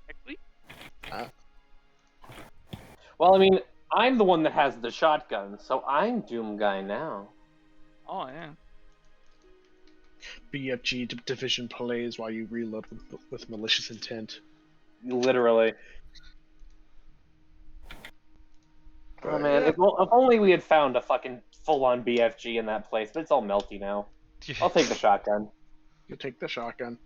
Next week? Well, I mean, I'm the one that has the shotgun, so I'm Doom Guy now. Oh, yeah. BFG division plays while you reload with malicious intent. Literally. Oh man, yeah. if only we had found a fucking full-on BFG in that place, but it's all melty now. I'll take the shotgun. You take the shotgun.